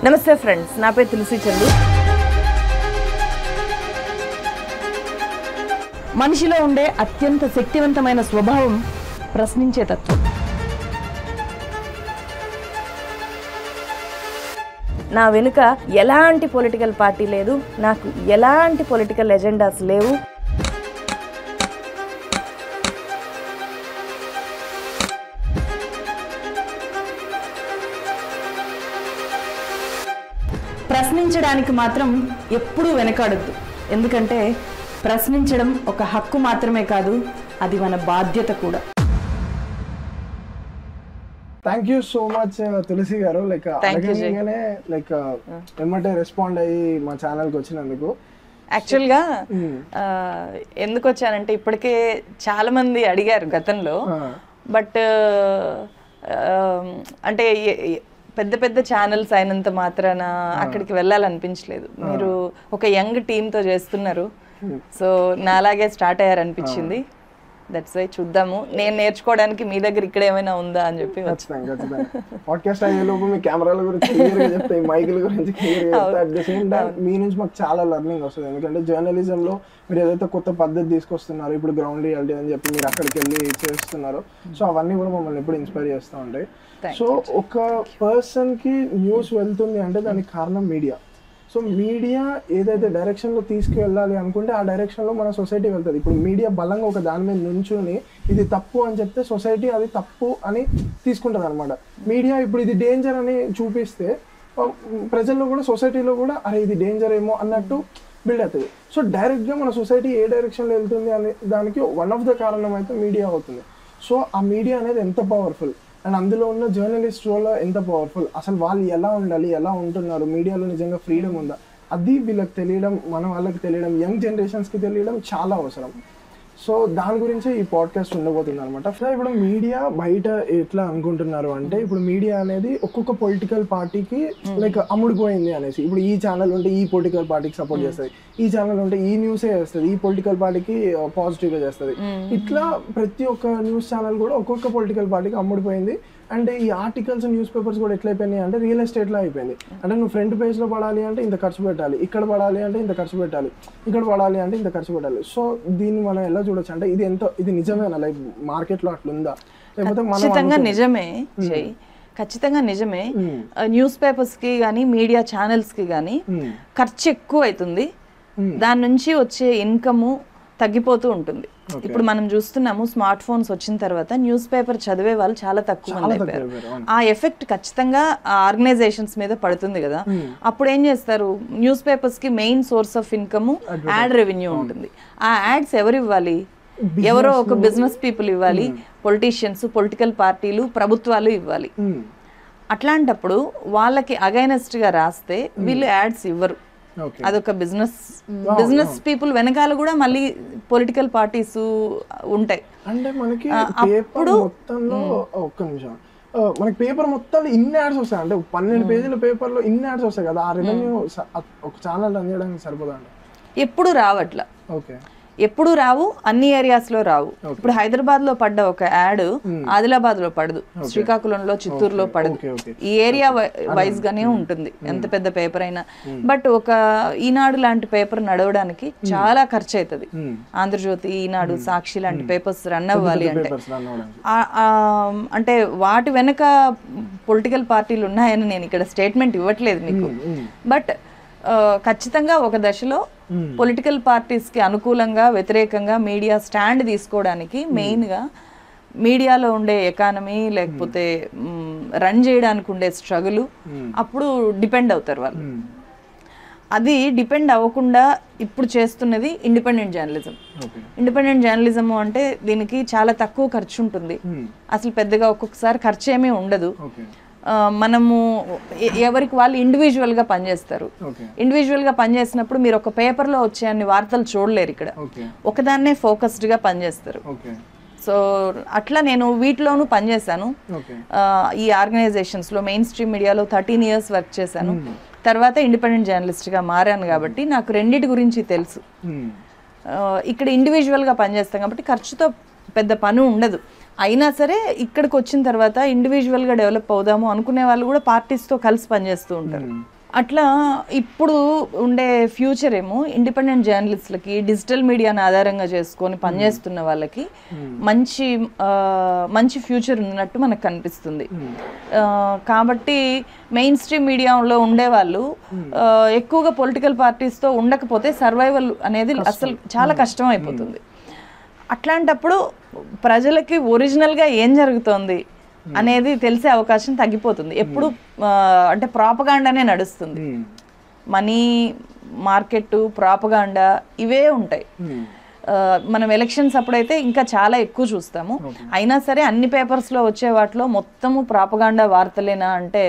నమస్తే ఫ్రెండ్స్, నా పేరు తులసి చందు. మనిషిలో ఉండే అత్యంత శక్తివంతమైన స్వభావం ప్రశ్నించే తత్వం. నా వెనుక ఎలాంటి పొలిటికల్ పార్టీ లేదు, నాకు ఎలాంటి పొలిటికల్ ఎజెండాస్ లేవు. ప్రశ్నించడానికి మాత్రం ఎప్పుడూ వెనకాడొద్దు. ఎందుకంటే ప్రశ్నించడం ఒక హక్కు మాత్రమే కాదు, అది మన బాధ్యత కూడా. థ్యాంక్ యూ సో మచ్ తులసి గారు. అడగగానే ఏమంటే రెస్పాండ్ అయ్యి మా ఛానల్కి వచ్చినందుకు. యాక్చువల్గా ఎందుకు వచ్చానంటే, ఇప్పటికే చాలా మంది అడిగారు గతంలో, బట్ అంటే పెద్ద పెద్ద ఛానల్స్ అయినంత మాత్రాన అక్కడికి వెళ్ళాలనిపించలేదు. మీరు ఒక యంగ్ టీమ్తో చేస్తున్నారు, సో నాలాగే స్టార్ట్ అయ్యారనిపించింది. దట్స్ వై చూద్దాము, నేను నేర్చుకోవడానికి మీ దగ్గర ఇక్కడ ఏమైనా ఉందా అని చెప్పి. పాడ్కాస్ట్ అయ్యేలోపు మీ కెమెరాల గురించి క్లియర్గా చెప్తాయి, మైకుల గురించి క్లియర్గా చెప్తాయి. అట్ ద సేమ్ టైం మీ నుంచి మాకు చాలా లెర్నింగ్ వస్తుంది. ఎందుకంటే జర్నలిజంలో మీరు ఏదైతే కొత్త పద్ధతి తీసుకొస్తున్నారో, ఇప్పుడు గ్రౌండ్ రియాలిటీ అని చెప్పి మీరు అక్కడికి వెళ్ళి చేస్తున్నారు, సో అవన్నీ కూడా మమ్మల్ని ఎప్పుడు ఇన్స్పైర్ చేస్తూ ఉంటాయి. సో ఒక పర్సన్కి న్యూస్ వెళ్తుంది అంటే దానికి కారణం మీడియా. సో మీడియా ఏదైతే డైరెక్షన్లో తీసుకువెళ్ళాలి అనుకుంటే ఆ డైరెక్షన్లో మన సొసైటీ వెళ్తుంది. ఇప్పుడు మీడియా బలంగా ఒక దాని మీద నుంచుని ఇది తప్పు అని చెప్తే సొసైటీ అది తప్పు అని తీసుకుంటుంది అనమాట. మీడియా ఇప్పుడు ఇది డేంజర్ అని చూపిస్తే ప్రజల్లో కూడా, సొసైటీలో కూడా అరే ఇది డేంజర్ ఏమో అన్నట్టు బిల్డ్ అవుతుంది. సో డైరెక్ట్గా మన సొసైటీ ఏ డైరెక్షన్లో వెళ్తుంది అనే దానికి వన్ ఆఫ్ ద కారణం అయితే మీడియా అవుతుంది. సో ఆ మీడియా అనేది ఎంత పవర్ఫుల్, అండ్ అందులో ఉన్న జర్నలిస్ట్ రోల్ ఎంత పవర్ఫుల్, అసలు వాళ్ళు ఎలా ఉండాలి, ఎలా ఉంటున్నారు, మీడియాలో నిజంగా ఫ్రీడమ్ ఉందా, అది వీళ్ళకి తెలియడం, మన వాళ్ళకి తెలియడం, యంగ్ జనరేషన్స్కి తెలియడం చాలా అవసరం. సో దాని గురించే ఈ పాడ్కాస్ట్ ఉండబోతుంది అనమాట. ఇప్పుడు మీడియా బయట ఎట్లా అనుకుంటున్నారు అంటే, ఇప్పుడు మీడియా అనేది ఒక్కొక్క పొలిటికల్ పార్టీకి అమ్ముడిపోయింది అనేసి. ఇప్పుడు ఈ ఛానల్ ఉంటే ఈ పొలిటికల్ పార్టీకి సపోర్ట్ చేస్తుంది, ఈ ఛానల్ ఉంటే ఈ న్యూసే చేస్తుంది, ఈ పొలిటికల్ పార్టీకి పాజిటివ్గా చేస్తుంది. ఇట్లా ప్రతి ఒక్క న్యూస్ ఛానల్ కూడా ఒక్కొక్క పొలిటికల్ పార్టీకి అమ్ముడిపోయింది. అంటే ఈ ఆర్టికల్స్, న్యూస్ పేపర్స్ కూడా ఎట్లయిపోయినాయి అంటే రియల్ ఎస్టేట్లో అయిపోయింది. అంటే నువ్వు ఫ్రంట్ పేజ్లో పడాలి అంటే ఇంత ఖర్చు పెట్టాలి, ఇక్కడ పడాలి అంటే ఇంత ఖర్చు పెట్టాలి, ఇక్కడ పడాలి అంటే ఇంత ఖర్చు పెట్టాలి. సో దీన్ని మనం ఎలా చూడొచ్చు అంటే, ఇది నిజమేనా, లైక్ మార్కెట్లో అట్లుందా, లేకపోతే ఖచ్చితంగా నిజమే చెయ్యి, ఖచ్చితంగా నిజమే. న్యూస్ పేపర్స్కి కానీ మీడియా ఛానల్స్కి కానీ ఖర్చు ఎక్కువ అవుతుంది, దాని నుంచి వచ్చే ఇన్కమ్ తగ్గిపోతూ ఉంటుంది. ఇప్పుడు మనం చూస్తున్నాము, స్మార్ట్ ఫోన్స్ వచ్చిన తర్వాత న్యూస్ పేపర్ చదివే వాళ్ళు చాలా తక్కువ మంది అయిపోయారు. ఆ ఎఫెక్ట్ ఖచ్చితంగా ఆర్గనైజేషన్స్ మీద పడుతుంది కదా. అప్పుడు ఏం చేస్తారు, న్యూస్ పేపర్స్ కి main source of income add revenue ఉంటుంది. ఆ యాడ్స్ ఎవరు ఇవ్వాలి, ఎవరో ఒక బిజినెస్ పీపుల్ ఇవ్వాలి, పొలిటీషియన్స్, పొలిటికల్ పార్టీలు, ప్రభుత్వాలు ఇవ్వాలి. అట్లాంటప్పుడు వాళ్ళకి అగైనెస్ట్ గా రాస్తే వీళ్ళు యాడ్స్ ఇవ్వరు. అదొక బిజినెస్ పీపుల్ వెనకాల కూడా మళ్ళీ పొలిటికల్ పార్టీస్ ఉంటాయి. అంటే మనకి పేపర్ మొత్తంలో ఒక్క నిమిషం, మనకి పేపర్ మొత్తంలో ఇన్ని యాడ్స్ వస్తాయి. అంటే 12 పేజీల పేపర్లో ఇన్ని యాడ్స్ వస్తాయి కదా, ఆ రెవెన్యూ ఒక ఛానల్ రన్ చేయడానికి సరిపోదండి? ఎప్పుడు రావట్లా, ఓకే, ఎప్పుడు రావు, అన్ని ఏరియాస్ లో రావు. ఇప్పుడు హైదరాబాద్ లో పడ్డ ఒక యాడ్ ఆదిలాబాద్ లో పడదు, శ్రీకాకుళంలో, చిత్తూరులో పడదు. ఈ ఏరియా వైజ్ గానే ఉంటుంది ఎంత పెద్ద పేపర్ అయినా. బట్ ఒక ఈనాడు లాంటి పేపర్ నడవడానికి చాలా ఖర్చు అవుతుంది. ఆంధ్రజ్యోతి, ఈనాడు, సాక్షి లాంటి పేపర్స్ రన్ అవ్వాలి అంటే వాటి వెనక పొలిటికల్ పార్టీలు ఉన్నాయని నేను ఇక్కడ స్టేట్మెంట్ ఇవ్వట్లేదు మీకు. బట్ ఖచ్చితంగా ఒక దశలో పొలిటికల్ పార్టీస్కి అనుకూలంగా, వ్యతిరేకంగా మీడియా స్టాండ్ తీసుకోవడానికి మెయిన్గా మీడియాలో ఉండే ఎకానమీ, లేకపోతే రన్ చేయడానికి ఉండే స్ట్రగుల్, అప్పుడు డిపెండ్ అవుతారు వాళ్ళు. అది డిపెండ్ అవ్వకుండా ఇప్పుడు చేస్తున్నది ఇండిపెండెంట్ జర్నలిజం. ఇండిపెండెంట్ జర్నలిజం అంటే దీనికి చాలా తక్కువ ఖర్చు ఉంటుంది, అసలు పెద్దగా ఒక్కొక్కసారి ఖర్చు ఏమీ ఉండదు. మనము ఎవరికి వాళ్ళు ఇండివిజువల్గా పనిచేస్తారు. ఇండివిజువల్గా పనిచేసినప్పుడు మీరు ఒక పేపర్లో వచ్చే అన్ని వార్తలు చూడలేరు, ఇక్కడ ఒకదాన్నే ఫోకస్డ్గా పనిచేస్తారు. సో అట్లా నేను వీటిలోనూ పనిచేశాను. ఈ ఆర్గనైజేషన్స్లో మెయిన్ స్ట్రీమ్ మీడియాలో 13 years వర్క్ చేశాను. తర్వాత ఇండిపెండెంట్ జర్నలిస్ట్గా మారాను కాబట్టి నాకు రెండింటి గురించి తెలుసు. ఇక్కడ ఇండివిజువల్గా పనిచేస్తాం కాబట్టి ఖర్చుతో పెద్ద పని ఉండదు. అయినా సరే ఇక్కడికి వచ్చిన తర్వాత ఇండివిజువల్గా డెవలప్ అవుదాము అనుకునే వాళ్ళు కూడా పార్టీస్తో కలిసి పనిచేస్తూ ఉంటారు. అట్లా ఇప్పుడు ఉండే ఫ్యూచర్ ఏమో ఇండిపెండెంట్ జర్నలిస్టులకి డిజిటల్ మీడియాను ఆధారంగా చేసుకొని పనిచేస్తున్న వాళ్ళకి మంచి ఫ్యూచర్ ఉన్నట్టు మనకు కనిపిస్తుంది. కాబట్టి మెయిన్ స్ట్రీమ్ మీడియాలో ఉండేవాళ్ళు ఎక్కువగా పొలిటికల్ పార్టీస్తో ఉండకపోతే సర్వైవల్ అనేది అసలు చాలా కష్టం అయిపోతుంది. అట్లాంటప్పుడు ప్రజలకి ఒరిజినల్గా ఏం జరుగుతోంది అనేది తెలిసే అవకాశం తగ్గిపోతుంది. ఎప్పుడు అంటే ప్రాపగాండానే నడుస్తుంది. మనీ, మార్కెట్, ప్రాపగాండా ఇవే ఉంటాయి. మనం ఎలక్షన్స్ అప్పుడైతే ఇంకా చాలా ఎక్కువ చూస్తాము. అయినా సరే అన్ని పేపర్స్లో వచ్చే వాటిలో మొత్తము ప్రాపగాండా వార్తలేనా అంటే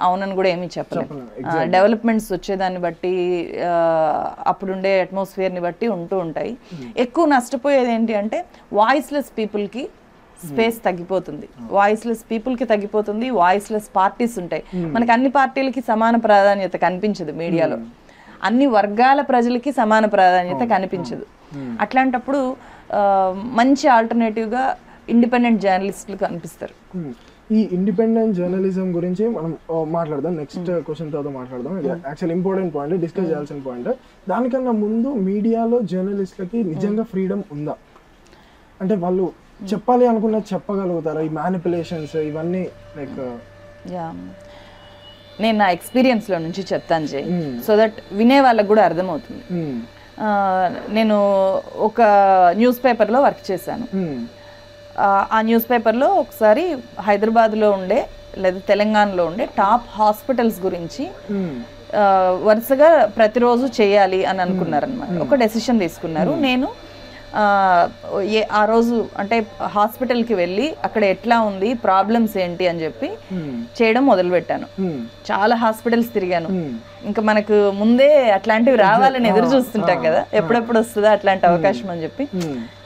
అవునని కూడా ఏమీ చెప్పలేము. డెవలప్మెంట్స్ వచ్చేదాన్ని బట్టి అప్పుడుండే అట్మాస్ఫియర్ని బట్టి ఉంటూ ఉంటాయి. ఎక్కువ నష్టపోయేది ఏంటి అంటే వాయిస్లెస్ పీపుల్కి స్పేస్ తగ్గిపోతుంది. వాయిస్లెస్ పీపుల్కి తగ్గిపోతుంది. వాయిస్లెస్ పార్టీస్ ఉంటాయి. మనకి అన్ని పార్టీలకి సమాన ప్రాధాన్యత కనిపించదు మీడియాలో. అన్ని వర్గాల ప్రజలకి సమాన ప్రాధాన్యత కనిపించదు. అట్లాంటప్పుడు మంచి ఆల్టర్నేటివ్గా ఇండిపెండెంట్ జర్నలిస్టులు కనిపిస్తారు. ఈ ఇండిపెండెంట్ జర్నలిజం గురించి మనం మాట్లాడదాం. నెక్స్ట్ క్వశ్చన్ తర్వాత మాట్లాడదాం. యాక్చువల్ ఇంపార్టెంట్ పాయింట్, డిస్కస్ చేయాల్సిన పాయింట్. దానికన్నా ముందు మీడియాలో జర్నలిస్టులకి నిజంగా ఫ్రీడమ్ ఉందా? అంటే వాళ్ళు చెప్పాలి అనుకున్న చెప్పగలుగుతారా? ఈ మ్యానిపులేషన్స్ ఇవన్నీ లైక్ నేను నా ఎక్స్పీరియన్స్లో నుంచి చెప్తాను జై, సో దట్ వినే వాళ్ళకు కూడా అర్థమవుతుంది. నేను ఒక న్యూస్ పేపర్లో వర్క్ చేశాను. ఆ న్యూస్ పేపర్లో ఒకసారి హైదరాబాద్లో ఉండే లేదా తెలంగాణలో ఉండే టాప్ హాస్పిటల్స్ గురించి వరుసగా ప్రతిరోజు చేయాలి అని అనుకున్నారనమాట. ఒక డెసిషన్ తీసుకున్నారు. నేను ఆ రోజు అంటే హాస్పిటల్కి వెళ్ళి అక్కడ ఎట్లా ఉంది, ప్రాబ్లమ్స్ ఏంటి అని చెప్పి చేయడం మొదలుపెట్టాను. చాలా హాస్పిటల్స్ తిరిగాను. ఇంకా మనకు ముందే అట్లాంటివి రావాలని ఎదురు చూస్తుంటాం కదా, ఎప్పుడెప్పుడు వస్తుందా అట్లాంటి అవకాశం అని చెప్పి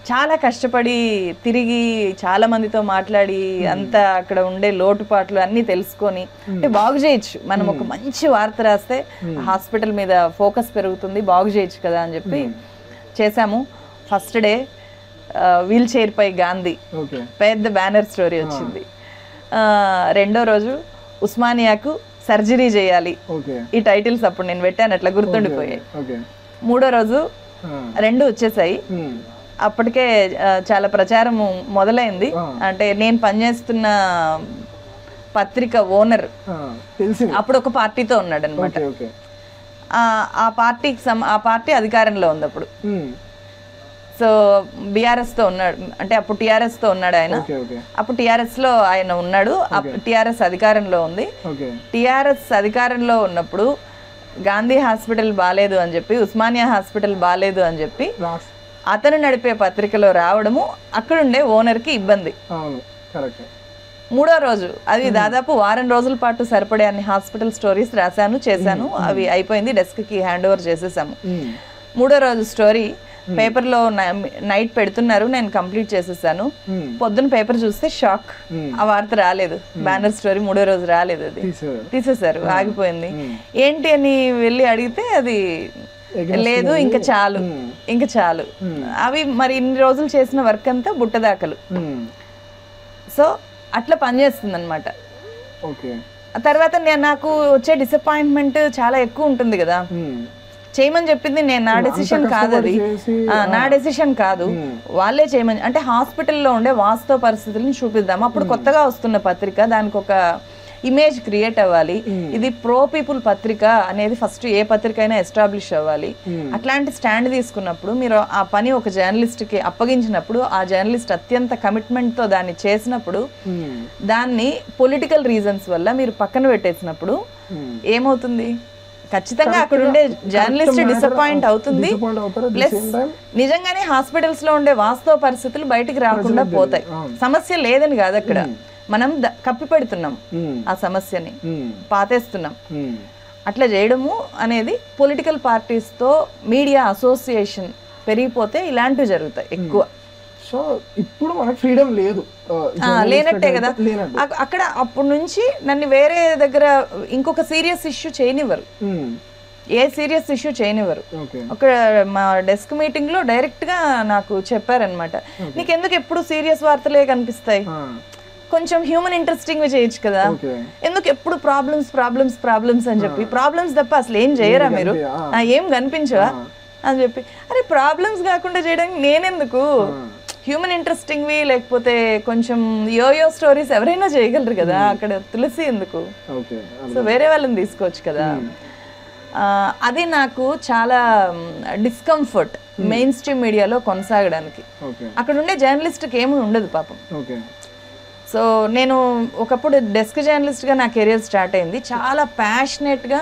చాలా కష్టపడి తిరిగి చాలా మందితో మాట్లాడి అంతా అక్కడ ఉండే లోటుపాట్లు అన్నీ తెలుసుకొని అంటే బాగు చేయొచ్చు. మనం ఒక మంచి వార్త రాస్తే హాస్పిటల్ మీద ఫోకస్ పెరుగుతుంది, బాగు చేయొచ్చు కదా అని చెప్పి చేశాము. ఫస్ట్ డే వీల్ చైర్ పై గాంధీ పెద్ద బ్యానర్ స్టోరీ వచ్చింది. రెండో రోజు ఉస్మానియాకు సర్జరీ చేయాలి, ఈ టైటిల్స్ అప్పుడు నేను పెట్టాను, అట్లా గుర్తుండిపోయాయి. మూడో రోజు రెండు వచ్చేసాయి. అప్పటికే చాలా ప్రచారం మొదలైంది. అంటే నేను పనిచేస్తున్న పత్రిక ఓనర్ అప్పుడు ఒక పార్టీతో ఉన్నాడు అనమాట. ఆ పార్టీ అధికారంలో ఉంది అప్పుడు. సో బీఆర్ఎస్ తో ఉన్నాడు, అంటే అప్పుడు టీఆర్ఎస్ తో ఉన్నాడు ఆయన. అప్పుడు టీఆర్ఎస్ లో ఆయన ఉన్నాడు. టీఆర్ఎస్ అధికారంలో ఉంది. టీఆర్ఎస్ అధికారంలో ఉన్నప్పుడు గాంధీ హాస్పిటల్ బాలేదు అని చెప్పి, ఉస్మానియా హాస్పిటల్ బాలేదు అని చెప్పి అతను నడిపే పత్రికలో రావడము అక్కడుండే ఓనర్కి ఇబ్బంది. మూడో రోజు అది దాదాపు వారం రోజుల పాటు సరిపడే అన్ని హాస్పిటల్ స్టోరీస్ రాశాను, చేశాను. అవి అయిపోయింది, డెస్క్కి హ్యాండ్ ఓవర్ చేసేసాము. మూడో రోజు స్టోరీ పేపర్లో నైట్ పెడుతున్నారు, నేను కంప్లీట్ చేసేసాను. పొద్దున పేపర్ చూస్తే షాక్, ఆ వార్త రాలేదు. బ్యానర్ స్టోరీ మూడో రోజు రాలేదు, అది తీసేశారు, ఆగిపోయింది. ఏంటి అని వెళ్ళి అడిగితే అది లేదు, ఇంకా చాలు. అవి మరి ఇన్ని రోజులు చేసిన వర్క్ అంతా బుట్టదాకలు. సో అట్లా పనిచేస్తుంది అనమాట. తర్వాత నాకు వచ్చే డిసప్పాయింట్మెంట్ చాలా ఎక్కువ ఉంటుంది కదా. చేయమని చెప్పింది నేను, నా డెసిషన్ కాదు, అది నా డెసిషన్ కాదు, వాళ్ళే చేయమని. అంటే హాస్పిటల్లో ఉండే వాస్తవ పరిస్థితులను చూపిద్దాం. అప్పుడు కొత్తగా వస్తున్న పత్రిక, దానికి ఒక ఇమేజ్ క్రియేట్ అవ్వాలి. ఇది ప్రో పీపుల్ పత్రిక అనేది ఫస్ట్ ఏ పత్రిక అయినా ఎస్టాబ్లిష్ అవ్వాలి. అట్లాంటి స్టాండ్ తీసుకున్నప్పుడు మీరు ఆ పని ఒక జర్నలిస్ట్కి అప్పగించినప్పుడు, ఆ జర్నలిస్ట్ అత్యంత కమిట్మెంట్తో దాన్ని చేసినప్పుడు, దాన్ని పొలిటికల్ రీజన్స్ వల్ల మీరు పక్కన పెట్టేసినప్పుడు ఏమవుతుంది? ఖచ్చితంగా అక్కడ ఉండే జర్నలిస్ట్ డిసప్పాయింట్ అవుతుంది. ప్లస్ నిజంగానే హాస్పిటల్స్ లో ఉండే వాస్తవ పరిస్థితులు బయటికి రాకుండా పోతాయి. సమస్య లేదని కాదు, అక్కడ మనం కప్పి పెడుతున్నాం ఆ సమస్యని, పాతేస్తున్నాం. అట్లా చేయడము అనేది పొలిటికల్ పార్టీస్ తో మీడియా అసోసియేషన్ పెరిగిపోతే ఇలాంటివి జరుగుతాయి ఎక్కువ. సో ఇప్పుడు మనకు ఫ్రీడమ్ లేదు, లేనట్టే కదా. అక్కడ అప్పటి నుంచి నన్ను వేరే దగ్గర ఇంకొక సీరియస్ ఇష్యూ చేయనివ్వరు. ఏ సీరియస్ ఇష్యూ చేయనివ్వరు. ఒక మా డెస్క్ మీటింగ్ లో డైరెక్ట్ గా నాకు చెప్పారనమాట, నీకెందుకు ఎప్పుడు సీరియస్ వార్తలే కనిపిస్తాయి, కొంచెం హ్యూమన్ ఇంట్రెస్టింగ్ చేయొచ్చు కదా, ఎందుకు ఎప్పుడు ప్రాబ్లమ్స్ ప్రాబ్లమ్స్ ప్రాబ్లమ్స్ అని చెప్పి, ప్రాబ్లమ్స్ తప్ప అసలు ఏం చేయరా మీరు, ఏం కనిపించవా అని చెప్పి. అరే ప్రాబ్లమ్స్ కాకుండా చేయడానికి నేనెందుకు, హ్యూమన్ ఇంట్రెస్టింగ్ వి లేకపోతే కొంచెం యోయో స్టోరీస్ ఎవరైనా చేయగలరు కదా, అక్కడ తులసి ఎందుకు, సో వేరే వాళ్ళని తీసుకోవచ్చు కదా. అది నాకు చాలా డిస్కంఫర్ట్ మెయిన్ స్ట్రీమ్ మీడియాలో కొనసాగడానికి. అక్కడ ఉండే జర్నలిస్ట్కి ఏమి ఉండదు పాపం. సో నేను ఒకప్పుడు డెస్క్ జర్నలిస్ట్గా నా కెరియర్ స్టార్ట్ అయింది. చాలా ప్యాషనెట్గా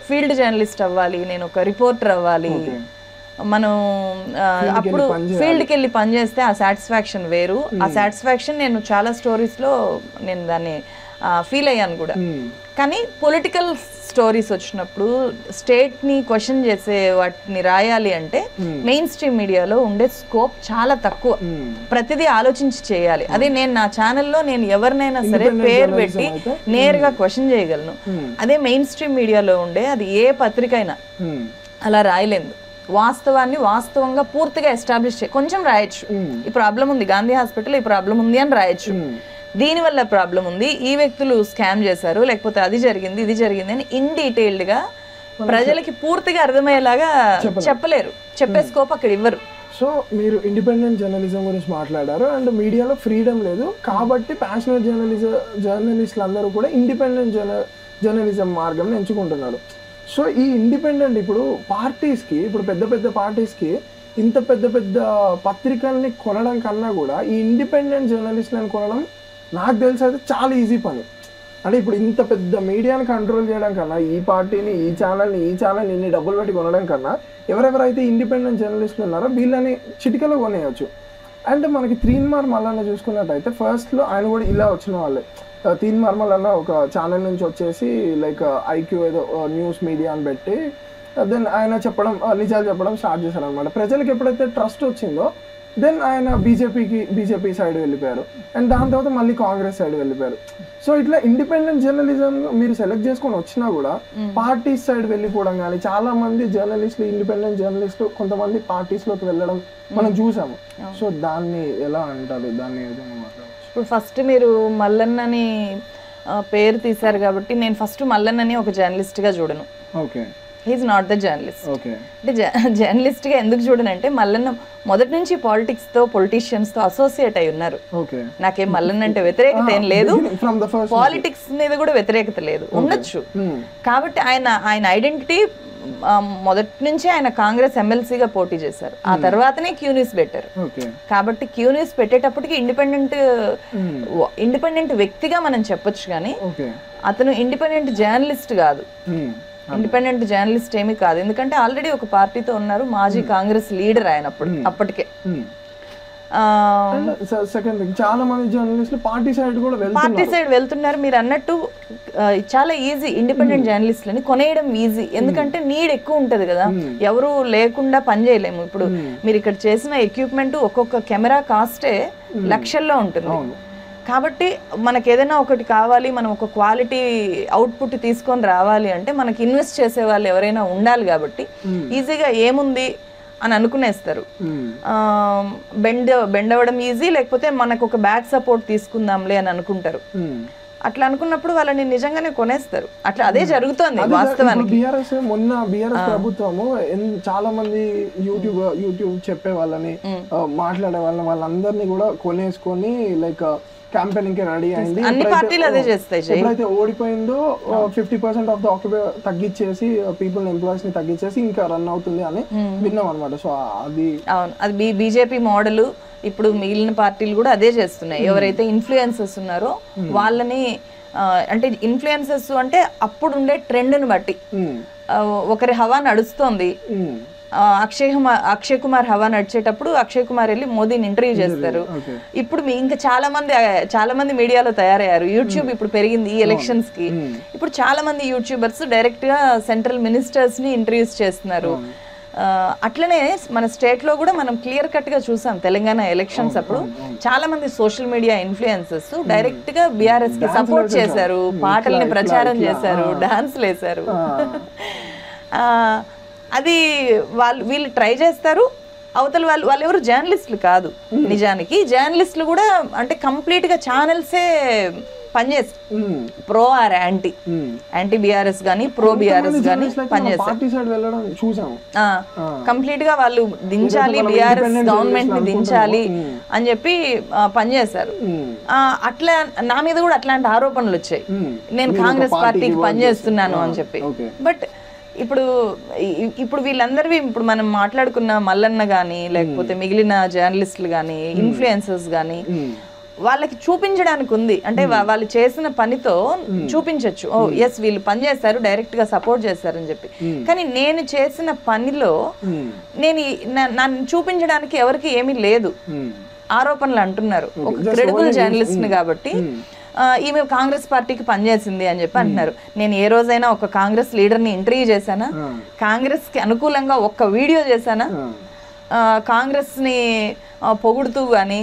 ఫీల్డ్ జర్నలిస్ట్ అవ్వాలి, నేను ఒక రిపోర్టర్ అవ్వాలి, మనం అప్పుడు ఫీల్డ్కి వెళ్ళి పనిచేస్తే ఆ సాటిస్ఫాక్షన్ వేరు. ఆ సాటిస్ఫాక్షన్ నేను చాలా స్టోరీస్లో నేను దాన్ని ఫీల్ అయ్యాను కూడా. కానీ పొలిటికల్ స్టోరీస్ వచ్చినప్పుడు స్టేట్ని క్వశ్చన్ చేసే వాటిని రాయాలి అంటే మెయిన్ స్ట్రీమ్ మీడియాలో ఉండే స్కోప్ చాలా తక్కువ, ప్రతిదీ ఆలోచించి చేయాలి. అదే నేను నా ఛానల్లో నేను ఎవరినైనా సరే పేరు పెట్టి నేరుగా క్వశ్చన్ చేయగలను. అదే మెయిన్ స్ట్రీమ్ మీడియాలో ఉండే అది ఏ పత్రిక అయినా అలా రాయలేదు. వాస్తవాన్ని వాస్తవంగా పూర్తిగా ఎస్టాబ్లిష్ కొంచెం రాయొచ్చు, ఈ ప్రాబ్లం ఉంది గాంధీ హాస్పిటల్, ఈ ప్రాబ్లం ఉంది అని రాయొచ్చు, దీనివల్ల ప్రాబ్లం ఉంది, ఈ వ్యక్తులు స్కామ్ చేశారు, లేకపోతే అది జరిగింది ఇది జరిగింది అని ఇన్ డీటెయిల్డ్ గా ప్రజలకి పూర్తిగా అర్థమయ్యేలాగా చెప్పలేరు, చెప్పే స్కోప్ అక్కడ ఇవ్వరు. సో మీరు ఇండిపెండెంట్ జర్నలిజం గురించి మాట్లాడారు, అండ్ మీడియాలో ఫ్రీడమ్ లేదు కాబట్టి ప్యాషనెట్ జర్నలిస్టులు అందరూ కూడా ఇండిపెండెంట్ జర్నలిజం మార్గం ఎంచుకుంటున్నారు. సో ఈ ఇండిపెండెంట్ ఇప్పుడు పార్టీస్కి, ఇప్పుడు పెద్ద పెద్ద పార్టీస్కి ఇంత పెద్ద పెద్ద పత్రికల్ని కొనడం కన్నా కూడా ఈ ఇండిపెండెంట్ జర్నలిస్ట్లను కొనడం నాకు తెలిసి అయితే చాలా ఈజీ పని. అంటే ఇప్పుడు ఇంత పెద్ద మీడియాని కంట్రోల్ చేయడం కన్నా ఈ పార్టీని ఈ ఛానల్ని ఇన్ని డబ్బులు పెట్టి కొనడం కన్నా ఎవరెవరైతే ఇండిపెండెంట్ జర్నలిస్టులు ఉన్నారో వీళ్ళని చిటికలో కొనేయచ్చు. అంటే మనకి తీన్మార్ మల్లన్న చూసుకున్నట్టయితే ఫస్ట్లో ఆయన కూడా ఇలా వచ్చిన వాళ్ళే. తీన్మార్ మల్లన్న ఒక ఛానల్ నుంచి వచ్చేసి లైక్ ఐక్యూ ఏదో న్యూస్ మీడియా అని పెట్టి దెన్ ఆయన నిజాలు చెప్పడం స్టార్ట్ చేశారు అనమాట. ప్రజలకు ఎప్పుడైతే ట్రస్ట్ వచ్చిందో దెన్ ఆయన బీజేపీ సైడ్ వెళ్ళిపోయారు, అండ్ దాని తర్వాత మళ్ళీ కాంగ్రెస్ సైడ్ వెళ్ళిపోయారు. సో ఇట్లా ఇండిపెండెంట్ జర్నలిజం మీరు సెలెక్ట్ చేసుకొని వచ్చినా కూడా పార్టీస్ సైడ్ వెళ్ళిపోవడం కానీ, చాలా మంది జర్నలిస్టులు ఇండిపెండెంట్ జర్నలిస్టులు కొంతమంది పార్టీస్లోకి వెళ్ళడం మనం చూసాము. సో దాన్ని ఎలా అంటారు, దాన్ని ఏ విధంగా మాట్లాడచ్చు? ఇప్పుడు ఫస్ట్ మీరు మల్లన్నని పేరు తీశారు కాబట్టి నేను ఫస్ట్ మల్లన్నని ఒక జర్నలిస్ట్గా చూడను. Okay, he's not the journalist. అంటే జర్నలిస్ట్గా ఎందుకు చూడనంటే మల్లన్న మొదటి నుంచి పాలిటిక్స్తో పొలిటీషియన్స్తో అసోసియేట్ అయి ఉన్నారు. నాకేం మల్లన్న అంటే వ్యతిరేకత ఏం లేదు, పాలిటిక్స్ మీద కూడా వ్యతిరేకత లేదు, ఉండొచ్చు. కాబట్టి ఆయన ఐడెంటిటీ మొదటి నుంచి ఆయన కాంగ్రెస్ ఎమ్మెల్సీగా పోటీ చేశారు, ఆ తర్వాతనే క్యూ న్యూస్ పెట్టారు. కాబట్టి క్యూ న్యూస్ పెట్టేటప్పటికి ఇండిపెండెంట్ వ్యక్తిగా మనం చెప్పొచ్చు, కానీ అతను ఇండిపెండెంట్ జర్నలిస్ట్ కాదు. ఇండిపెండెంట్ జర్నలిస్ట్ ఏమీ కాదు, ఎందుకంటే ఆల్రెడీ ఒక పార్టీతో ఉన్నారు, మాజీ కాంగ్రెస్ లీడర్ ఆయన అప్పటికే. చాలా మంది జర్నలిస్టులు పార్టీ సైడ్ వెళ్తున్నారు. మీరు అన్నట్టు చాలా ఈజీ ఇండిపెండెంట్ జర్నలిస్టులని కొనేయడం ఈజీ, ఎందుకంటే నీడ్ ఎక్కువ ఉంటది కదా, ఎవరు లేకుండా పని చేయలేము. ఇప్పుడు మీరు ఇక్కడ చేసిన ఎక్విప్మెంట్ ఒక్కొక్క కెమెరా కాస్టే లక్షల్లో ఉంటుంది. కాబట్టి మనకి ఏదైనా ఒకటి కావాలి, మనం ఒక క్వాలిటీ అవుట్పుట్ తీసుకొని రావాలి అంటే మనకి ఇన్వెస్ట్ చేసే వాళ్ళు ఎవరైనా ఉండాలి. కాబట్టి ఈజీగా ఏముంది అని అనుకునేస్తారు, బెండ్ అవ్వడం ఈజీ, లేకపోతే మనకు ఒక బ్యాక్ సపోర్ట్ తీసుకుందాంలే అని అనుకుంటారు. అట్లా అనుకున్నప్పుడు వాళ్ళని నిజంగానే కొనేస్తారు. అట్లా అదే జరుగుతోంది వాస్తవానికి. మొన్న బీఆర్ఎస్ ప్రభుత్వము చాలా మంది యూట్యూబ్ చెప్పే వాళ్ళని, మాట్లాడే వాళ్ళందరినీ కూడా కొనేసుకొని లైక్ క్యాంపెయినింగ్ కి రెడీ అయింది. అన్ని పార్టీలు అదే చేస్తాయి. ఎప్పుడైతే ఓడిపోయిందో 50% ఆఫ్ ద ఆక్యుపై తగ్గించేసి పీపుల్ ఎంప్లాయీస్ ని తగ్గించేసి ఇంకా రన్ అవుతుంది అని విన్నాం అనమాట. సో అది బీజేపీ మోడల్. ఇప్పుడు మిగిలిన పార్టీలు కూడా అదే చేస్తున్నాయి. ఎవరైతే ఇన్ఫ్లుయెన్సర్స్ ఉన్నారో వాళ్ళని, అంటే ఇన్ఫ్లుయెన్సర్స్ అంటే అప్పుడు ఉండే ట్రెండ్ని బట్టి ఒకరి హవా నడుస్తోంది. అక్షయ్ కుమార్ హవా నడిచేటప్పుడు అక్షయ్ కుమార్ వెళ్ళి మోదీని ఇంటర్వ్యూ చేస్తారు. ఇప్పుడు ఇంకా చాలా మంది మీడియాలో తయారయ్యారు. యూట్యూబ్ ఇప్పుడు పెరిగింది ఈ ఎలక్షన్స్ కి. ఇప్పుడు చాలా మంది యూట్యూబర్స్ డైరెక్ట్ గా సెంట్రల్ మినిస్టర్స్ ని ఇంటర్వ్యూస్ చేస్తున్నారు. అట్లనే మన స్టేట్ లో కూడా మనం క్లియర్ కట్ గా చూసాం. తెలంగాణ ఎలక్షన్స్ అప్పుడు చాలా మంది సోషల్ మీడియా ఇన్ఫ్లుయెన్సర్స్ డైరెక్ట్ గా బీఆర్ఎస్ కి సపోర్ట్ చేశారు, పాటల్ని ప్రచారం చేశారు, డాన్స్లు వేశారు. అది వీళ్ళు ట్రై చేస్తారు. అవతల వాళ్ళు ఎవరు జర్నలిస్టులు కాదు. నిజానికి జర్నలిస్టులు కూడా అంటే కంప్లీట్గా ఛానల్సే పనిచేస్తారు. ప్రో ఆర్ యాంటీ బీఆర్ఎస్ కానీ ప్రో బీఆర్ఎస్ కానీ పనిచేస్తారు. కంప్లీట్ గా వాళ్ళు దించాలి, బీఆర్ఎస్ గవర్నమెంట్ ని దించాలి అని చెప్పి పనిచేశారు. అట్లా నా మీద కూడా అట్లాంటి ఆరోపణలు వచ్చాయి, నేను కాంగ్రెస్ పార్టీకి పనిచేస్తున్నాను అని చెప్పి. బట్ ఇప్పుడు వీళ్ళందరివి ఇప్పుడు మనం మాట్లాడుకున్న మల్లన్న కానీ లేకపోతే మిగిలిన జర్నలిస్టులు కానీ ఇన్ఫ్లుయెన్సర్స్ కానీ వాళ్ళకి చూపించడానికి ఉంది. అంటే వాళ్ళు చేసిన పనితో చూపించవచ్చు, ఓ ఎస్ వీళ్ళు పని చేస్తారు, డైరెక్ట్ గా సపోర్ట్ చేస్తారని చెప్పి. కానీ నేను చేసిన పనిలో నన్ను చూపించడానికి ఎవరికి ఏమీ లేదు. ఆరోపణలు అంటున్నారు, ఒక క్రెడిబుల్ జర్నలిస్ట్ ని కాబట్టి ఈమె కాంగ్రెస్ పార్టీకి పనిచేసింది అని చెప్పి అంటున్నారు. నేను ఏ రోజైనా ఒక కాంగ్రెస్ లీడర్ని ఇంటర్వ్యూ చేశానా? కాంగ్రెస్ కి అనుకూలంగా ఒక్క వీడియో చేశానా? కాంగ్రెస్ ని పొగుడుతూ గాని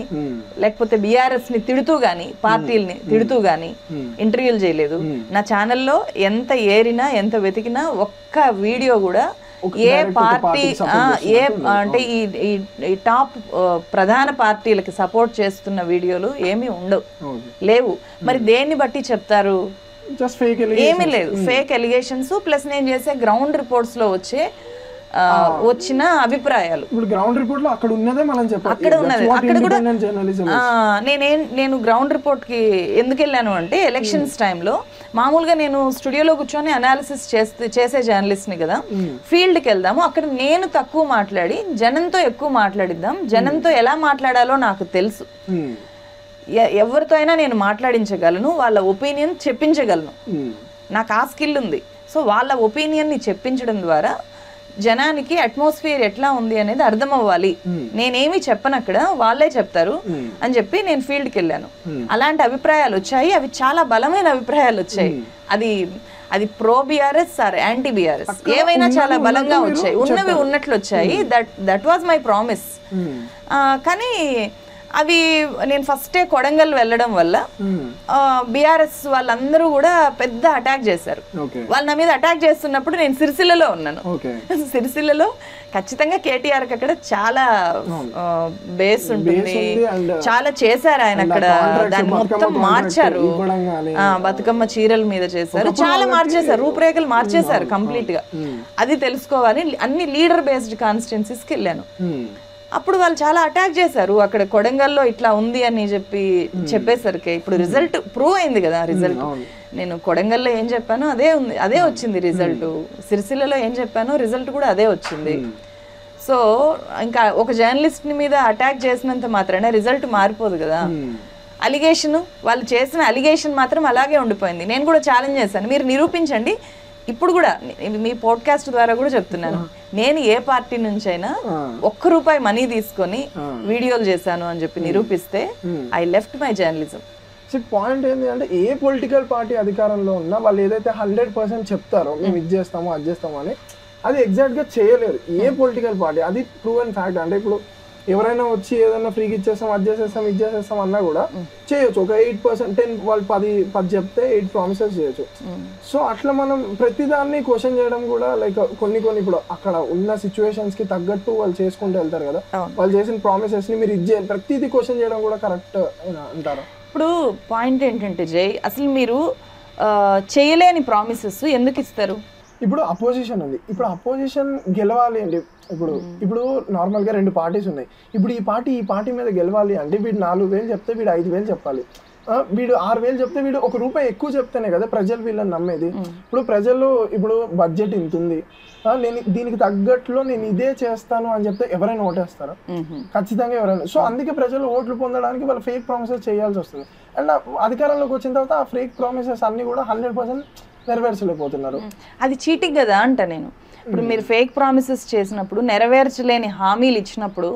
లేకపోతే బీఆర్ఎస్ ని తిడుతూ గాని పార్టీల్ని తిడుతూ గాని ఇంటర్వ్యూలు చేయలేదు. నా ఛానల్లో ఎంత ఏరినా ఎంత వెతికినా ఒక్క వీడియో కూడా ఏ పార్టీ అంటే ఈ టాప్ ప్రధాన పార్టీలకి సపోర్ట్ చేస్తున్న వీడియోలు ఏమీ ఉండవు, లేవు. మరి దేన్ని బట్టి చెప్తారు? ఏమీ లేదు, ఫేక్ ఎలిగేషన్స్ ప్లస్ నేను చేసే గ్రౌండ్ రిపోర్ట్స్ లో వచ్చిన అభిప్రాయాలు. అక్కడ ఉన్నదే అక్కడ ఉన్నది. అక్కడ కూడా నేను గ్రౌండ్ రిపోర్ట్ కి ఎందుకు వెళ్ళాను అంటే ఎలక్షన్స్ టైంలో మామూలుగా నేను స్టూడియోలో కూర్చొని అనాలిసిస్ చేసే జర్నలిస్ట్ ని కదా, ఫీల్డ్ కి వెళ్దాము, అక్కడ నేను తక్కువ మాట్లాడి జనంతో ఎక్కువ మాట్లాడిద్దాం, జనంతో ఎలా మాట్లాడాలో నాకు తెలుసు, ఎవరితో అయినా నేను మాట్లాడించగలను, వాళ్ళ ఒపీనియన్ చెప్పించగలను, నాకు ఆ స్కిల్ ఉంది. సో వాళ్ళ ఒపీనియన్ ని చెప్పించడం ద్వారా జనానికి అట్మాస్ఫియర్ ఎట్లా ఉంది అనేది అర్థం అవ్వాలి. నేనేమి చెప్పను, అక్కడ వాళ్ళే చెప్తారు అని చెప్పి నేను ఫీల్డ్కి వెళ్ళాను. అలాంటి అభిప్రాయాలు వచ్చాయి, అవి చాలా బలమైన అభిప్రాయాలు వచ్చాయి. అది pro BRS or anti BRS ఏవైనా చాలా బలంగా వచ్చాయి, ఉన్నవి ఉన్నట్లు వచ్చాయి. That was my promise. కానీ అవి నేను ఫస్టే కొడంగల్ వెళ్ళడం వల్ల బీఆర్ఎస్ వాళ్ళందరూ కూడా పెద్ద అటాక్ చేశారు. వాళ్ళు నా మీద అటాక్ చేస్తున్నప్పుడు నేను సిరిసిల్లలో ఉన్నాను. సిరిసిల్లలో ఖచ్చితంగా కేటీఆర్ కి అక్కడ చాలా బేస్ ఉంటుంది, చాలా చేశారు ఆయన అక్కడ. దాన్ని మొత్తం మార్చారు, బతుకమ్మ చీరల మీద చేశారు, చాలా మార్చేశారు, రూపురేఖలు మార్చేశారు కంప్లీట్ గా. అది తెలుసుకోవాలి. అన్ని లీడర్ బేస్డ్ కాన్స్టిట్యున్సీస్ కి వెళ్ళాను. అప్పుడు వాళ్ళు చాలా అటాక్ చేశారు. అక్కడ కొడంగల్లో ఇట్లా ఉంది అని చెప్పేసరికి ఇప్పుడు రిజల్ట్ ప్రూవ్ అయింది కదా. రిజల్ట్ నేను కొడంగల్లో ఏం చెప్పానో అదే వచ్చింది రిజల్ట్. సిరిసిల్లలో ఏం చెప్పానో రిజల్ట్ కూడా అదే వచ్చింది. సో ఇంకా ఒక జర్నలిస్ట్ మీద అటాక్ చేసినంత మాత్రాన రిజల్ట్ మారిపోదు కదా. అలిగేషన్, వాళ్ళు చేసిన అలిగేషన్ మాత్రం అలాగే ఉండిపోయింది. నేను కూడా ఛాలెంజ్ చేశాను, మీరు నిరూపించండి. ఇప్పుడు కూడా మీ పాడ్కాస్ట్ ద్వారా కూడా చెప్తున్నాను, నేను ఏ పార్టీ నుంచైనా ₹1 మనీ తీసుకొని వీడియోలు చేశాను అని చెప్పి నిరూపిస్తే I left my journalism. Point ఏంటి అంటే ఏ పొలిటికల్ పార్టీ అధికారంలో ఉన్నా వాళ్ళు ఏదైతే 100% చెప్తారో మేము ఇది చేస్తాము అది చేస్తాము అని, అది ఎగ్జాక్ట్ గా చేయలేరు ఏ పొలిటికల్ పార్టీ. అది ప్రూవెన్ ఫ్యాక్ట్. అంటే ఇప్పుడు ఎవరైనా వచ్చి ఏదైనా ఫ్రీకి ఇచ్చేస్తాం అది చేసేస్తాం ఇది చేసేస్తాం అన్నా కూడా చేయొచ్చు. ఒక 8%, 10 వాళ్ళు 10 చెప్తే 8 ప్రామిసెస్ చేయొచ్చు. సో అట్లా మనం ప్రతిదాన్ని క్వశ్చన్ చేయడం కూడా లైక్ కొన్ని ఇప్పుడు అక్కడ ఉన్న సిచ్యువేషన్స్ కి తగ్గట్టు వాళ్ళు చేసుకుంటూ వెళ్తారు కదా. వాళ్ళు చేసిన ప్రామిసెస్ ని మీరు ఇది ప్రతిదీ క్వశ్చన్ చేయడం కూడా కరెక్ట్ అంటారు. ఇప్పుడు పాయింట్ ఏంటంటే జై, అసలు మీరు చేయలేని ప్రామిసెస్ ఎందుకు ఇస్తారు? ఇప్పుడు అపోజిషన్ ఉంది, ఇప్పుడు అపోజిషన్ గెలవాలి అంటే ఇప్పుడు నార్మల్గా 2 పార్టీస్ ఉన్నాయి. ఇప్పుడు ఈ పార్టీ మీద గెలవాలి అంటే వీడు 4,000 చెప్తే వీడు 5,000 చెప్పాలి, వీడు 6,000 చెప్తే వీడు ₹1 ఎక్కువ చెప్తేనే కదా ప్రజలు వీళ్ళని నమ్మేది. ఇప్పుడు ప్రజలు ఇప్పుడు బడ్జెట్ ఇంత ఉంది, నేను దీనికి తగ్గట్లో నేను ఇదే చేస్తాను అని చెప్తే ఎవరైనా ఓటేస్తారా? ఖచ్చితంగా ఎవరైనా. సో అందుకే ప్రజలు ఓట్లు పొందడానికి వాళ్ళు ఫేక్ ప్రామిసెస్ చేయాల్సి వస్తుంది. అండ్ అధికారంలోకి వచ్చిన తర్వాత ఆ ఫేక్ ప్రామిసెస్ అన్ని కూడా 100% నెరవేర్చలేకపోతున్నారు. అది చీటింగ్ కదా అంట నేను. ఇప్పుడు మీరు ఫేక్ ప్రామిసెస్ చేసినప్పుడు, నెరవేర్చలేని హామీలు ఇచ్చినప్పుడు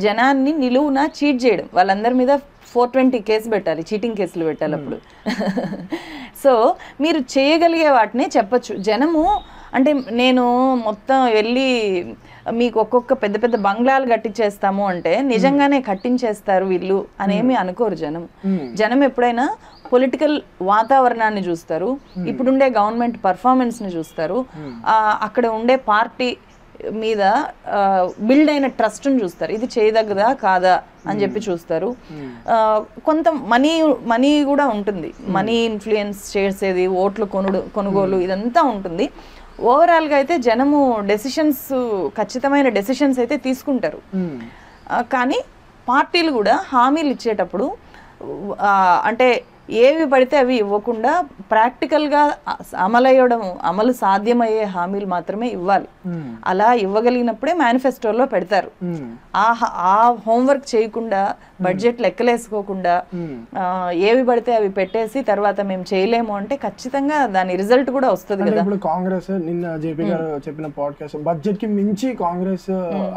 జనాన్ని నిలువున చీట్ చేయడం, వాళ్ళందరి మీద 420 కేసు పెట్టాలి, చీటింగ్ కేసులు పెట్టాలి అప్పుడు. సో మీరు చేయగలిగే వాటినే చెప్పచ్చు. జనము అంటే నేను మొత్తం వెళ్ళి మీకు ఒక్కొక్క పెద్ద పెద్ద బంగ్లాలు కట్టించేస్తాము అంటే నిజంగానే కట్టించేస్తారు వీళ్ళు అనేమి అనుకోరు జనం. జనం ఎప్పుడైనా పొలిటికల్ వాతావరణాన్ని చూస్తారు, ఇప్పుడుండే గవర్నమెంట్ పర్ఫార్మెన్స్ని చూస్తారు, అక్కడ ఉండే పార్టీ మీద బిల్డ్ అయిన ట్రస్ట్ని చూస్తారు, ఇది చేయదగ్గదా కాదా అని చెప్పి చూస్తారు. కొంత మనీ కూడా ఉంటుంది, మనీ ఇన్ఫ్లుయెన్స్ చేసేది, ఓట్లు కొనుగోలు ఇదంతా ఉంటుంది. ఓవరాల్గా అయితే జనము డెసిషన్స్, ఖచ్చితమైన డెసిషన్స్ అయితే తీసుకుంటారు. కానీ పార్టీలు కూడా హామీలు ఇచ్చేటప్పుడు అంటే ఏవి పడితే అవి ఇవ్వకుండా ప్రాక్టికల్గా అమలు సాధ్యమయ్యే హామీలు మాత్రమే ఇవ్వాలి. అలా ఇవ్వగలిగినప్పుడే మేనిఫెస్టోలో పెడతారు. ఆ హోంవర్క్ చేయకుండా, బడ్జెట్ లెక్కలేసుకోకుండా ఏవి పడితే అవి పెట్టేసి తర్వాత మేము చేయలేము అంటే ఖచ్చితంగా దాని రిజల్ట్ కూడా వస్తుంది కదా. ఇప్పుడు కాంగ్రెస్ నిన్న జేపీ గారు చెప్పిన పాడ్కాస్ట్ బడ్జెట్ కి మించి కాంగ్రెస్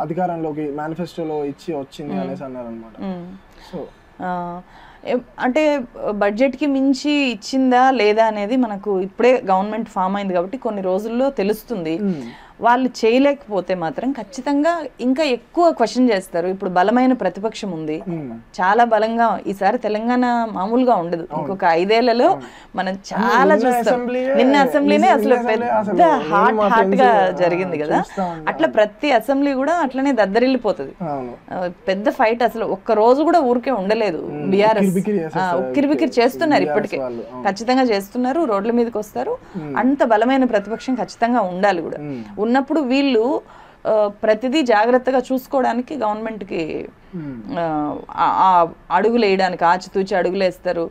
అధికారంలోకి మేనిఫెస్టోలో ఇచ్చి వచ్చింది అనేసి అన్నారు అనమాట. సో అంటే బడ్జెట్కి మించి ఇచ్చిందా లేదా అనేది మనకు ఇప్పుడే గవర్నమెంట్ ఫామ్ అయింది కాబట్టి కొన్ని రోజుల్లో తెలుస్తుంది. వాళ్ళు చేయలేకపోతే మాత్రం ఖచ్చితంగా ఇంకా ఎక్కువ క్వశ్చన్ చేస్తారు. ఇప్పుడు బలమైన ప్రతిపక్షం ఉంది, చాలా బలంగా. ఈసారి తెలంగాణ మామూలుగా ఉండదు, ఇంకొక 5 ఏళ్లలో మనం చాలా చూస్తాం. నిన్న అసెంబ్లీనే అసలు పెద్ద హాట్ గా జరిగింది కదా, అట్లా ప్రతి అసెంబ్లీ కూడా అట్లనే దద్దరిల్లిపోతుంది. పెద్ద ఫైట్, అసలు ఒక్క రోజు కూడా ఊరికే ఉండలేదు. బీఆర్ఎస్ ఉక్కిరిబిక్కిరి చేస్తున్నారు, ఇప్పటికే ఖచ్చితంగా చేస్తున్నారు, రోడ్ల మీదకి వస్తారు. అంత బలమైన ప్రతిపక్షం ఖచ్చితంగా ఉండాలి కూడా. ఉన్నప్పుడు వీళ్ళు ప్రతిదీ జాగ్రత్తగా చూసుకోవడానికి గవర్నమెంట్కి అడుగులు వేయడానికి ఆచితూచి అడుగులు వేస్తారు.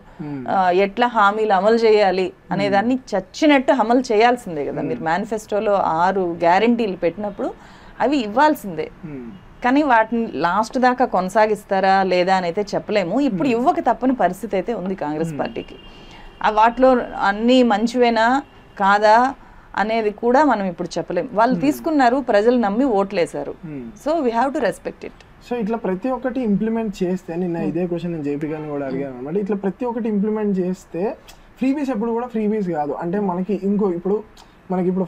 ఎట్లా హామీలు అమలు చేయాలి అనేదాన్ని చచ్చినట్టు అమలు చేయాల్సిందే కదా. మీరు మేనిఫెస్టోలో 6 గ్యారంటీలు పెట్టినప్పుడు అవి ఇవ్వాల్సిందే. కానీ వాటిని లాస్ట్ దాకా కొనసాగిస్తారా లేదా అని అయితే చెప్పలేము. ఇప్పుడు ఇవ్వక తప్పని పరిస్థితి అయితే ఉంది కాంగ్రెస్ పార్టీకి. వాటిలో అన్నీ మంచివేనా కాదా అనేది కూడా మనం ఇప్పుడు చెప్పలేం. వాళ్ళు తీసుకున్నారు, ప్రజలు నమ్మి ఓట్లేశారు. So we have to respect it. So ఇట్లా ప్రతి ఒక్కటి ఇంప్లిమెంట్ చేస్తే, నిన్న ఇదే క్వశ్చన్ నేను జేపీ గారిని కూడా అడిగాను అనమాట. ఇట్లా ప్రతి ఒక్కటి ఇంప్లిమెంట్ చేస్తే ఫ్రీబీస్ ఎప్పుడు కూడా ఫ్రీబీస్ కాదు. అంటే మనకి ఇప్పుడు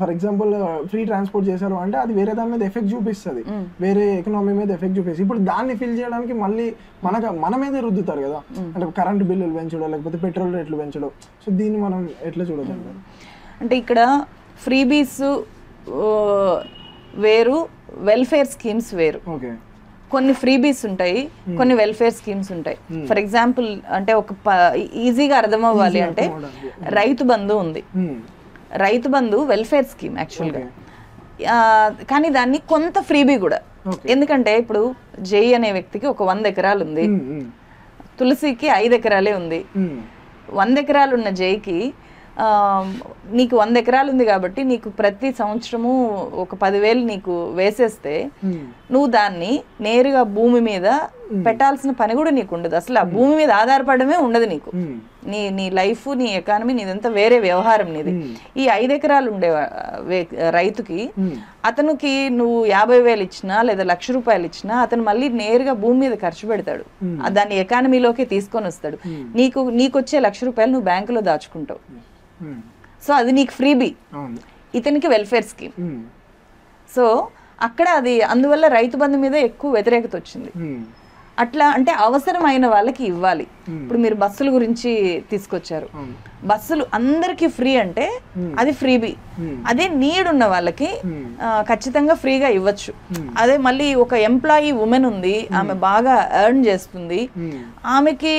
ఫర్ ఎగ్జాంపుల్ ఫ్రీ ట్రాన్స్పోర్ట్ చేశారు అంటే అది వేరే దాని మీద ఎఫెక్ట్ చూపిస్తుంది, వేరే ఎకనామీ మీద ఎఫెక్ట్ చూపిస్తుంది. ఇప్పుడు దాన్ని ఫిల్ చేయడానికి మళ్ళీ మన మీదే రుద్దుతారు కదా. అంటే కరెంటు బిల్లులు పెంచడం, లేకపోతే పెట్రోల్ రేట్లు పెంచడం. సో దీన్ని మనం ఎట్లా చూడొచ్చు అంటే ఇక్కడ ఫ్రీబీస్ వేరు, వెల్ఫేర్ స్కీమ్స్ వేరు. కొన్ని ఫ్రీబీస్ ఉంటాయి, కొన్ని వెల్ఫేర్ స్కీమ్స్ ఉంటాయి. ఫర్ ఎగ్జాంపుల్ అంటే ఒక ఈజీగా అర్థం అవ్వాలి అంటే రైతు బంధు ఉంది. రైతు బంధు వెల్ఫేర్ స్కీమ్ యాక్చువల్గా, కానీ దాన్ని కొంత ఫ్రీబీ కూడా. ఎందుకంటే ఇప్పుడు జై అనే వ్యక్తికి ఒక 100 ఎకరాలు ఉంది, తులసికి 5 ఎకరాలే ఉంది. 100 ఎకరాలు ఉన్న జైకి నీకు 100 ఎకరాలు ఉంది కాబట్టి నీకు ప్రతి సంవత్సరము ఒక 10,000 నీకు వేసేస్తే నువ్వు దాన్ని నేరుగా భూమి మీద పెట్టాల్సిన పని కూడా నీకు ఉండదు. అసలు ఆ భూమి మీద ఆధారపడమే ఉండదు నీకు. నీ లైఫ్, నీ ఎకానమీ, నీదంతా వేరే వ్యవహారం నీది. ఈ 5 ఎకరాలు ఉండే రైతుకి అతనికి నువ్వు 50,000 ఇచ్చినా లేదా 1,00,000 రూపాయలు ఇచ్చినా అతను మళ్ళీ నేరుగా భూమి మీద ఖర్చు పెడతాడు, దాన్ని ఎకానమీలోకి తీసుకొని వస్తాడు. నీకు వచ్చే 1,00,000 రూపాయలు నువ్వు బ్యాంకులో దాచుకుంటావు. సో అది నీకు ఫ్రీబీ, ఇతనికి వెల్ఫేర్ స్కీమ్. సో అక్కడ అది అందువల్ల రైతు బంధు మీద ఎక్కువ వ్యతిరేకత వచ్చింది. అట్లా అంటే అవసరమైన వాళ్ళకి ఇవ్వాలి. ఇప్పుడు మీరు బస్సుల గురించి తీసుకొచ్చారు, బస్సులు అందరికి ఫ్రీ అంటే అది ఫ్రీబీ. అదే నీడ్ ఉన్న వాళ్ళకి ఖచ్చితంగా ఫ్రీగా ఇవ్వచ్చు. అదే మళ్ళీ ఒక ఎంప్లాయీ ఉమెన్ ఉంది, ఆమె బాగా ఎర్న్ చేస్తుంది, ఆమెకి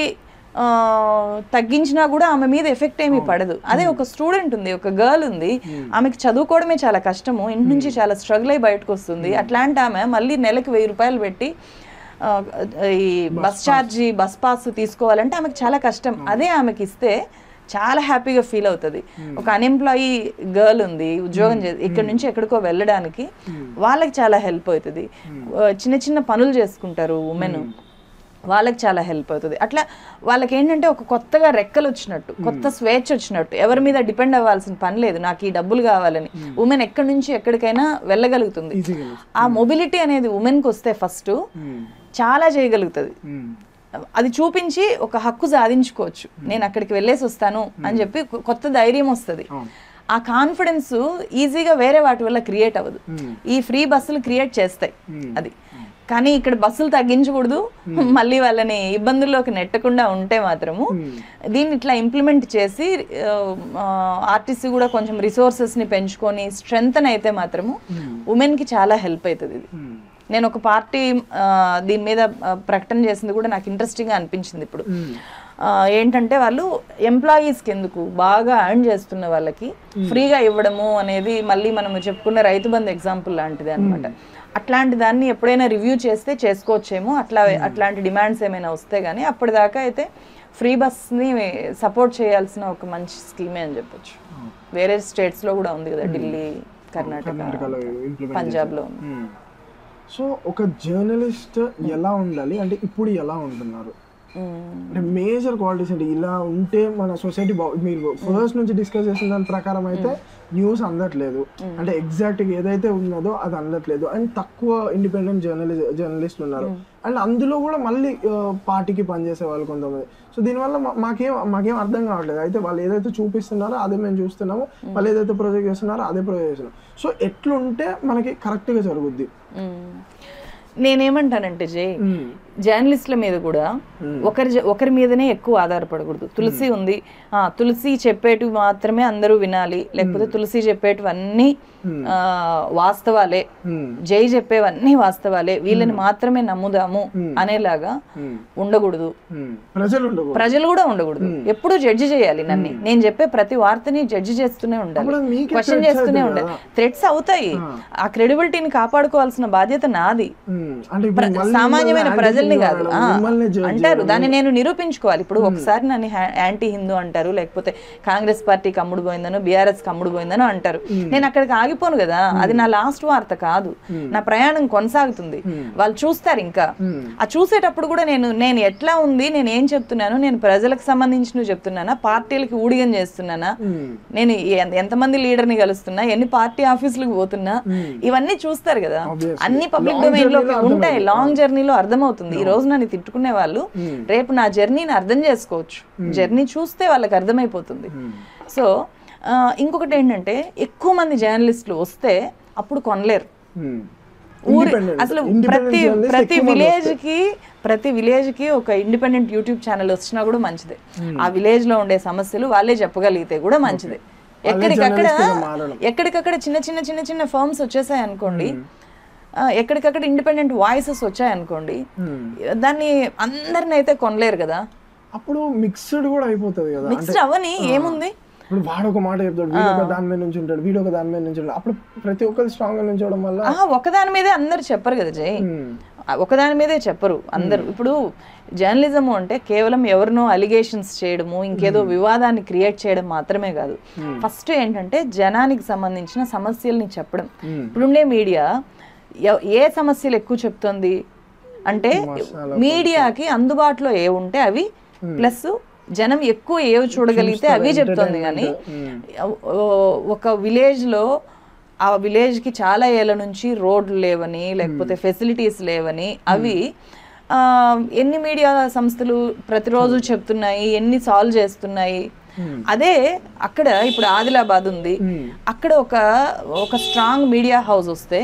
తగ్గించినా కూడా ఆమె మీద ఎఫెక్ట్ ఏమీ పడదు. అదే ఒక స్టూడెంట్ ఉంది, ఒక గర్ల్ ఉంది, ఆమెకి చదువుకోవడమే చాలా కష్టము, ఇంటి నుంచి చాలా స్ట్రగుల్ అయి బయటకు వస్తుంది. అట్లాంటి ఆమె మళ్ళీ నెలకు 1,000 రూపాయలు పెట్టి ఈ బస్ ఛార్జీ, బస్ పాస్ తీసుకోవాలంటే ఆమెకు చాలా కష్టం. అదే ఆమెకి ఇస్తే చాలా హ్యాపీగా ఫీల్ అవుతుంది. ఒక అన్ఎంప్లాయీ గర్ల్ ఉంది, ఉద్యోగం ఇక్కడ నుంచి ఎక్కడికో వెళ్ళడానికి, వాళ్ళకి చాలా హెల్ప్ అవుతుంది. చిన్న చిన్న పనులు చేసుకుంటారు ఉమెన్, వాళ్ళకి చాలా హెల్ప్ అవుతుంది. అట్లా వాళ్ళకి ఏంటంటే ఒక కొత్తగా రెక్కలు వచ్చినట్టు, కొత్త స్వేచ్ఛ వచ్చినట్టు, ఎవరి మీద డిపెండ్ అవ్వాల్సిన పని లేదు. నాకు ఈ డబ్బులు కావాలని ఉమెన్ ఎక్కడి నుంచి ఎక్కడికైనా వెళ్ళగలుగుతుంది. ఆ మొబిలిటీ అనేది ఉమెన్కి వస్తే ఫస్ట్ చాలా చేయగలుగుతుంది. అది చూపించి ఒక హక్కు సాధించుకోవచ్చు. నేను అక్కడికి వెళ్ళేసి వస్తాను అని చెప్పి కొత్త ధైర్యం వస్తుంది. ఆ కాన్ఫిడెన్స్ ఈజీగా వేరే వాటి వల్ల క్రియేట్ అవ్వదు, ఈ ఫ్రీ బస్సులు క్రియేట్ చేస్తాయి. అది కానీ ఇక్కడ బస్సులు తగ్గించకూడదు, మళ్ళీ వాళ్ళని ఇబ్బందుల్లోకి నెట్టకుండా ఉంటే మాత్రము దీన్ని ఇట్లా ఇంప్లిమెంట్ చేసి ఆర్టీసీ కూడా కొంచెం రిసోర్సెస్ని పెంచుకొని స్ట్రెంగ్తన్ అయితే మాత్రము ఉమెన్కి చాలా హెల్ప్ అవుతుంది ఇది. నేను ఒక పార్టీ దీని మీద ప్రకటన చేసింది కూడా నాకు ఇంట్రెస్టింగ్గా అనిపించింది. ఇప్పుడు ఏంటంటే వాళ్ళు ఎంప్లాయీస్కి ఎందుకు బాగా ఎర్న్ చేస్తున్న వాళ్ళకి ఫ్రీగా ఇవ్వడము అనేది మళ్ళీ మనం చెప్పుకున్న రైతు బంధు ఎగ్జాంపుల్ లాంటిది అనమాట. అట్లాంటి దాన్ని ఎప్పుడైనా రివ్యూ చేస్తే చేసుకోవచ్చేమో, అట్లాంటి డిమాండ్స్ ఏమైనా వస్తే కానీ అప్పటిదాకా అయితే ఫ్రీ బస్ని సపోర్ట్ చేయాల్సిన ఒక మంచి స్కీమే అని చెప్పొచ్చు. వేరే స్టేట్స్లో కూడా ఉంది కదా, ఢిల్లీ, కర్ణాటకలో, పంజాబ్లో. సో ఒక జర్నలిస్ట్ ఎలా ఉండాలి అంటే ఇప్పుడు ఎలా ఉంటున్నారు అంటే మేజర్ క్వాలిటీస్ అంటే ఇలా ఉంటే మన సొసైటీ మీరు ఫస్ట్ నుంచి డిస్కస్ చేసిన దాని ప్రకారం అయితే న్యూస్ అందట్లేదు, అంటే ఎగ్జాక్ట్గా ఏదైతే ఉన్నదో అది అందట్లేదు, అండ్ తక్కువ ఇండిపెండెంట్ జర్నలిస్ట్ ఉన్నారు, అండ్ అందులో కూడా మళ్ళీ పార్టీకి పనిచేసే వాళ్ళు కొంతమంది. సో దీనివల్ల మాకేం అర్థం కావట్లేదు. అయితే వాళ్ళు ఏదైతే చూపిస్తున్నారో అదే మేము చూస్తున్నాము, వాళ్ళు ఏదైతే ప్రొజెక్ట్ చేస్తున్నారో అదే ప్రొజెక్ట్ చేస్తున్నాం. సో ఎట్లుంటే మనకి కరెక్ట్గా జరుగుద్ది? నేనేమంటానంటే జర్నలిస్టుల మీద కూడా ఒకరి మీదనే ఎక్కువ ఆధారపడకూడదు. తులసి ఉంది, తులసి చెప్పేటివి మాత్రమే అందరూ వినాలి, లేకపోతే తులసి చెప్పేటివన్నీ వాస్తవాలే, జై చెప్పేవన్నీ వాస్తవాలే, వీళ్ళని మాత్రమే నమ్ముదాము అనేలాగా ఉండకూడదు. ప్రజలు కూడా ఉండకూడదు. ఎప్పుడు జడ్జి చేయాలి నన్ను. నేను చెప్పే ప్రతి వార్తని జడ్జి చేస్తూనే ఉండాలి, క్వశ్చన్ చేస్తూనే ఉండాలి. థ్రెట్స్ అవుతాయి, ఆ క్రెడిబిలిటీని కాపాడుకోవాల్సిన బాధ్యత నాది, సామాన్యమైన ప్రజల్ని కాదు. అంటారు దాన్ని నేను నిరూపించుకోవాలి. ఇప్పుడు ఒకసారి నన్ను యాంటీ హిందూ అంటారు, లేకపోతే కాంగ్రెస్ పార్టీకి అమ్ముడు పోయిందనో బీఆర్ఎస్ కి అమ్ముడు పోయిందనో అంటారు. నేను అక్కడికి ఆగిపోను కదా, అది నా లాస్ట్ వార్త కాదు, నా ప్రయాణం కొనసాగుతుంది. వాళ్ళు చూస్తారు. ఇంకా ఆ చూసేటప్పుడు కూడా నేను ఎట్లా ఉంది, నేను ఏం చెప్తున్నాను, నేను ప్రజలకు సంబంధించినవి చెప్తున్నానా, పార్టీలకి ఊడిగం చేస్తున్నానా, నేను ఎంతమంది లీడర్ని కలుస్తున్నా, ఎన్ని పార్టీ ఆఫీసులకు పోతున్నా, ఇవన్నీ చూస్తారు కదా. అన్ని పబ్లిక్ డొమైన్ లోకి ఉంటాయి. లాంగ్ జర్నీలో అర్థమవుతుంది. ఈ రోజు నన్ను తిట్టుకునే వాళ్ళు రేపు నా జర్నీని అర్థం చేసుకోవచ్చు. జర్నీ చూస్తే వాళ్ళకి అర్థమైపోతుంది. సో ఇంకొకటి ఏంటంటే ఎక్కువ మంది జర్నలిస్టులు వస్తే అప్పుడు కొనలేరు. అసలు ప్రతి విలేజ్ కి ఒక ఇండిపెండెంట్ యూట్యూబ్ ఛానల్ వచ్చినా కూడా మంచిదే. ఆ విలేజ్ లో ఉండే సమస్యలు వాళ్ళే చెప్పగలిగితే కూడా మంచిదే. ఎక్కడికక్కడ చిన్న చిన్న ఫర్మ్స్ వచ్చేసాయి అనుకోండి, ఎక్కడికక్కడ ఇండిపెండెంట్ వాయిసెస్ వచ్చాయనుకోండి, దాన్ని అందరిని అయితే కొనలేరు కదా. అప్పుడు మిక్స్డ్ కూడా అయిపోతుంది కదా. మిక్స్డ్ అవని ఏముంది, ఇప్పుడు వాడు ఒక మాట చెప్తాడు, వీడొక దాని మీద నుంచి ఉంటాడు, వీడొక దాని మీద నుంచి ఉంటాడు. అప్పుడు ప్రతి ఒక్కరు స్ట్రాంగ్ గా నుంచోవడం వల్ల ఒకదాని మీదే అందరు చెప్పరు కదా జై, ఒకదాని మీదే చెప్పరు అందరు. ఇప్పుడు జర్నలిజం అంటే కేవలం ఎవరినో అలిగేషన్స్ చేయడము, ఇంకేదో వివాదాన్ని క్రియేట్ చేయడం మాత్రమే కాదు. ఫస్ట్ ఏంటంటే జనానికి సంబంధించిన సమస్యల్ని చెప్పడం. ఇప్పుడుండే మీడియా ఏ సమస్యలు ఎక్కువ చెప్తుంది అంటే మీడియాకి అందుబాటులో ఏ ఉంటే అవి, ప్లస్ జనం ఎక్కువ ఏవి చూడగలిగితే అవి చెప్తుంది. కానీ ఒక విలేజ్లో ఆ విలేజ్కి చాలా ఏళ్ళ నుంచి రోడ్లు లేవని, లేకపోతే ఫెసిలిటీస్ లేవని, అవి ఎన్ని మీడియా సంస్థలు ప్రతిరోజు చెప్తున్నాయి, ఎన్ని సాల్వ్ చేస్తున్నాయి. అదే అక్కడ ఇప్పుడు ఆదిలాబాద్ ఉంది, అక్కడ ఒక స్ట్రాంగ్ మీడియా హౌస్ వస్తే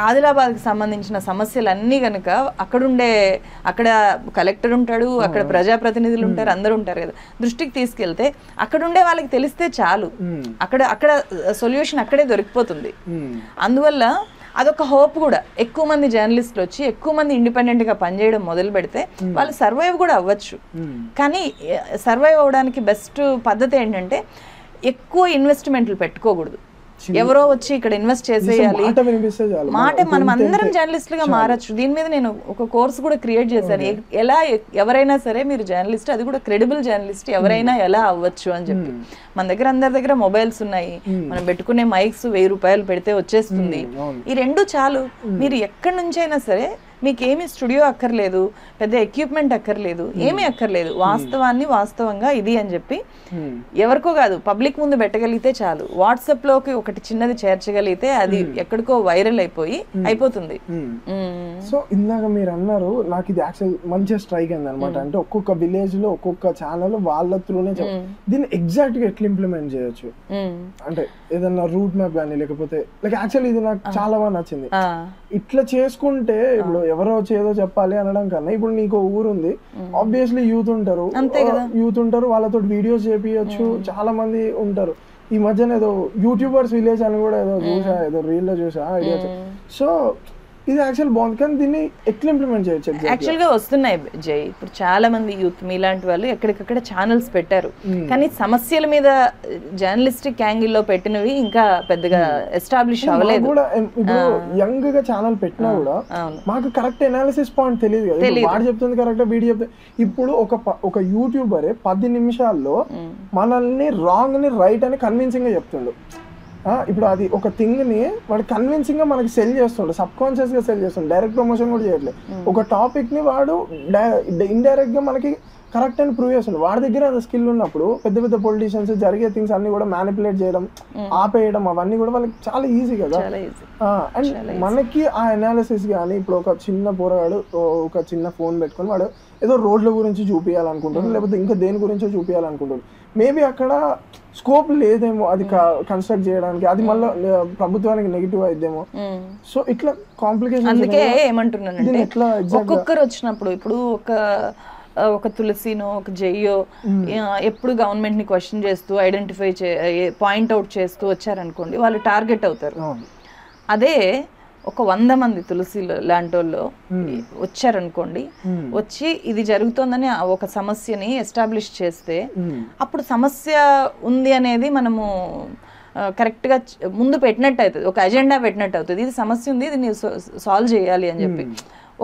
ఆదిలాబాద్ కి సంబంధించిన సమస్యలన్నీ గనక అక్కడ కలెక్టర్ ఉంటాడు, అక్కడ ప్రజాప్రతినిధులు ఉంటారు, అందరూ ఉంటారు కదా, దృష్టికి తీసుకెళ్తే అక్కడుండే వాళ్ళకి తెలిస్తే చాలు, అక్కడ సొల్యూషన్ అక్కడే దొరికిపోతుంది. అందువల్ల అదొక హోప్ కూడా. ఎక్కువ మంది జర్నలిస్టులు వచ్చి ఎక్కువ మంది ఇండిపెండెంట్ గా పనిచేయడం మొదలు పెడితే వాళ్ళు సర్వైవ్ కూడా అవ్వచ్చు. కానీ సర్వైవ్ అవ్వడానికి బెస్ట్ పద్ధతి ఏంటంటే ఎక్కువ ఇన్వెస్ట్మెంట్లు పెట్టుకోకూడదు. ఎవరో వచ్చి ఇక్కడ ఇన్వెస్ట్ చేసేయాలి మాట, మనం అందరం జర్నలిస్టులుగా మారచ్చు. దీని మీద నేను ఒక కోర్సు కూడా క్రియేట్ చేశాను, ఎలా ఎవరైనా సరే మీరు జర్నలిస్ట్, అది కూడా క్రెడిబుల్ జర్నలిస్ట్ ఎవరైనా ఎలా అవ్వచ్చు అని చెప్పి. మన దగ్గర అందరి దగ్గర మొబైల్స్ ఉన్నాయి, మనం పెట్టుకునే మైక్స్ 1000 రూపాయలు పెడితే వచ్చేస్తుంది. ఈ రెండు చాలు. మీరు ఎక్కడి నుంచైనా సరే, మీకు ఏమి స్టూడియో అక్కర్లేదు, పెద్ద ఎక్విప్మెంట్ అక్కర్లేదు, ఏమీ అక్కర్లేదు, వాస్తవాన్ని వాస్తవంగా ఇది అని చెప్పి ఎవరికో కాదు పబ్లిక్ ముందు పెట్టగలిగితే చాలు. వాట్సాప్ లోకి ఒకటి చిన్నది చేర్చగలిగితే అది ఎక్కడికో వైరల్ అయిపోతుంది. సో ఇందాక మీరు అన్నారు, నాకు ఇది యాక్చువల్ మంచిగా స్ట్రైక్ అయింది అనమాట. అంటే ఒక్కొక్క విలేజ్ లో ఒక్కొక్క ఛానల్ వాళ్ళ త్రూనే దీన్ని ఎగ్జాక్ట్ గా ఎట్లా ఇంప్లిమెంట్ చేయొచ్చు, అంటే ఏదన్నా రూట్ మ్యాప్ కానీ, లేకపోతే యాక్చువల్ ఇది నాకు చాలా బాగా నచ్చింది. ఇట్లా చేసుకుంటే ఇప్పుడు ఎవరో వచ్చి ఏదో చెప్పాలి అనడం కన్నా ఇప్పుడు నీకు ఊరు ఉంది, ఆబ్వియస్లీ యూత్ ఉంటారు, వాళ్ళతో వీడియోస్ చేపియచ్చు, చాలా మంది ఉంటారు. ఈ మధ్యన ఏదో యూట్యూబర్స్ విలేజ్ అని కూడా ఏదో చూసా, ఏదో రీల్ లో చూసా ఐడియా. సో ఇది యాక్చువల్ బాగుంది, కానీ దీన్ని ఎట్లా ఇంప్లిమెంట్ చేయొచ్చు? యాక్చువల్ గా వస్తున్నాయి జై, ఇప్పుడు చాలా మంది యూత్ మీలాంటి వాళ్ళు ఎక్కడికక్కడ ఛానల్స్ పెట్టారు, కానీ సమస్యల మీద జర్నలిస్టిక్ యాంగిల్ లో పెట్టినవి ఇంకా పెద్దగా ఎస్టాబ్లిష్ అవ్వలేదు. కూడా ఇప్పుడు యంగ్ గా ఛానల్ పెట్టినా కూడా మాకు కరెక్ట్ ఎనాలిసిస్ పాయింట్ తెలియదు కదా, వాడు చెప్తుంది కరెక్ట్, వీడియో చెప్తుంది. ఇప్పుడు ఒక యూట్యూబరే 10 నిమిషాల్లో మనల్ని రాంగ్ ని రైట్ అని కన్విన్సింగ్ గా చెప్తుండు. ఇప్పుడు అది ఒక థింగ్ ని వాడు కన్విన్సింగ్ గా మనకి సెల్ చేస్తుండే, సబ్ కాన్షియస్ గా సెల్ చేస్తుండే, డైరెక్ట్ ప్రమోషన్ కూడా చేయట్లేదు. ఒక టాపిక్ ని వాడు ఇండైరెక్ట్ గా మనకి కరెక్ట్ అని ప్రూవ్ చేస్తుండే. వాడి దగ్గర అది స్కిల్ ఉన్నప్పుడు పెద్ద పెద్ద పొలిటీషియన్స్ జరిగే థింగ్స్ అన్ని కూడా మ్యానిపులేట్ చేయడం, ఆపేయడం, అవన్నీ కూడా వాళ్ళకి చాలా ఈజీ కదా. అండ్ మనకి ఆ అనాలిసిస్ కానీ ఇప్పుడు ఒక చిన్న పోరగాడు ఒక చిన్న ఫోన్ పెట్టుకొని వాడు ఏదో రోడ్ల గురించి చూపించాలనుకుంటాడు, లేకపోతే ఇంకా దేని గురించో చూపించాలనుకుంటాడు. మేబీ అక్కడ స్కోప్ లేదేమో అది కన్స్ట్రక్ట్ చేయడానికి, అది మళ్ళీ ప్రభుత్వానికి నెగిటివ్ అయిద్దేమో. సో ఇట్లా కాంప్లికేషన్. అందుకే ఏమంటున్నానంటే ఒక్కొక్కరు వచ్చినప్పుడు ఇప్పుడు ఒక తులసినో ఒక జయ్యో ఎప్పుడు గవర్నమెంట్ ని క్వశ్చన్ చేస్తూ ఐడెంటిఫై పాయింట్ అవుట్ చేస్తూ వచ్చారనుకోండి, వాళ్ళు టార్గెట్ అవుతారు. అదే ఒక 100 మంది తులసి లాంటి వాళ్ళు వచ్చారనుకోండి, వచ్చి ఇది జరుగుతోందని ఒక సమస్యని ఎస్టాబ్లిష్ చేస్తే అప్పుడు సమస్య ఉంది అనేది మనము కరెక్ట్గా ముందు పెట్టినట్టు అవుతుంది, ఒక అజెండా పెట్టినట్టు అవుతుంది. ఇది సమస్య ఉంది, ఇది సాల్వ్ చేయాలి అని చెప్పి.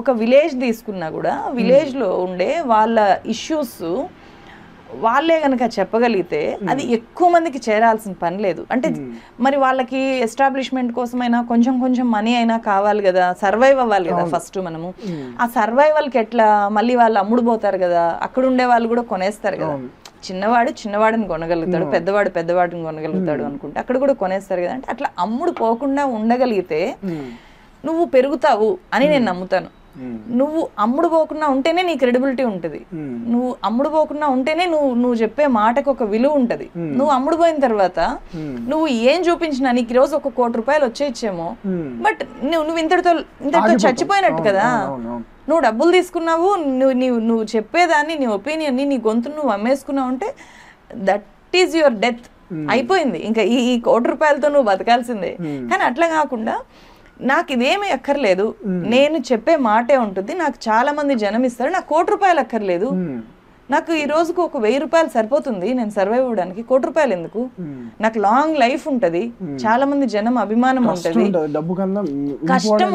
ఒక విలేజ్ తీసుకున్నా కూడా విలేజ్లో ఉండే వాళ్ళ ఇష్యూస్ వాళ్ళే కనుక చెప్పగలిగితే అది ఎక్కువ మందికి చేరాల్సిన పని లేదు. అంటే మరి వాళ్ళకి ఎస్టాబ్లిష్మెంట్ కోసమైనా కొంచెం మనీ అయినా కావాలి కదా, సర్వైవ్ అవ్వాలి కదా ఫస్ట్ మనము. ఆ సర్వైవల్కి ఎట్లా మళ్ళీ వాళ్ళు అమ్ముడు పోతారు కదా, అక్కడ ఉండే వాళ్ళు కూడా కొనేస్తారు కదా. చిన్నవాడిని కొనగలుగుతాడు, పెద్దవాడిని కొనగలుగుతాడు అనుకుంటే అక్కడ కూడా కొనేస్తారు కదా. అంటే అట్లా అమ్ముడు పోకుండా ఉండగలిగితే నువ్వు పెరుగుతావు అని నేను నమ్ముతాను. నువ్వు అమ్ముడు పోకుండా ఉంటేనే నీ క్రెడిబిలిటీ ఉంటుంది. నువ్వు అమ్ముడు పోకుండా ఉంటేనే నువ్వు చెప్పే మాటకు ఒక విలువ ఉంటుంది. నువ్వు అమ్ముడు పోయిన తర్వాత నువ్వు ఏం చూపించినా నీకు ఈ రోజు 1 కోటి రూపాయలు వచ్చేచ్చేమో, బట్ నువ్వు ఇంతటితో చచ్చిపోయినట్టు కదా. నువ్వు డబ్బులు తీసుకున్నావు, నువ్వు చెప్పేదాన్ని, నీ ఒపీనియన్ ని, నీ గొంతును నువ్వు అమ్మేసుకున్నావు అంటే దట్ ఈజ్ యువర్ డెత్. అయిపోయింది, ఇంకా ఈ 1 కోటి రూపాయలతో నువ్వు బతకాల్సిందే. కానీ అట్లా కాకుండా నాకు ఇదేమీ అక్కర్లేదు, నేను చెప్పే మాటే ఉంటుంది, నాకు చాలా మంది జనం ఇస్తారు, నాకు 1 కోటి రూపాయలు అక్కర్లేదు, నాకు ఈ రోజుకు 1000 రూపాయలు సరిపోతుంది నేను సర్వైవ్ అవ్వడానికి, 1 కోటి రూపాయలు ఎందుకు, నాకు లాంగ్ లైఫ్ ఉంటది, చాలా మంది జనం అభిమానం ఉంటది, కష్టం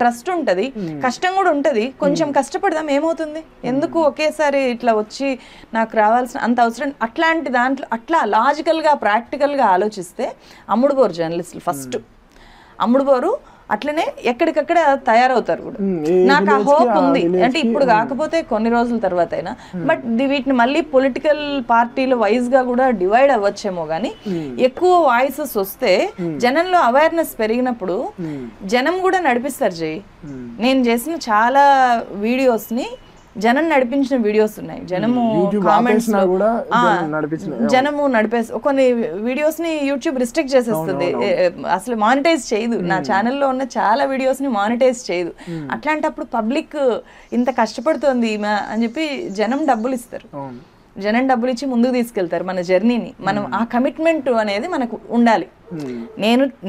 ట్రస్ట్ ఉంటది, కష్టం కూడా ఉంటది. కొంచెం కష్టపడదాం, ఏమవుతుంది, ఎందుకు ఒకేసారి ఇట్లా వచ్చి నాకు రావాల్సిన అంత అవసరం. అట్లాంటి దాంట్లో అట్లా లాజికల్ గా ప్రాక్టికల్ గా ఆలోచిస్తే అమ్ముడు పోరు జర్నలిస్టులు. ఫస్ట్ అమ్ముడు పోరు, అట్లనే ఎక్కడికక్కడ తయారవుతారు కూడా. నాకు ఆ హోప్ ఉంది, అంటే ఇప్పుడు కాకపోతే కొన్ని రోజుల తర్వాత అయినా. బట్ వీటిని మళ్ళీ పొలిటికల్ పార్టీల వైజ్ గా కూడా డివైడ్ అవ్వచ్చేమో గానీ, ఎక్కువ వాయిసెస్ వస్తే జనంలో అవేర్నెస్ పెరిగినప్పుడు జనం కూడా నడిపిస్తారు. జై, నేను చేసిన చాలా వీడియోస్ ని జనం నడిపించిన వీడియోస్ ఉన్నాయి. జనము కామెంట్స్ జనము నడిపేసి కొన్ని వీడియోస్ ని యూట్యూబ్ రిస్ట్రిక్ట్ చేసేస్తుంది, అసలు మానిటైజ్ చేయదు. నా ఛానల్లో ఉన్న చాలా వీడియోస్ ని మానిటైజ్ చేయదు. అట్లాంటప్పుడు పబ్లిక్ ఇంత కష్టపడుతోంది అని చెప్పి జనం డబ్బులు ఇస్తారు. జనం డబ్బులు ఇచ్చి ముందుకు తీసుకెళ్తారు మన జర్నీని. మనం ఆ కమిట్మెంట్ అనేది మనకు ఉండాలి.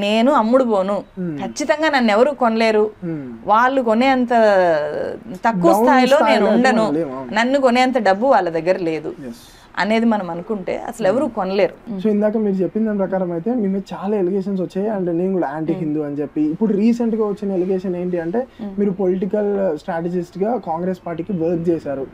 నేను అమ్ముడు పోను, ఖచ్చితంగా నన్ను ఎవరు కొనలేరు, వాళ్ళు కొనేంత తక్కువ స్థాయిలో నేను ఉండను, నన్ను కొనేంత డబ్బు వాళ్ళ దగ్గర లేదు అనేది మనం అనుకుంటే అసలు ఎవరు కొనలేరు. సో ఇందాక మీరు చెప్పిన దాని ప్రకారం అయితే మీ మీద చాలా ఎలిగేషన్స్ వచ్చాయి, అండ్ నేను కూడా యాంటీ హిందూ అని చెప్పి. ఇప్పుడు రీసెంట్ గా వచ్చిన ఎలిగేషన్ ఏంటి అంటే మీరు పొలిటికల్ స్ట్రాటజిస్ట్ గా కాంగ్రెస్ పార్టీకి వర్క్ చేశారు.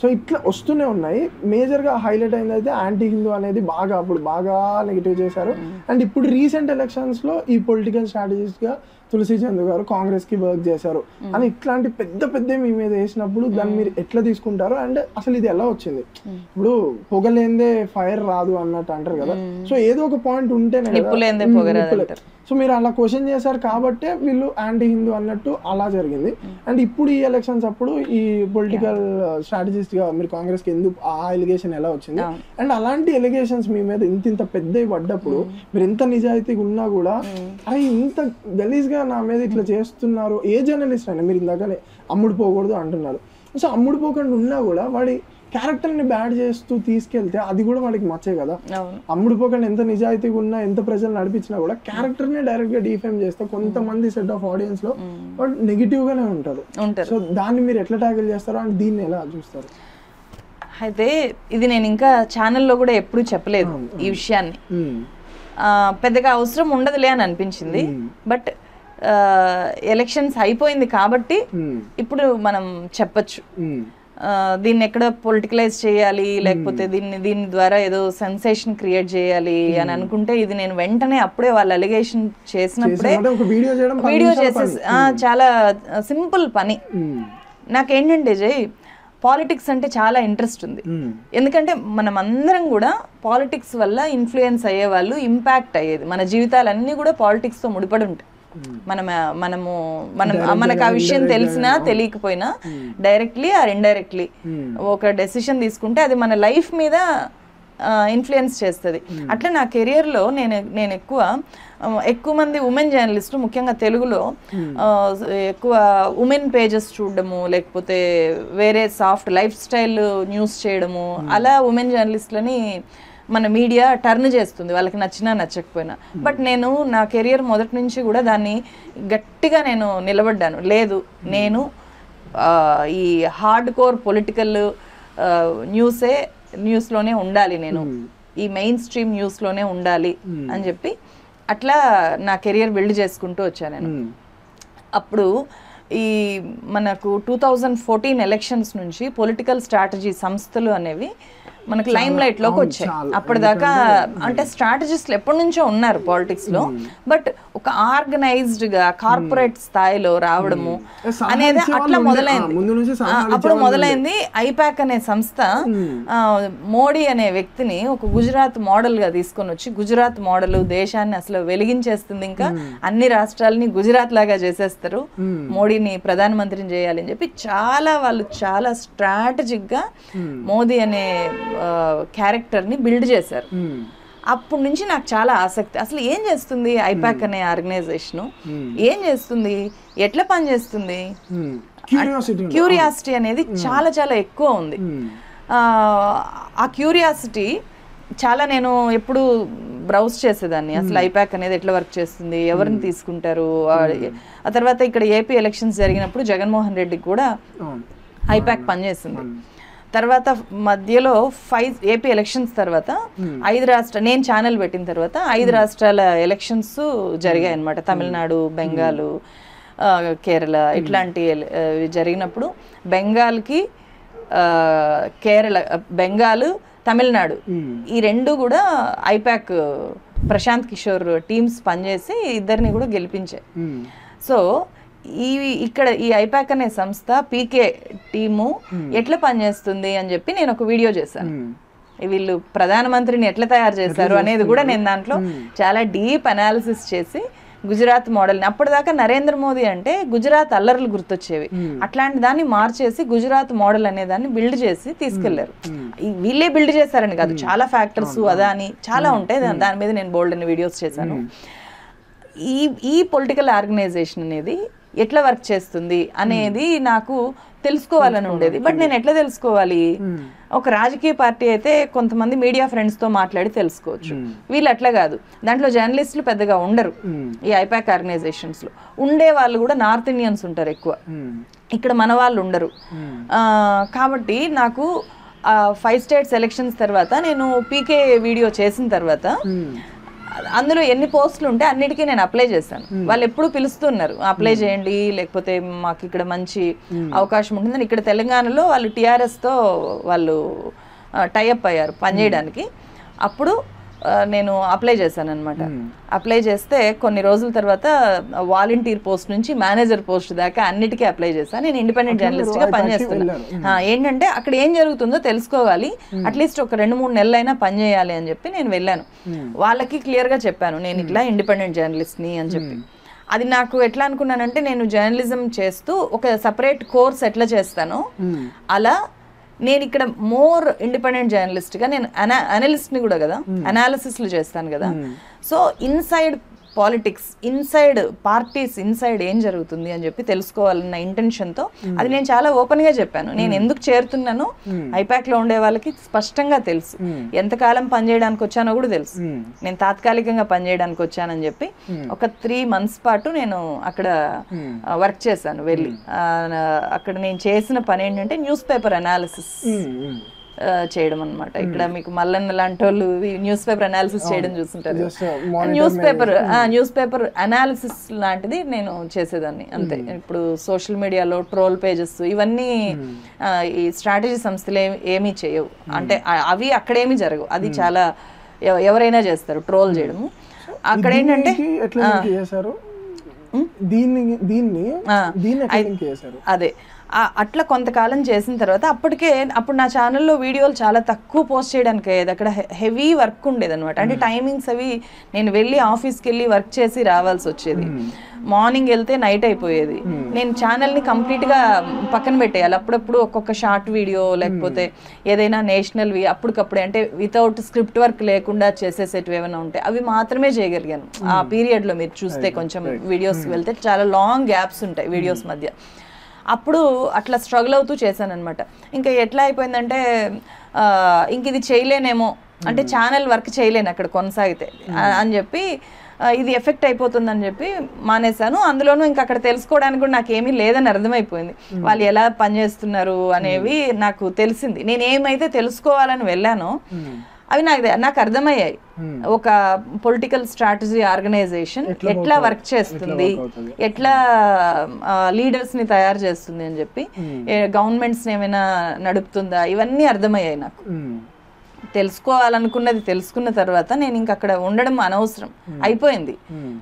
సో ఇట్లా వస్తూనే ఉన్నాయి. మేజర్ గా హైలైట్ అయింది అయితే యాంటీ హిందూ అనేది అప్పుడు బాగా నెగిటివ్ చేశారు. అండ్ ఇప్పుడు రీసెంట్ ఎలక్షన్స్ లో ఈ పొలిటికల్ స్ట్రాటజిస్ట్ గా తులసి చంద్ గారు కాంగ్రెస్ కి వర్క్ చేశారు అని ఇట్లాంటి పెద్ద మీ మీద వేసినప్పుడు దాన్ని మీరు ఎట్లా తీసుకుంటారు, అండ్ అసలు ఇది ఎలా వచ్చింది? ఇప్పుడు పొగలేందే ఫైర్ రాదు అన్నట్టు అంటారు కదా. సో ఏదో ఒక పాయింట్ ఉంటేనే సో మీరు అలా క్వశ్చన్ చేశారు కాబట్టే వీళ్ళు యాంటీ హిందూ అన్నట్టు అలా జరిగింది. అండ్ ఇప్పుడు ఈ ఎలక్షన్స్ అప్పుడు ఈ పొలిటికల్ స్ట్రాటజిస్ట్ గా మీరు కాంగ్రెస్ కి ఎందుకు ఆ ఎలిగేషన్ ఎలా వచ్చింది, అండ్ అలాంటి ఎలిగేషన్స్ మీ మీద ఇంత పెద్దవి పడ్డప్పుడు మీరు ఎంత నిజాయితీగా ఉన్నా కూడా అరే ఇంత గలీజ్ గా నా మీద ఇట్లా చేస్తున్నారు, ఏ జర్నలిస్ట్ అయినా మీరు ఇందాకనే అమ్ముడు పోకూడదు అంటున్నారు. సో అమ్ముడు పోకుండా ఉన్నా కూడా వాడి క్యారెక్టర్ ని బ్యాడ్ చేస్తూ తీసుకెళ్తే అది కూడా వాడికి మచ్చే కదా. అమ్ముడు పోకుండా ఎంత నిజాయితీగా ఉన్నా ఎంత ప్రజలు నడిపించినా కూడా క్యారెక్టర్ ని డైరెక్ట్ గా డిఫేమ్ చేస్తే కొంతమంది సెట్ ఆఫ్ ఆడియన్స్ లో వాడు నెగిటివ్ గానే ఉంటారు. సో దాన్ని మీరు ఎట్లా ట్యాకిల్ చేస్తారో అండ్ దీన్ని ఎలా చూస్తారు? అయితే ఇది నేను ఇంకా ఛానల్లో కూడా ఎప్పుడు చెప్పలేదు ఈ విషయాన్ని, పెద్దగా అవసరం ఉండదులే అని అనిపించింది. బట్ ఎలక్షన్స్ అయిపోయింది కాబట్టి ఇప్పుడు మనం చెప్పచ్చు, దీన్ని ఎక్కడ పొలిటికలైజ్ చేయాలి లేకపోతే దీని ద్వారా ఏదో సెన్సేషన్ క్రియేట్ చేయాలి అని అనుకుంటే ఇది నేను వెంటనే అప్పుడే వాళ్ళు అలిగేషన్ చేసినప్పుడే వీడియో చేసేసి చాలా సింపుల్ పని. నాకేంటంటే జై పాలిటిక్స్ అంటే చాలా ఇంట్రెస్ట్ ఉంది, ఎందుకంటే మనం అందరం కూడా పాలిటిక్స్ వల్ల ఇన్ఫ్లుయెన్స్ అయ్యే వాళ్ళు, ఇంపాక్ట్ అయ్యేది మన జీవితాలన్నీ కూడా పాలిటిక్స్ తో ముడిపడి ఉంటాయి. మనకు ఆ విషయం తెలిసినా తెలియకపోయినా డైరెక్ట్లీ ఆర్ ఇండైరెక్ట్లీ ఒక డెసిషన్ తీసుకుంటే అది మన లైఫ్ మీద ఇన్ఫ్లుయెన్స్ చేస్తుంది. అట్లా నా కెరియర్లో నేను ఎక్కువ మంది ఉమెన్ జర్నలిస్టు ముఖ్యంగా తెలుగులో ఎక్కువ ఉమెన్ పేజెస్ చూడడము లేకపోతే వేరే సాఫ్ట్ లైఫ్ స్టైల్ న్యూస్ చేయడము, అలా ఉమెన్ జర్నలిస్టులని మన మీడియా టర్న్ చేస్తుంది వాళ్ళకి నచ్చినా నచ్చకపోయినా. బట్ నేను నా కెరియర్ మొదటి నుంచి కూడా దాన్ని గట్టిగా నేను నిలబడ్డాను. లేదు, నేను ఈ హార్డ్ కోర్ పొలిటికల్ న్యూస్లోనే ఉండాలి, నేను ఈ మెయిన్ స్ట్రీమ్ న్యూస్లోనే ఉండాలి అని చెప్పి అట్లా నా కెరియర్ బిల్డ్ చేసుకుంటూ వచ్చాను నేను. అప్పుడు ఈ మనకు 2014 ఎలక్షన్స్ నుంచి పొలిటికల్ స్ట్రాటజీ సంస్థలు అనేవి మనకు లైమ్ లైట్ లోకి వచ్చాయి. అప్పటిదాకా అంటే స్ట్రాటజిస్టులు ఎప్పటి నుంచో ఉన్నారు పాలిటిక్స్ లో, బట్ ఒక ఆర్గనైజ్డ్ గా కార్పొరేట్ స్థాయిలో రావడము అనేది అట్లా మొదలైంది. అప్పుడు మొదలైంది ఐపాక్ అనే సంస్థ మోడీ అనే వ్యక్తిని ఒక గుజరాత్ మోడల్ గా తీసుకొని వచ్చి, గుజరాత్ మోడల్ దేశాన్ని అసలు వెలిగించేస్తుంది, ఇంకా అన్ని రాష్ట్రాలని గుజరాత్ లాగా చేసేస్తారు, మోడీని ప్రధానమంత్రిని చేయాలి అని చెప్పి వాళ్ళు చాలా స్ట్రాటజిక్ గా మోదీ అనే క్యారెక్టర్ ని బిల్డ్ చేశారు. అప్పటి నుంచి నాకు చాలా ఆసక్తి, అసలు ఏం చేస్తుంది ఐపాక్ అనే ఆర్గనైజేషన్, ఏం చేస్తుంది, ఎట్లా పనిచేస్తుంది, క్యూరియాసిటీ అనేది చాలా చాలా ఎక్కువ ఉంది. ఆ క్యూరియాసిటీ చాలా నేను ఎప్పుడు బ్రౌజ్ చేసేదాన్ని, అసలు ఐపాక్ అనేది ఎట్లా వర్క్ చేస్తుంది, ఎవరిని తీసుకుంటారు. ఆ తర్వాత ఇక్కడ ఏపీ ఎలక్షన్స్ జరిగినప్పుడు జగన్మోహన్ రెడ్డికి కూడా ఐపాక్ పనిచేసింది. తర్వాత మధ్యలో 5 ఏపీ ఎలక్షన్స్ తర్వాత 5 రాష్ట్రాలు, నేను ఛానల్ పెట్టిన తర్వాత 5 రాష్ట్రాల ఎలక్షన్స్ జరిగాయి అన్నమాట. తమిళనాడు, బెంగాలు, కేరళ ఇట్లాంటి జరిగినప్పుడు బెంగాల్కి బెంగాల్, తమిళనాడు ఈ రెండు కూడా ఐపాక్ ప్రశాంత్ కిషోర్ టీమ్స్ పనిచేసి ఇద్దరిని కూడా గెలిపించాయి. సో ఇక్కడ ఈ ఐపాక్ అనే సంస్థ పీకే టీము ఎట్లా పనిచేస్తుంది అని చెప్పి నేను ఒక వీడియో చేశాను. వీళ్ళు ప్రధానమంత్రిని ఎట్లా తయారు చేశారు అనేది కూడా నేను దాంట్లో చాలా డీప్ అనాలిసిస్ చేసి గుజరాత్ మోడల్ని, అప్పటిదాకా నరేంద్ర మోదీ అంటే గుజరాత్ అల్లర్లు గుర్తొచ్చేవి, అట్లాంటి దాన్ని మార్చేసి గుజరాత్ మోడల్ అనే దాన్ని బిల్డ్ చేసి తీసుకెళ్లారు. వీళ్ళే బిల్డ్ చేశారని కాదు, చాలా ఫ్యాక్టర్స్ అదా అని చాలా ఉంటాయి, దాని మీద నేను బోల్డ్ అని వీడియోస్ చేశాను. ఈ పొలిటికల్ ఆర్గనైజేషన్ అనేది ఎట్లా వర్క్ చేస్తుంది అనేది నాకు తెలుసుకోవాలని ఉండేది. బట్ నేను ఎట్లా తెలుసుకోవాలి, ఒక రాజకీయ పార్టీ అయితే కొంతమంది మీడియా ఫ్రెండ్స్ తో మాట్లాడి తెలుసుకోవచ్చు, వీళ్ళు అట్లా కాదు. దాంట్లో జర్నలిస్టులు పెద్దగా ఉండరు ఈ ఐపాక్ ఆర్గనైజేషన్స్ లో, ఉండే వాళ్ళు కూడా నార్త్ ఇండియన్స్ ఉంటారు ఎక్కువ, ఇక్కడ మన వాళ్ళు ఉండరు. కాబట్టి నాకు 5 స్టేట్స్ ఎలక్షన్స్ తర్వాత నేను పీకే వీడియో చేసిన తర్వాత అందులో ఎన్ని పోస్టులు ఉంటే అన్నిటికీ నేను అప్లై చేశాను. వాళ్ళు ఎప్పుడు పిలుస్తున్నారు అప్లై చేయండి, లేకపోతే మాకు ఇక్కడ మంచి అవకాశం ఉంటుందని. ఇక్కడ తెలంగాణలో వాళ్ళు టీఆర్ఎస్తో వాళ్ళు టైఅప్ అయ్యారు పనిచేయడానికి. అప్పుడు నేను అప్లై చేశాను అనమాట. అప్లై చేస్తే కొన్ని రోజుల తర్వాత వాలంటీర్ పోస్ట్ నుంచి మేనేజర్ పోస్ట్ దాకా అన్నిటికీ అప్లై చేశాను. నేను ఇండిపెండెంట్ జర్నలిస్ట్ గా పనిచేస్తున్నాను. ఏంటంటే అక్కడ ఏం జరుగుతుందో తెలుసుకోవాలి, అట్లీస్ట్ ఒక 2-3 నెలలైనా పని చేయాలి అని చెప్పి నేను వెళ్ళాను. వాళ్ళకి క్లియర్ గా చెప్పాను నేను ఇట్లా ఇండిపెండెంట్ జర్నలిస్ట్ ని అని చెప్పి. అది నాకు ఎట్లా అనుకున్నానంటే నేను జర్నలిజం చేస్తూ ఒక సపరేట్ కోర్స్ ఎట్లా చేస్తానో అలా నేను ఇక్కడ మోర్ ఇండిపెండెంట్ జర్నలిస్ట్గా నేను అనలిస్ట్ని కూడా కదా, అనాలిసిస్లు చేస్తాను కదా. So inside politics, inside parties, inside ఏం జరుగుతుంది అని చెప్పి తెలుసుకోవాలన్న ఇంటెన్షన్తో అది నేను చాలా ఓపెన్గా చెప్పాను. నేను ఎందుకు చేరుతున్నానో ఐపాక్లో ఉండే వాళ్ళకి స్పష్టంగా తెలుసు. ఎంతకాలం పనిచేయడానికి వచ్చానో కూడా తెలుసు. నేను తాత్కాలికంగా పనిచేయడానికి వచ్చానని చెప్పి ఒక 3 months పాటు నేను అక్కడ వర్క్ చేశాను. వెళ్ళి అక్కడ నేను చేసిన పని ఏంటంటే న్యూస్ పేపర్ అనాలిసిస్ చేయడం అనమాట. ఇక్కడ మీకు మల్లన్న లాంటి వాళ్ళు న్యూస్ పేపర్ అనాలిసిస్ చేయడం చూస్తుంటారు. న్యూస్ పేపర్ అనాలిసిస్ లాంటిది నేను చేసేదాన్ని అంతే. ఇప్పుడు సోషల్ మీడియాలో ట్రోల్ పేజెస్ ఇవన్నీ ఈ స్ట్రాటజీ సంస్థలు ఏమీ చేయవు, అంటే అవి అక్కడేమీ జరగవు. అది చాలా ఎవరైనా చేస్తారు ట్రోల్ చేయడము. అక్కడ ఏంటంటే అదే అట్లా కొంతకాలం చేసిన తర్వాత అప్పుడు నా ఛానల్లో వీడియోలు చాలా తక్కువ పోస్ట్ చేయడానికి అయ్యేది. అక్కడ హెవీ వర్క్ ఉండేది అనమాట. అంటే టైమింగ్స్ అవి నేను వెళ్ళి ఆఫీస్కి వెళ్ళి వర్క్ చేసి రావాల్సి వచ్చేది. మార్నింగ్ వెళ్తే నైట్ అయిపోయేది. నేను ఛానల్ని కంప్లీట్గా పక్కన పెట్టేయాలి. అప్పుడప్పుడు ఒక్కొక్క షార్ట్ వీడియో లేకపోతే ఏదైనా నేషనల్వి అప్పటికప్పుడే, అంటే వితౌట్ స్క్రిప్ట్ వర్క్ లేకుండా చేసేసేటివి ఏమైనా ఉంటాయి అవి మాత్రమే చేయగలిగాను ఆ పీరియడ్లో. మీరు చూస్తే కొంచెం వీడియోస్కి వెళ్తే చాలా లాంగ్ గ్యాప్స్ ఉంటాయి వీడియోస్ మధ్య. అప్పుడు అట్లా స్ట్రగుల్ అవుతూ చేశాను అనమాట. ఇంకా ఎట్లా అయిపోయిందంటే ఇంక ఇది చేయలేనేమో, అంటే ఛానల్ వర్క్ చేయలేను అక్కడ కొనసాగితే అని చెప్పి ఇది ఎఫెక్ట్ అయిపోతుందని చెప్పి మానేశాను. అందులోనూ ఇంకా అక్కడ తెలుసుకోవడానికి కూడా నాకు ఏమీ లేదని అర్థమైపోయింది. వాళ్ళు ఎలా పనిచేస్తున్నారు అనేవి నాకు తెలిసింది. నేను ఏమైతే తెలుసుకోవాలని వెళ్ళానో అవి నాకు అర్థమయ్యాయి. ఒక పొలిటికల్ స్ట్రాటజీ ఆర్గనైజేషన్ ఎట్లా వర్క్ చేస్తుంది, ఎట్లా లీడర్స్ ని తయారు చేస్తుంది అని చెప్పి, గవర్నమెంట్స్ ఏమైనా నడుపుతుందా, ఇవన్నీ అర్థమయ్యాయి నాకు. తెలుసుకోవాలనుకున్నది తెలుసుకున్న తర్వాత నేను ఇంక అక్కడ ఉండడం అనవసరం అయిపోయింది,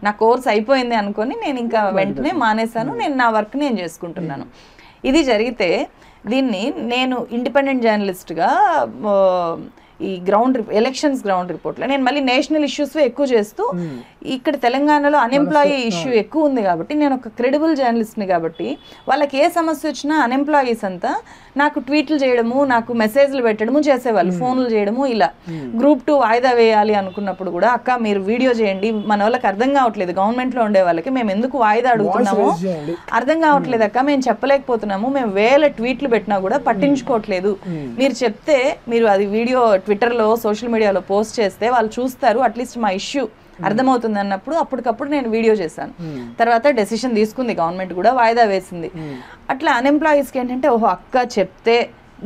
నా కోర్స్ అయిపోయింది అనుకొని నేను ఇంకా వెంటనే మానేశాను. నేను నా వర్క్ నేను చేసుకుంటున్నాను. ఇది జరిగితే దీన్ని నేను ఇండిపెండెంట్ జర్నలిస్ట్గా ఈ ఎలక్షన్స్ గ్రౌండ్ రిపోర్ట్లో నేను మళ్ళీ నేషనల్ ఇష్యూస్ ఎక్కువ చేస్తూ, ఇక్కడ తెలంగాణలో అన్ఎంప్లాయీ ఇష్యూ ఎక్కువ ఉంది కాబట్టి నేను ఒక క్రెడిబుల్ జర్నలిస్ట్ని కాబట్టి వాళ్ళకి ఏ సమస్య వచ్చినా అన్ఎంప్లాయీస్ అంతా నాకు ట్వీట్లు చేయడము, నాకు మెసేజ్లు పెట్టడము చేసేవాళ్ళు, ఫోన్లు చేయడము. ఇలా Group 2 వాయిదా వేయాలి అనుకున్నప్పుడు కూడా అక్క మీరు వీడియో చేయండి, మన వాళ్ళకి అర్థం కావట్లేదు, గవర్నమెంట్లో ఉండే వాళ్ళకి మేము ఎందుకు వాయిదా అడుగుతున్నామో అర్థం కావట్లేదు అక్క, మేము చెప్పలేకపోతున్నాము, మేము 1000 ట్వీట్లు పెట్టినా కూడా పట్టించుకోవట్లేదు, మీరు చెప్తే మీరు అది వీడియో ట్విట్టర్లో సోషల్ మీడియాలో పోస్ట్ చేస్తే వాళ్ళు చూస్తారు, అట్లీస్ట్ మా ఇష్యూ అర్థమవుతుంది అన్నప్పుడు అప్పటికప్పుడు నేను వీడియో చేశాను. తర్వాత డెసిషన్ తీసుకుంది గవర్నమెంట్ కూడా, వాయిదా వేసింది. అట్లా అన్ఎంప్లాయీస్కి ఏంటంటే ఓహో అక్క చెప్తే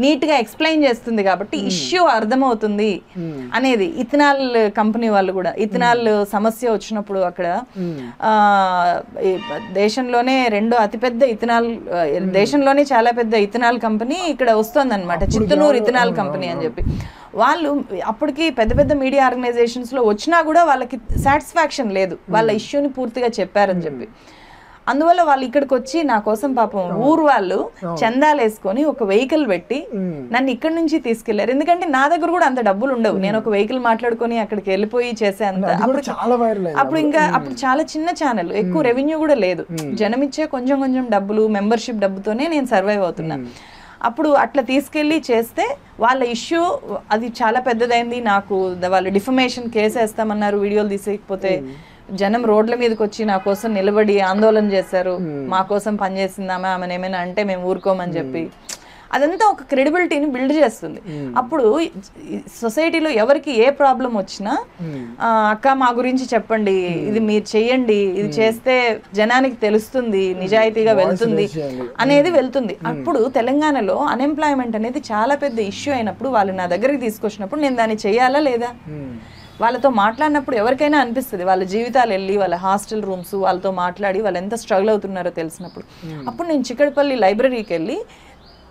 నీట్గా ఎక్స్ప్లెయిన్ చేస్తుంది కాబట్టి ఇష్యూ అర్థమవుతుంది అనేది. ఇథనాల్ కంపెనీ వాళ్ళు కూడా ఇథనాల్ సమస్య వచ్చినప్పుడు అక్కడ దేశంలోనే దేశంలోనే చాలా పెద్ద ఇథనాల్ కంపెనీ ఇక్కడ వస్తుంది అనమాట, చిత్తనూరు ఇథనాల్ కంపెనీ అని చెప్పి. వాళ్ళు అప్పటికి పెద్ద పెద్ద మీడియా ఆర్గనైజేషన్స్లో వచ్చినా కూడా వాళ్ళకి సాటిస్ఫాక్షన్ లేదు, వాళ్ళ ఇష్యూని పూర్తిగా చెప్పారని చెప్పి. అందువల్ల వాళ్ళు ఇక్కడికి వచ్చి నా కోసం పాపం ఊరు వాళ్ళు చందాలు వేసుకొని ఒక వెహికల్ పెట్టి నన్ను ఇక్కడి నుంచి తీసుకెళ్లారు. ఎందుకంటే నా దగ్గర కూడా అంత డబ్బులు ఉండవు, నేను ఒక వెహికల్ మాట్లాడుకొని అక్కడికి వెళ్ళిపోయి చేసే అంత. అప్పుడు చాలా చిన్న ఛానల్, ఎక్కువ రెవెన్యూ కూడా లేదు, జనం ఇచ్చే కొంచెం కొంచెం డబ్బులు మెంబర్షిప్ డబ్బుతోనే నేను సర్వైవ్ అవుతున్నా. అప్పుడు అట్లా తీసుకెళ్ళి చేస్తే వాళ్ళ ఇష్యూ అది చాలా పెద్దదైంది. నాకు వాళ్ళు డిఫమేషన్ కేసు వేస్తామన్నారు వీడియోలు తీసేయకపోతే. జనం రోడ్ల మీదకి వచ్చి నా కోసం నిలబడి ఆందోళన చేశారు, మా కోసం పనిచేసిందామా ఆమెను ఏమైనా అంటే మేము ఊరుకోమని చెప్పి. అదంతా ఒక క్రెడిబిలిటీని బిల్డ్ చేస్తుంది. అప్పుడు సొసైటీలో ఎవరికి ఏ ప్రాబ్లం వచ్చినా అక్క మా గురించి చెప్పండి, ఇది మీరు చెయ్యండి, ఇది చేస్తే జనానికి తెలుస్తుంది, నిజాయితీగా వెళ్తుంది అనేది వెళ్తుంది. అప్పుడు తెలంగాణలో అన్ఎంప్లాయ్మెంట్ అనేది చాలా పెద్ద ఇష్యూ అయినప్పుడు వాళ్ళు నా దగ్గరికి తీసుకొచ్చినప్పుడు నేను దాన్ని చెయ్యాలా లేదా, వాళ్ళతో మాట్లాడినప్పుడు ఎవరికైనా అనిపిస్తుంది, వాళ్ళ జీవితాలు వెళ్ళి వాళ్ళ హాస్టల్ రూమ్స్ వాళ్ళతో మాట్లాడి వాళ్ళు ఎంత స్ట్రగుల్ అవుతున్నారో తెలిసినప్పుడు. అప్పుడు నేను చిక్కడపల్లి లైబ్రరీకి వెళ్ళి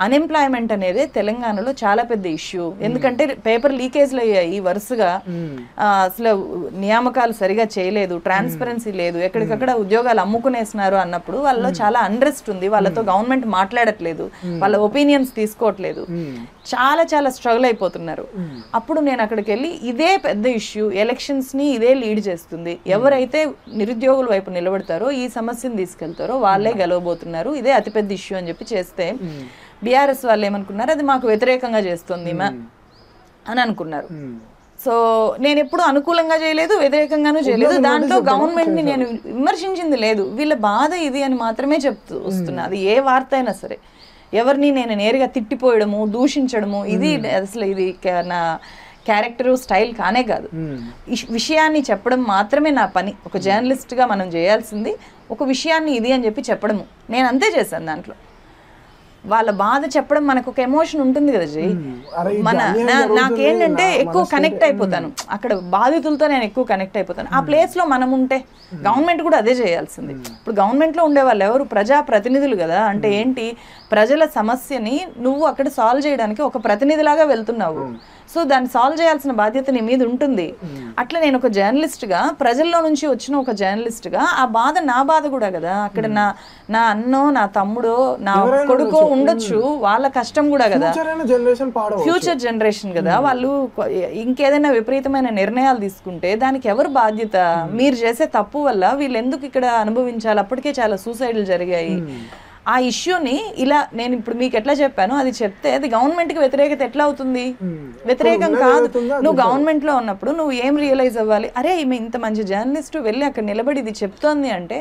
అన్ఎంప్లాయ్మెంట్ అనేది తెలంగాణలో చాలా పెద్ద ఇష్యూ. ఎందుకంటే పేపర్ లీకేజ్లు అయ్యాయి వరుసగా, అసలు నియామకాలు సరిగా చేయలేదు, ట్రాన్స్పరెన్సీ లేదు, ఎక్కడికక్కడ ఉద్యోగాలు అమ్ముకునేస్తున్నారు అన్నప్పుడు వాళ్ళలో చాలా అన్రెస్ట్ ఉంది, వాళ్ళతో గవర్నమెంట్ మాట్లాడట్లేదు, వాళ్ళ ఒపీనియన్స్ తీసుకోవట్లేదు, చాలా చాలా స్ట్రగుల్ అయిపోతున్నారు. అప్పుడు నేను అక్కడికి వెళ్ళి ఇదే పెద్ద ఇష్యూ, ఎలక్షన్స్ ని ఇదే లీడ్ చేస్తుంది, ఎవరైతే నిరుద్యోగుల వైపు నిలబడతారో ఈ సమస్యను తీసుకెళ్తారో వాళ్ళే గెలవబోతున్నారు, ఇదే అతిపెద్ద ఇష్యూ అని చెప్పి చేస్తే బీఆర్ఎస్ వాళ్ళు ఏమనుకున్నారు, అది మాకు వ్యతిరేకంగా చేస్తుంది అని అనుకున్నారు. సో నేను ఎప్పుడు అనుకూలంగా చేయలేదు, వ్యతిరేకంగానూ చేయలేదు, దాంట్లో గవర్నమెంట్ ని నేను విమర్శించింది లేదు. వీళ్ళ బాధ ఇది అని మాత్రమే చెప్తూ వస్తున్నా. అది ఏ వార్త అయినా సరే, ఎవరిని నేను నేరుగా తిట్టిపోయడము, దూషించడము, ఇది అసలు ఇది నా క్యారెక్టర్ స్టైల్ కానే కాదు. విషయాన్ని చెప్పడం మాత్రమే నా పని. ఒక జర్నలిస్ట్గా మనం చేయాల్సింది ఒక విషయాన్ని ఇది అని చెప్పి చెప్పడము. నేను అంతే చేశాను. దాంట్లో వాళ్ళ బాధ చెప్పడం, మనకు ఒక ఎమోషన్ ఉంటుంది కదా జై, నాకేంటంటే ఎక్కువ కనెక్ట్ అయిపోతాను అక్కడ, బాధితులతో నేను ఎక్కువ కనెక్ట్ అయిపోతాను. ఆ ప్లేస్ లో మనం ఉంటే గవర్నమెంట్ కూడా అదే చేయాల్సింది. ఇప్పుడు గవర్నమెంట్ లో ఉండే వాళ్ళు ఎవరు, ప్రజా ప్రతినిధులు కదా. అంటే ఏంటి, ప్రజల సమస్యని నువ్వు అక్కడ సాల్వ్ చేయడానికి ఒక ప్రతినిధిలాగా వెళ్తున్నావు. సో దాన్ని సాల్వ్ చేయాల్సిన బాధ్యత నీ మీద ఉంటుంది. అట్లా నేను ఒక జర్నలిస్ట్గా, ప్రజల్లో నుంచి వచ్చిన ఒక జర్నలిస్ట్గా, ఆ బాధ నా బాధ కూడా కదా. అక్కడ నా అన్నో, నా తమ్ముడో, నా కొడుకో ఉండొచ్చు, వాళ్ళ కష్టం కూడా కదా, ఫ్యూచర్ జనరేషన్ కదా. వాళ్ళు ఇంకేదైనా విపరీతమైన నిర్ణయాలు తీసుకుంటే దానికి ఎవరు బాధ్యత? మీరు చేసే తప్పు వల్ల వీళ్ళు ఎందుకు ఇక్కడ అనుభవించాలి? అప్పటికే చాలా సూసైడ్లు జరిగాయి. ఆ ఇష్యూని ఇలా నేను ఇప్పుడు మీకు ఎట్లా చెప్పాను, అది చెప్తే అది గవర్నమెంట్ కి వ్యతిరేకత ఎట్లా అవుతుంది? వ్యతిరేకం కాదు. నువ్వు గవర్నమెంట్ లో ఉన్నప్పుడు నువ్వు ఏం రియలైజ్ అవ్వాలి, అరే ఈమె ఇంత మంచి జర్నలిస్ట్ వెళ్ళి అక్కడ నిలబడి ఇది చెప్తోంది అంటే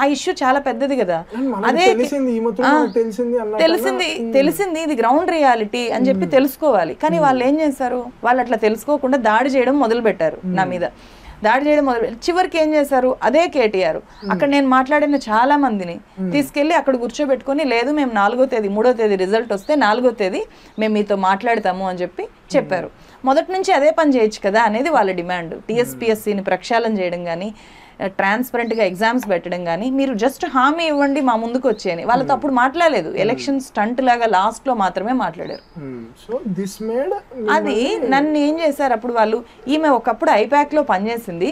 ఆ ఇష్యూ చాలా పెద్దది కదా. అదే తెలిసింది ఇది గ్రౌండ్ రియాలిటీ అని చెప్పి తెలుసుకోవాలి. కానీ వాళ్ళు ఏం చేశారు, వాళ్ళు అట్లా తెలుసుకోకుండా దాడి చేయడం మొదలు పెట్టారు నా మీద. దాడి చేయడం మొదలు చివరికి ఏం చేశారు, అదే కేటీఆర్ అక్కడ నేను మాట్లాడిన చాలా మందిని తీసుకెళ్లి అక్కడ కూర్చోబెట్టుకుని, లేదు మేము 4వ తేదీ 3వ తేదీ రిజల్ట్ వస్తే 4వ తేదీ మేము మీతో మాట్లాడతాము అని చెప్పి చెప్పారు. మొదటి నుంచి అదే పని చేయొచ్చు కదా అనేది వాళ్ళ డిమాండ్. టీఎస్పీఎస్సీని ప్రక్షాళన చేయడం కానీ, ట్రాన్స్పరెంట్గా ఎగ్జామ్స్ పెట్టడం కానీ, మీరు జస్ట్ హామీ ఇవ్వండి మా ముందుకు వచ్చేయని. వాళ్ళతో అప్పుడు మాట్లాడలేదు, ఎలక్షన్ స్టంట్ లాగా లాస్ట్ లో మాత్రమే మాట్లాడారు. అది నన్ను ఏం చేశారు అప్పుడు వాళ్ళు, ఈమె ఒకప్పుడు ఐపాక్ లో పనిచేసింది,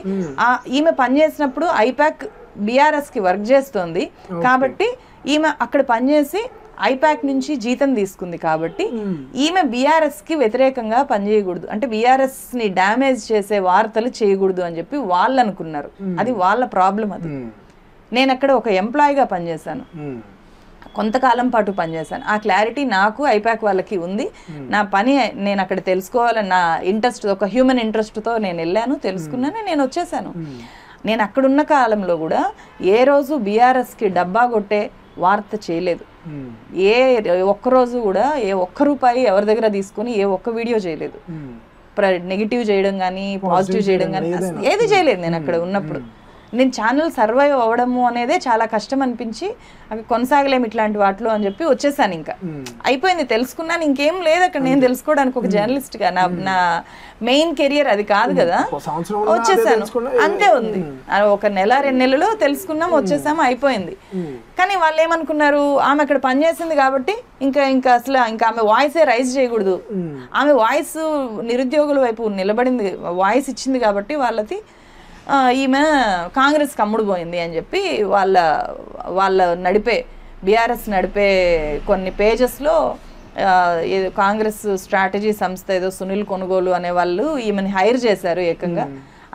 ఈమె పనిచేసినప్పుడు ఐపాక్ బీఆర్ఎస్ కి వర్క్ చేస్తోంది కాబట్టి ఈమె అక్కడ పనిచేసి ఐపాక్ నుంచి జీతం తీసుకుంది కాబట్టి ఈమె బీఆర్ఎస్ కి వ్యతిరేకంగా పనిచేయకూడదు, అంటే బీఆర్ఎస్ ని డ్యామేజ్ చేసే వార్తలు చేయకూడదు అని చెప్పి వాళ్ళు అనుకున్నారు. అది వాళ్ళ ప్రాబ్లం. అది నేను అక్కడ ఒక ఎంప్లాయీగా పనిచేశాను, కొంతకాలం పాటు పనిచేశాను. ఆ క్లారిటీ నాకు ఐపాక్ వాళ్ళకి ఉంది. నా పని నేను అక్కడ తెలుసుకోవాలని నా ఇంట్రెస్ట్, ఒక హ్యూమన్ ఇంట్రెస్ట్తో నేను వెళ్ళాను, తెలుసుకున్నాను, నేను వచ్చేసాను. నేను అక్కడున్న కాలంలో కూడా ఏ రోజు బీఆర్ఎస్కి డబ్బా కొట్టే వార్త చేయలేదు. ఏ ఒక్కరోజు కూడా ఏ ఒక్క రూపాయి ఎవరి దగ్గర తీసుకుని ఏ ఒక్క వీడియో చేయలేదు. నెగిటివ్ చేయడం కానీ పాజిటివ్ చేయడం కానీ ఏది చేయలేదు. నేను అక్కడ ఉన్నప్పుడు నేను ఛానల్ సర్వైవ్ అవ్వడము అనేదే చాలా కష్టం అనిపించి అక్కడ కొనసాగలేము ఇట్లాంటి వాటిలో అని చెప్పి వచ్చేసాను. ఇంకా అయిపోయింది, తెలుసుకున్నాను, ఇంకేం లేదు అక్కడ నేను తెలుసుకోవడానికి. ఒక జర్నలిస్ట్ గా నా మెయిన్ కెరియర్ అది కాదు కదా, వచ్చేసాను, అంతే ఉంది. ఒక నెల 2 నెలలు తెలుసుకున్నాం, వచ్చేసాము, అయిపోయింది. కానీ వాళ్ళు ఏమనుకున్నారు, ఆమె అక్కడ పనిచేసింది కాబట్టి ఇంకా అసలు ఇంకా ఆమె వాయిసే రైజ్ చేయకూడదు, ఆమె వాయిస్ నిరుద్యోగుల వైపు నిలబడింది, వాయిస్ ఇచ్చింది కాబట్టి వాళ్ళది ఈమె కాంగ్రెస్కి అమ్ముడు పోయింది అని చెప్పి వాళ్ళ నడిపే బీఆర్ఎస్ నడిపే కొన్ని పేజెస్లో కాంగ్రెస్ స్ట్రాటజీ సంస్థ ఏదో సునీల్ కొనుగోలు అనే వాళ్ళు ఈమెని హైర్ చేశారు ఏకంగా.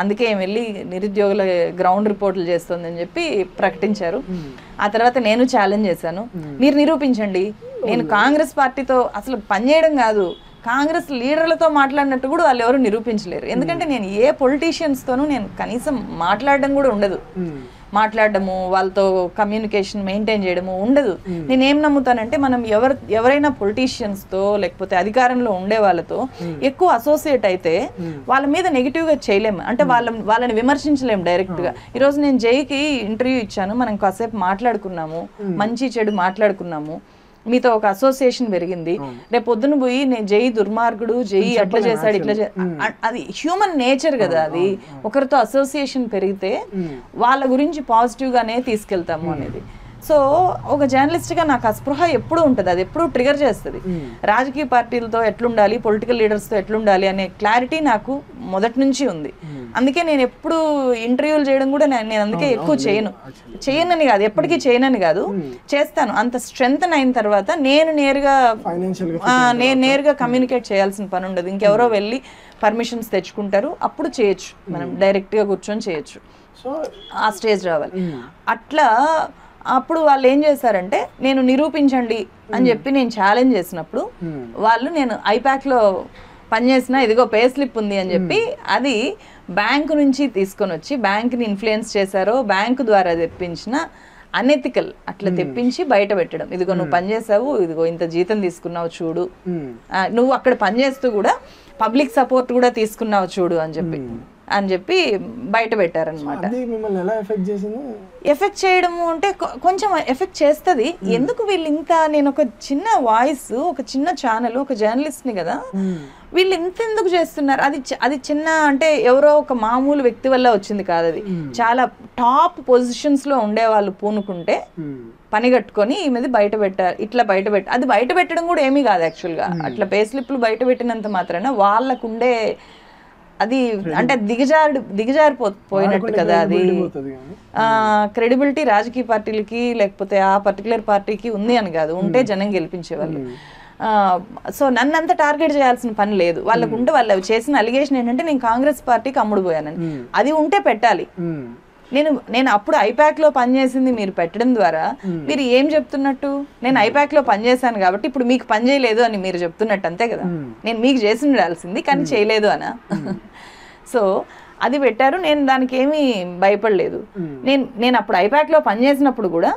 అందుకే ఏమి వెళ్ళి నిరుద్యోగుల గ్రౌండ్ రిపోర్ట్లు చేస్తుంది అని చెప్పి ప్రకటించారు. ఆ తర్వాత నేను ఛాలెంజ్ చేశాను, మీరు నిరూపించండి, నేను కాంగ్రెస్ పార్టీతో అసలు పనిచేయడం కాదు, కాంగ్రెస్ లీడర్లతో మాట్లాడినట్టు కూడా వాళ్ళు ఎవరు నిరూపించలేరు. ఎందుకంటే నేను ఏ పొలిటీషియన్స్తోనూ నేను కనీసం మాట్లాడడం కూడా ఉండదు, మాట్లాడడము వాళ్ళతో కమ్యూనికేషన్ మెయింటైన్ చేయడము ఉండదు. నేనేం నమ్ముతానంటే మనం ఎవరైనా పొలిటీషియన్స్తో లేకపోతే అధికారంలో ఉండే వాళ్ళతో ఎక్కువ అసోసియేట్ అయితే వాళ్ళ మీద నెగిటివ్గా చేయలేము, అంటే వాళ్ళని విమర్శించలేము డైరెక్ట్గా. ఈరోజు నేను జైకి ఇంటర్వ్యూ ఇచ్చాను, మనం కాసేపు మాట్లాడుకున్నాము, మంచి చెడు మాట్లాడుకున్నాము, మీతో ఒక అసోసియేషన్ పెరిగింది. రేపు పొద్దున పోయి నేను జై దుర్మార్గుడు, జై అట్లా చేశాడు ఇట్లా అది హ్యూమన్ నేచర్ కదా. అది ఒకరితో అసోసియేషన్ పెరిగితే వాళ్ళ గురించి పాజిటివ్ గానే తీసుకెళ్తాము అనేది. సో ఒక జర్నలిస్ట్గా నాకు అస్పృహ ఎప్పుడూ ఉంటుంది, అది ఎప్పుడూ ట్రిగర్ చేస్తుంది. రాజకీయ పార్టీలతో ఎట్లుండాలి, పొలిటికల్ లీడర్స్తో ఎట్లుండాలి అనే క్లారిటీ నాకు మొదటి నుంచి ఉంది. అందుకే నేను ఎప్పుడు ఇంటర్వ్యూలు చేయడం కూడా నేను అందుకే ఎక్కువ చేయనని కాదు, ఎప్పటికీ చేయనని కాదు, చేస్తాను. అంత స్ట్రెంగ్త్ అయిన తర్వాత నేను నేరుగా కమ్యూనికేట్ చేయాల్సిన పని ఉండదు. ఇంకెవరో వెళ్ళి పర్మిషన్స్ తెచ్చుకుంటారు, అప్పుడు చేయొచ్చు, మనం డైరెక్ట్గా కూర్చొని చేయొచ్చు. ఆ స్టేజ్ రావాలి. అట్లా అప్పుడు వాళ్ళు ఏం చేశారంటే, నేను నిరూపించండి అని చెప్పి నేను ఛాలెంజ్ చేసినప్పుడు వాళ్ళు, నేను ఐపాక్లో పనిచేసిన ఇదిగో పే స్లిప్ ఉంది అని చెప్పి, అది బ్యాంకు నుంచి తీసుకొని వచ్చి బ్యాంకుని ఇన్ఫ్లుయెన్స్ చేశారో, బ్యాంకు ద్వారా తెప్పించిన అనెథికల్ అట్లా తెప్పించి బయట పెట్టడం. ఇదిగో నువ్వు పనిచేసావు, ఇదిగో ఇంత జీతం తీసుకున్నావు చూడు, నువ్వు అక్కడ పనిచేస్తూ కూడా పబ్లిక్ సపోర్ట్ కూడా తీసుకున్నావు చూడు అని చెప్పి బయట పెట్టారనమాట. ఎఫెక్ట్ చేయడము అంటే కొంచెం ఎఫెక్ట్ చేస్తుంది. ఎందుకు వీళ్ళు ఇంత, నేను ఒక చిన్న వాయిస్, ఒక చిన్న ఛానల్, ఒక జర్నలిస్ట్ని కదా, వీళ్ళు ఇంత ఎందుకు చేస్తున్నారు? అది చిన్న అంటే ఎవరో ఒక మామూలు వ్యక్తి వల్ల వచ్చింది కాదు, అది చాలా టాప్ పొజిషన్స్ లో ఉండే వాళ్ళు పూనుకుంటే పని కట్టుకొని ఈ మీద బయట పెట్టారు. ఇట్లా అది బయట పెట్టడం కూడా ఏమీ కాదు యాక్చువల్గా. అట్లా పే స్లిప్లు బయట పెట్టినంత మాత్రాన వాళ్ళకుండే అది అంటే దిగజారిపోయినట్టు కదా. అది క్రెడిబిలిటీ రాజకీయ పార్టీలకి లేకపోతే ఆ పర్టికులర్ పార్టీకి ఉంది అని కాదు, ఉంటే జనం గెలిపించేవాళ్ళు. సో నన్ను అంత టార్గెట్ చేయాల్సిన పని లేదు. వాళ్ళకు ఉంటే వాళ్ళు చేసిన అలిగేషన్ ఏంటంటే నేను కాంగ్రెస్ పార్టీకి అమ్ముడు పోయానని. అది ఉంటే పెట్టాలి. నేను అప్పుడు ఐపాక్ లో పనిచేసింది మీరు పెట్టడం ద్వారా మీరు ఏం చెప్తున్నట్టు? నేను ఐపాక్ లో పనిచేశాను కాబట్టి ఇప్పుడు మీకు పని చేయలేదు అని మీరు చెప్తున్నట్టు, అంతే కదా. నేను మీకు చేసి ఉండాల్సింది కానీ చేయలేదు అనా? సో అది పెట్టారు. నేను దానికి ఏమీ భయపడలేదు. నేను అప్పుడు ఐపాక్ లో పనిచేసినప్పుడు కూడా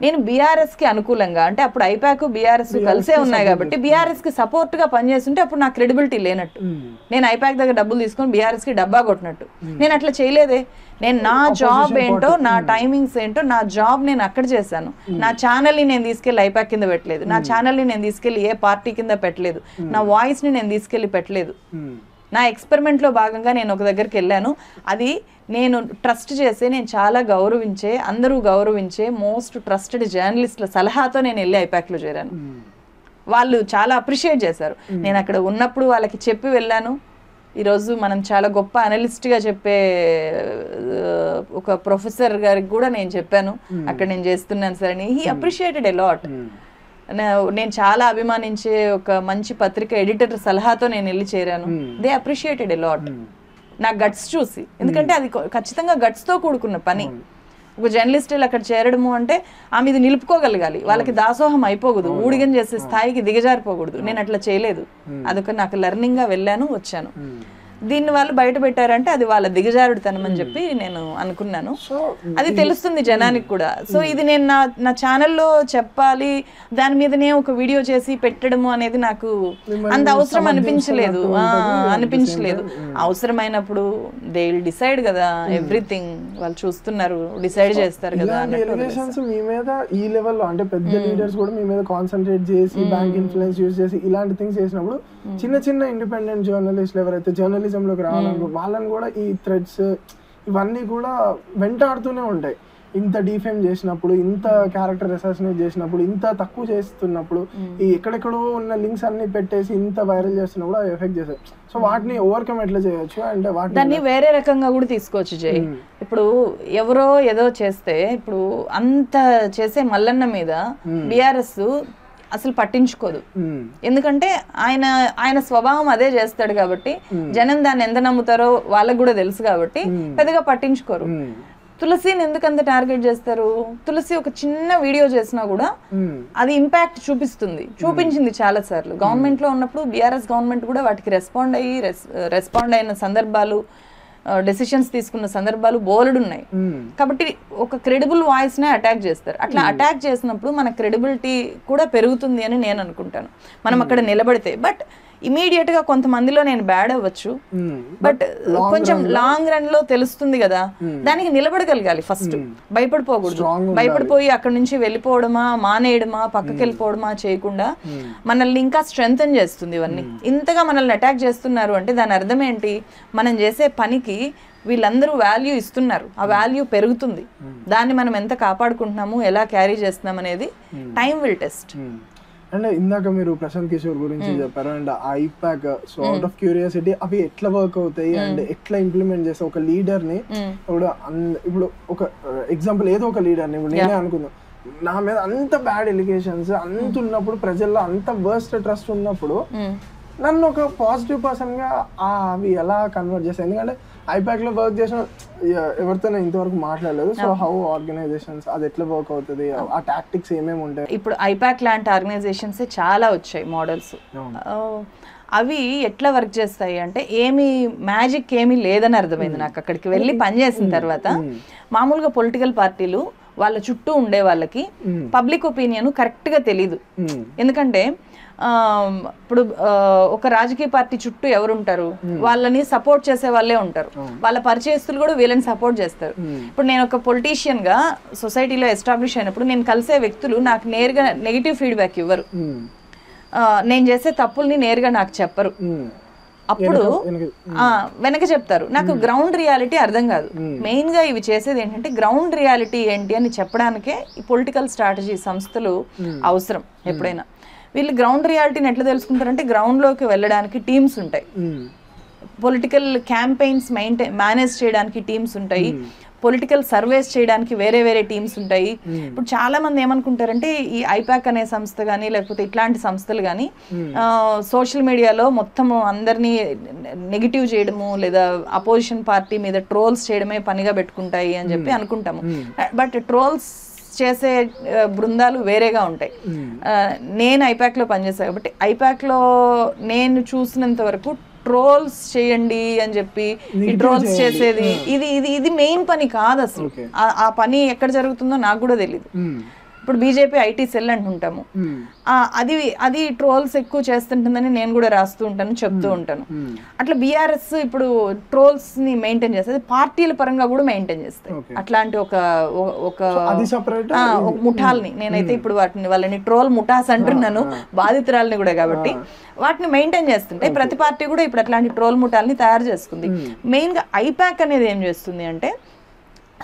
నేను బీఆర్ఎస్ కి అనుకూలంగా, అంటే అప్పుడు ఐపాక్ బీఆర్ఎస్ కలిసే ఉన్నాయి కాబట్టి బీఆర్ఎస్ కి సపోర్ట్ గా పనిచేస్తుంటే అప్పుడు నాకు క్రెడిబిలిటీ లేనట్టు. నేను ఐపాక్ దగ్గర డబ్బులు తీసుకొని బీఆర్ఎస్ కి డబ్బా కొట్టినట్టు. నేను అట్లా చేయలేదే. నేను నా జాబ్ ఏంటో, నా టైమింగ్స్ ఏంటో, నా జాబ్ నేను అక్కడ చేశాను. నా ఛానల్ని నేను తీసుకెళ్లి ఐపాక్ కింద పెట్టలేదు, నా ఛానల్ని నేను తీసుకెళ్లి ఏ పార్టీ కింద పెట్టలేదు, నా వాయిస్ ని నేను తీసుకెళ్లి పెట్టలేదు. నా ఎక్స్పెరిమెంట్లో భాగంగా నేను ఒక దగ్గరికి వెళ్ళాను. అది నేను ట్రస్ట్ చేసే, నేను చాలా గౌరవించే, అందరూ గౌరవించే మోస్ట్ ట్రస్టెడ్ జర్నలిస్ట్ల సలహాతో నేను వెళ్ళి ఐపాక్లో చేరాను. వాళ్ళు చాలా అప్రిషియేట్ చేశారు. నేను అక్కడ ఉన్నప్పుడు వాళ్ళకి చెప్పి వెళ్ళాను. ఈరోజు మనం చాలా గొప్ప అనలిస్ట్గా చెప్పే ఒక ప్రొఫెసర్ గారికి కూడా నేను చెప్పాను అక్కడ నేను చేస్తున్నాను సార్ అని. He appreciated a lot. నేను చాలా అభిమానించే ఒక మంచి పత్రిక ఎడిటర్ సలహాతో నేను వెళ్ళి చేరాను. దే అప్రిషియేటెడ్ ఎ లాట్ నా గట్స్ చూసి. ఎందుకంటే అది ఖచ్చితంగా గట్స్తో కూడుకున్న పని. ఒక జర్నలిస్ట్ అక్కడ చేరడము అంటే ఆమె ఇది నిలుపుకోగలగాలి, వాళ్ళకి దాసోహం అయిపోకూడదు, ఊడిగం చేసే స్థాయికి దిగజారిపోకూడదు. నేను అట్లా చేయలేదు. అదొక నాకు లెర్నింగ్గా వెళ్ళాను, వచ్చాను. దీన్ని వాళ్ళు బయట పెట్టారంటే అది వాళ్ళ దిగజారుడుతనం అని చెప్పి నేను అనుకున్నాను. అది తెలుస్తుంది జనానికి కూడా. సో ఇది నేను నా ఛానల్లో చెప్పాలి, దాని మీదనే ఒక వీడియో చేసి పెట్టడము అనేది నాకు అంత అవసరం అనిపించలేదు. అవసరమైనప్పుడు దే విల్ డిసైడ్ కదా, ఎవ్రీథింగ్ వాళ్ళు చూస్తున్నారు, డిసైడ్ చేస్తారు కదా. మీ మీద ఈ లెవెల్లో అంటే పెద్ద లీడర్స్ కూడా మీ మీద కాన్సన్ట్రేట్ చేసి బ్యాంక్ ఇన్ఫ్లుయెన్స్ యూజ్ చేసి ఇలాంటి థింగ్స్ చేసినప్పుడు చిన్న చిన్న ఇండిపెండెంట్ జర్నలిస్టులు ఎవరైతే జర్నలిజంలోకి రావాలని వాళ్ళని కూడా ఈ థ్రెడ్స్ ఇవన్నీ కూడా వెంటాడుతూనే ఉంటాయి. ఇంత డిఫేమ్ చేసినప్పుడు, ఇంత క్యారెక్టర్ అసాసినేట్ చేసినప్పుడు, ఇంత తక్కువ చేస్తున్నప్పుడు, ఈ ఎక్కడెక్కడో ఉన్న లింక్స్ అన్ని పెట్టేసి ఇంత వైరల్ చేస్తున్నప్పుడు అవి ఎఫెక్ట్ చేస్తాయి. సో వాటిని ఓవర్కమ్ ఎట్లా చేయొచ్చు అంటే దాన్ని వేరే రకంగా కూడా తీసుకోవచ్చు జై. ఇప్పుడు ఎవరో ఏదో చేస్తే, ఇప్పుడు అంత చేసే మల్లన్న మీద బీఆర్ఎస్ అసలు పట్టించుకోదు. ఎందుకంటే ఆయన స్వభావం అదే చేస్తాడు కాబట్టి జనం దాన్ని ఎంత నమ్ముతారో వాళ్ళకు కూడా తెలుసు కాబట్టి పెద్దగా పట్టించుకోరు. తులసిని ఎందుకంత టార్గెట్ చేస్తారు? తులసి ఒక చిన్న వీడియో చేసినా కూడా అది ఇంపాక్ట్ చూపించింది చాలా సార్లు. గవర్నమెంట్ లో ఉన్నప్పుడు బీఆర్ఎస్ గవర్నమెంట్ కూడా వాటికి రెస్పాండ్ అయిన సందర్భాలు, డెసిషన్స్ తీసుకున్న సందర్భాలు బోలెడున్నాయి. కాబట్టి ఒక క్రెడిబుల్ వాయిస్ నే అటాక్ చేస్తారు. అట్లా అటాక్ చేసినప్పుడు మన క్రెడిబిలిటీ కూడా పెరుగుతుంది అని నేను అనుకుంటాను, మనం అక్కడ నిలబడితే. బట్ ఇమీడియట్ గా కొంతమందిలో నేను బ్యాడ్ అవ్వచ్చు, బట్ కొంచెం లాంగ్ రన్ లో తెలుస్తుంది కదా, దానికి నిలబడగలగాలి ఫస్ట్. భయపడిపోకూడదు. భయపడిపోయి అక్కడ నుంచి వెళ్ళిపోవడమా, మానేయడమా, పక్కకి వెళ్ళిపోవడమా చేయకుండా మనల్ని ఇంకా స్ట్రెంగ్తన్ చేస్తుంది. ఇవన్నీ ఇంతగా మనల్ని అటాక్ చేస్తున్నారు అంటే దాని అర్థం ఏంటి? మనం చేసే పనికి వీళ్ళందరూ వాల్యూ ఇస్తున్నారు, ఆ వాల్యూ పెరుగుతుంది. దాన్ని మనం ఎంత కాపాడుకుంటున్నాము, ఎలా క్యారీ చేస్తున్నాం అనేది టైం విల్ టెస్ట్. అండ్ ఇందాక మీరు ప్రశాంత్ కిషోర్ గురించి చెప్పారు, and IPAC. So out of curiosity అవి ఎట్లా వర్క్ అవుతాయి అండ్ ఎట్లా ఇంప్లిమెంట్ చేస్తే ఒక లీడర్ ని, ఇప్పుడు ఒక ఎగ్జాంపుల్ ఏదో ఒక లీడర్ ని నేనే అనుకుందాం, నా మీద అంత బ్యాడ్ ఎలిగేషన్స్ అంత ఉన్నప్పుడు, ప్రజల్లో అంత వర్స్ట్ ట్రస్ట్ ఉన్నప్పుడు నన్ను ఒక పాజిటివ్ పర్సన్ గా అవి ఎలా కన్వర్ట్ చేస్తాయి? ఎందుకంటే ఐపాక్ లో వర్క్ చేసిన ఎవరితో ఇంతవరకు మాట్లాడలేదు. సో హౌ ఆర్గనైజేషన్స్ అది ఎట్లా వర్క్ అవుతుంది, ఆ టాక్టిక్స్ ఏమేమి ఉంటాయి? ఇప్పుడు ఐపాక్ లాంటి ఆర్గనైజేషన్స్ చాలా వచ్చాయి మోడల్స్. అవి ఎట్లా వర్క్ చేస్తాయి అంటే ఏమి మ్యాజిక్ ఏమీ లేదని అర్థమైంది నాకు అక్కడికి వెళ్ళి పనిచేసిన తర్వాత. మామూలుగా పొలిటికల్ పార్టీలు వాళ్ళ చుట్టూ ఉండే వాళ్ళకి పబ్లిక్ ఒపీనియన్ కరెక్ట్ గా తెలీదు. ఎందుకంటే ఇప్పుడు ఒక రాజకీయ పార్టీ చుట్టూ ఎవరు ఉంటారు, వాళ్ళని సపోర్ట్ చేసే వాళ్ళే ఉంటారు, వాళ్ళ పరిచయస్తులు కూడా వీళ్ళని సపోర్ట్ చేస్తారు. ఇప్పుడు నేను ఒక పొలిటీషియన్ గా సొసైటీలో ఎస్టాబ్లిష్ అయినప్పుడు నేను కలిసే వ్యక్తులు నాకు నేరుగా నెగిటివ్ ఫీడ్బ్యాక్ ఇవ్వరు, నేను చేసే తప్పుల్ని నేరుగా నాకు చెప్పరు. అప్పుడు వెనక చెప్తారు. నాకు గ్రౌండ్ రియాలిటీ అర్థం కాదు. మెయిన్ గా ఇవి చేసేది ఏంటంటే గ్రౌండ్ రియాలిటీ ఏంటి అని చెప్పడానికే ఈ పొలిటికల్ స్ట్రాటజీ సంస్థలు అవసరం. ఎప్పుడైనా వీళ్ళు గ్రౌండ్ రియాలిటీని ఎట్లా తెలుసుకుంటారంటే గ్రౌండ్ లోకి వెళ్ళడానికి టీమ్స్ ఉంటాయి, పొలిటికల్ క్యాంపెయిన్స్ మేనేజ్ చేయడానికి టీమ్స్ ఉంటాయి, పొలిటికల్ సర్వేస్ చేయడానికి వేరే వేరే టీమ్స్ ఉంటాయి. ఇప్పుడు చాలా మంది ఏమనుకుంటారంటే ఈ ఐపాక్ అనే సంస్థ కానీ లేకపోతే ఇట్లాంటి సంస్థలు కానీ సోషల్ మీడియాలో మొత్తం అందరినీ నెగిటివ్ చేయడము లేదా అపోజిషన్ పార్టీ మీద ట్రోల్స్ చేయడమే పనిగా పెట్టుకుంటాయి అని చెప్పి అనుకుంటాము. బట్ ట్రోల్స్ చేసే బృందాలు వేరేగా ఉంటాయి. నేను ఐపాక్ లో పనిచేసాను కాబట్టి ఐపాక్ లో నేను చూసినంత వరకు ట్రోల్స్ చేయండి అని చెప్పి ఈ ట్రోల్స్ చేసేది ఇది మెయిన్ పని కాదు అసలు. ఆ పని ఎక్కడ జరుగుతుందో నాకు కూడా తెలియదు. ఇప్పుడు బీజేపీ ఐటీ సెల్ అంటుంటాము, అది ట్రోల్స్ ఎక్కువ చేస్తుంటుందని నేను కూడా రాస్తూ ఉంటాను, చెప్తూ ఉంటాను. అట్లా బీఆర్ఎస్ ఇప్పుడు ట్రోల్స్ ని మెయింటైన్ చేస్తుంది, పార్టీల పరంగా కూడా మెయింటైన్ చేస్తాయి. అట్లాంటి ఒక ముఠాల్ని నేనైతే ఇప్పుడు వాళ్ళని ట్రోల్ ముఠాస్ అంటున్నాను, బాధితురాలని కూడా కాబట్టి వాటిని మెయింటైన్ చేస్తుంటే ప్రతి పార్టీ కూడా ఇప్పుడు అట్లాంటి ట్రోల్ ముఠాల్ని తయారు చేసుకుంది. మెయిన్ గా ఐపాక్ అనేది ఏం చేస్తుంది అంటే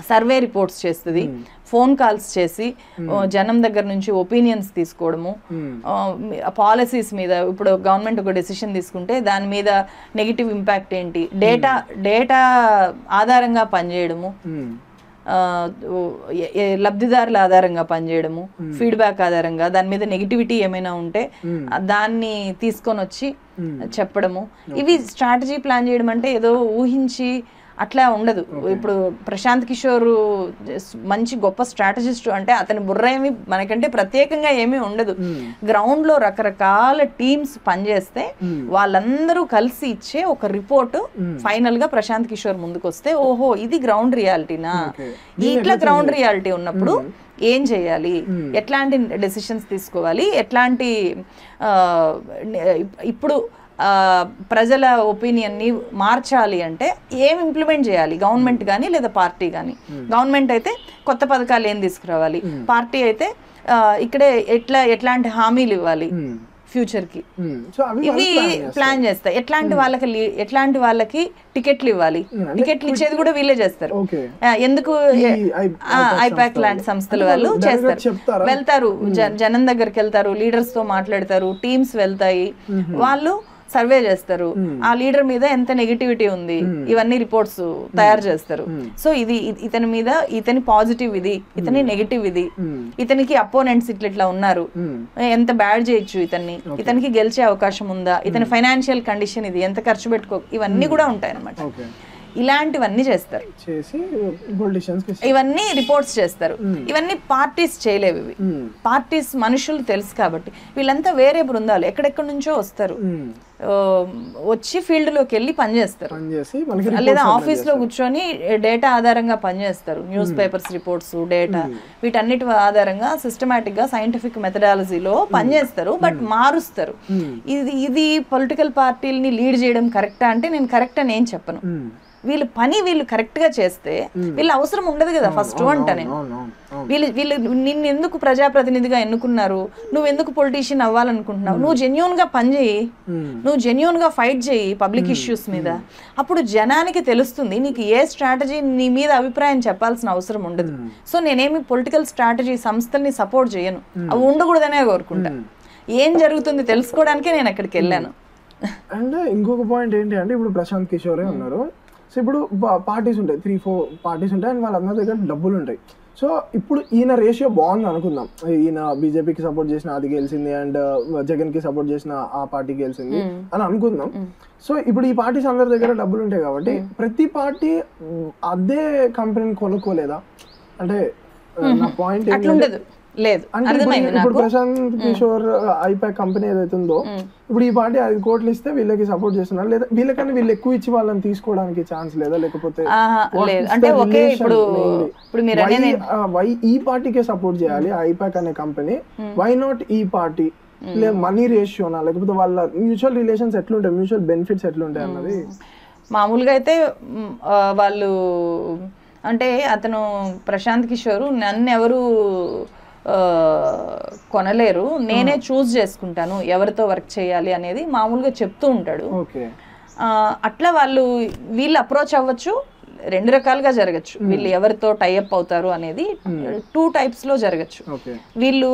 సర్వే రిపోర్ట్స్ చేస్తుంది, ఫోన్ కాల్స్ చేసి జనం దగ్గర నుంచి ఒపీనియన్స్ తీసుకోవడము, పాలసీస్ మీద ఇప్పుడు గవర్నమెంట్ ఒక డెసిషన్ తీసుకుంటే దాని మీద నెగిటివ్ ఇంపాక్ట్ ఏంటి, డేటా ఆధారంగా పనిచేయడము, లబ్ధిదారుల ఆధారంగా పనిచేయడము, ఫీడ్బ్యాక్ ఆధారంగా దాని మీద నెగిటివిటీ ఏమైనా ఉంటే దాన్ని తీసుకొని వచ్చి చెప్పడము. ఇవి స్ట్రాటజీ ప్లాన్ చేయడం అంటే ఏదో ఊహించి అట్లా ఉండదు. ఇప్పుడు ప్రశాంత్ కిషోర్ మంచి గొప్ప స్ట్రాటజిస్ట్ అంటే అతని బుర్ర ఏమి మనకంటే ప్రత్యేకంగా ఏమీ ఉండదు. గ్రౌండ్ లో రకరకాల టీమ్స్ పనిచేస్తే వాళ్ళందరూ కలిసి ఇచ్చే ఒక రిపోర్ట్ ఫైనల్ గా ప్రశాంత్ కిషోర్ ముందుకు వస్తే ఓహో ఇది గ్రౌండ్ రియాలిటీనా, ఇట్లా గ్రౌండ్ రియాలిటీ ఉన్నప్పుడు ఏం చేయాలి, ఎట్లాంటి డెసిషన్స్ తీసుకోవాలి, ఎట్లాంటి ఇప్పుడు ప్రజల ఒపీనియన్ ని మార్చాలి అంటే ఏం ఇంప్లిమెంట్ చేయాలి గవర్నమెంట్ కానీ లేదా పార్టీ కానీ. గవర్నమెంట్ అయితే కొత్త పథకాలు ఏం తీసుకురావాలి, పార్టీ అయితే ఇక్కడే ఎట్లాంటి హామీలు ఇవ్వాలి ఫ్యూచర్ కి, ఇవి ప్లాన్ చేస్తాయి. ఎట్లాంటి వాళ్ళకి టికెట్లు ఇవ్వాలి, టికెట్లు ఇచ్చేది కూడా వీళ్ళే చేస్తారు. ఎందుకు ఐపాక్ లాంటి సంస్థల వాళ్ళు చేస్తారు, వెళ్తారు జనం దగ్గరికి వెళ్తారు, లీడర్స్ తో మాట్లాడతారు, టీమ్స్ వెళ్తాయి, వాళ్ళు సర్వే చేస్తారు, ఆ లీడర్ మీద ఎంత నెగిటివిటీ ఉంది ఇవన్నీ రిపోర్ట్స్ తయారు చేస్తారు. సో ఇతని మీద ఇతని పాజిటివ్ ఇది, ఇతని నెగిటివ్ ఇది, ఇతనికి అపోనెంట్స్ ఇట్లా ఉన్నారు, ఎంత బ్యాడ్ చేయొచ్చు ఇతనికి గెలిచే అవకాశం ఉందా, ఇతని ఫైనాన్షియల్ కండిషన్ ఇది, ఎంత ఖర్చు పెట్టుకో, ఇవన్నీ కూడా ఉంటాయి అన్నమాట. ఇలాంటివన్నీ చేస్తారు, ఇవన్నీ రిపోర్ట్స్ చేస్తారు. ఇవన్నీ పార్టీస్ చేయలేవు, ఇవి పార్టీస్ మనుషులు తెలుసు కాబట్టి వీళ్ళంతా వేరే బృందాలు ఎక్కడెక్కడి నుంచో వస్తారు. వచ్చి ఫీల్డ్లోకి వెళ్ళి పనిచేస్తారు, పనిచేసి మనకి లేదా ఆఫీస్లో కూర్చొని డేటా ఆధారంగా పనిచేస్తారు. న్యూస్ పేపర్స్ రిపోర్ట్స్, డేటా, వీటన్నిటి ఆధారంగా సిస్టమేటిక్గా సైంటిఫిక్ మెథడాలజీలో పనిచేస్తారు, బట్ మారుస్తారు. ఇది పొలిటికల్ పార్టీలని లీడ్ చేయడం కరెక్టా అంటే నేను కరెక్ట్ అని ఏం చెప్పను. వీళ్ళు పని వీళ్ళు కరెక్ట్ గా చేస్తే వీళ్ళ అవసరం ఉండదు కదా ఫస్ట్ అంట. నేను వీళ్ళు నిన్ను ఎందుకు ప్రజాప్రతినిధిగా ఎన్నుకున్నారు, నువ్వు ఎందుకు పొలిటీషియన్ అవ్వాలనుకుంటున్నావు, నువ్వు జెన్యూన్ గా పని చేయి, నువ్వు జెన్యూన్ గా ఫైట్ చేయి పబ్లిక్ ఇష్యూస్ మీద. అప్పుడు జనానికి తెలుస్తుంది నీకు ఏ స్ట్రాటజీ, నీ మీద అభిప్రాయం చెప్పాల్సిన అవసరం ఉండదు. సో నేనేమి పొలిటికల్ స్ట్రాటజీ సంస్థల్ని సపోర్ట్ చేయను, అవి ఉండకూడదనే కోరుకుంటా. ఏం జరుగుతుంది తెలుసుకోవడానికే నేను అక్కడికి వెళ్ళాను. అండ్ ఇంకొక పాయింట్ ఏంటి అంటే ఇప్పుడు ప్రశాంత్ కిషోరే ఉన్నారు. సో ఇప్పుడు పార్టీస్ ఉంటాయి, 3-4 పార్టీస్ ఉంటాయి, అండ్ వాళ్ళందరి దగ్గర డబ్బులు ఉంటాయి. సో ఇప్పుడు ఈయన రేషియో బాగుంది అనుకుందాం, ఈయన బీజేపీకి సపోర్ట్ చేసిన అది గెలిచింది, అండ్ జగన్ కి సపోర్ట్ చేసిన ఆ పార్టీ గెలిచింది అని అనుకుందాం. సో ఇప్పుడు ఈ పార్టీస్ అందరి దగ్గర డబ్బులు ఉంటాయి కాబట్టి ప్రతి పార్టీ అదే కంపెనీని కొనుక్కోలేదా అంటే నా పాయింట్ అట్లుండదు. లేదు, ఇప్పుడు ప్రశాంత్ కిషోర్ ఐపాక్ కంపెనీ ఏదైతే ఉందో ఇప్పుడు ఈ పార్టీ 5 కోట్లు ఇస్తే వీళ్ళకి సపోర్ట్ చేస్తున్నారు, లేదా వీళ్ళకన్నా వీళ్ళు ఎక్కువ ఇచ్చి వాళ్ళని తీసుకోవడానికి ఛాన్స్ లేదా, లేకపోతే అంటే ఓకే ఇప్పుడు మీరు ఈ పార్టీకే సపోర్ట్ చేయాలి ఐపాక్ అనే కంపెనీ, వై నాట్ ఈ పార్టీ, లేదా మనీ రేషియోనా, లేకపోతే వాళ్ళ మ్యూచువల్ రిలేషన్స్ ఎట్లుంటాయి, మ్యూచువల్ బెనిఫిట్స్ ఎట్లుంటాయి అన్నది. మామూలుగా అయితే వాళ్ళు అంటే అతను ప్రశాంత్ కిషోర్ నన్ను ఎవరు కొనలేరు, నేనే చూస్ చేసుకుంటాను ఎవరితో వర్క్ చేయాలి అనేది మామూలుగా చెప్తూ ఉంటాడు. అట్లా వీళ్ళు అప్రోచ్ అవ్వచ్చు, 2 రకాలుగా జరగచ్చు. వీళ్ళు ఎవరితో టైఅప్ అవుతారు అనేది 2 types లో జరగచ్చు. వీళ్ళు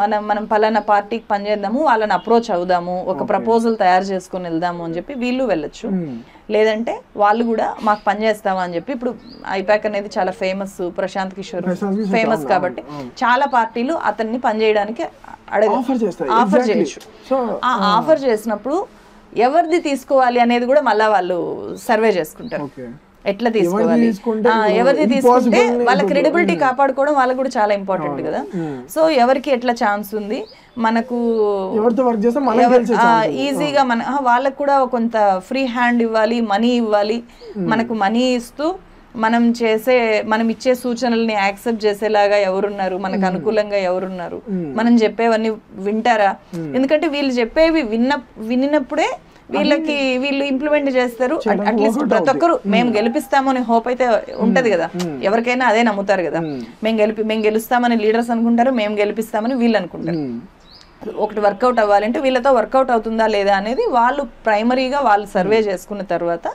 మనం పలానా పార్టీకి పనిచేద్దాము, వాళ్ళని అప్రోచ్ అవుదాము, ఒక ప్రపోజల్ తయారు చేసుకుని వెళ్దాము అని చెప్పి వీళ్ళు వెళ్ళొచ్చు. లేదంటే వాళ్ళు కూడా మాకు పని చేస్తావా అని చెప్పి, ఇప్పుడు ఐపాక్ అనేది చాలా ఫేమస్, ప్రశాంత్ కిషోర్ ఫేమస్ కాబట్టి చాలా పార్టీలు అతన్ని పనిచేయడానికి ఆఫర్ చేయొచ్చు. ఆ ఆఫర్ చేసినప్పుడు ఎవరిది తీసుకోవాలి అనేది కూడా మళ్ళా వాళ్ళు సర్వే చేసుకుంటారు, ఎట్లా తీసుకోవాలి, ఎవరిది తీసుకుంటే వాళ్ళ క్రెడిబిలిటీ కాపాడుకోవడం వాళ్ళకి కూడా చాలా ఇంపార్టెంట్ కదా. సో ఎవరికి ఎట్లా ఛాన్స్ ఉంది, మనకు ఈజీగా వాళ్ళకు కూడా కొంత ఫ్రీ హ్యాండ్ ఇవ్వాలి, మనీ ఇవ్వాలి, మనకు మనీ ఇస్తూ మనం ఇచ్చే సూచనల్ని యాక్సెప్ట్ చేసేలాగా ఎవరున్నారు, మనకు అనుకూలంగా ఎవరున్నారు, మనం చెప్పేవన్నీ వింటారా. ఎందుకంటే వీళ్ళు చెప్పేవి విన్నప్పుడే వీళ్ళు ఇంప్లిమెంట్ చేస్తారు. అట్లీస్ట్ ప్రతి ఒక్కరు మేము గెలిపిస్తాము అనే హోప్ అయితే ఉంటది కదా, ఎవరికైనా అదే నమ్ముతారు కదా. మేము గెలుస్తామని లీడర్స్ అనుకుంటారు, మేము గెలిపిస్తామని వీళ్ళు అనుకుంటారు. ఒకటి వర్కౌట్ అవ్వాలంటే వీళ్ళతో వర్కౌట్ అవుతుందా లేదా అనేది వాళ్ళు ప్రైమరీగా వాళ్ళు సర్వే చేసుకున్న తర్వాత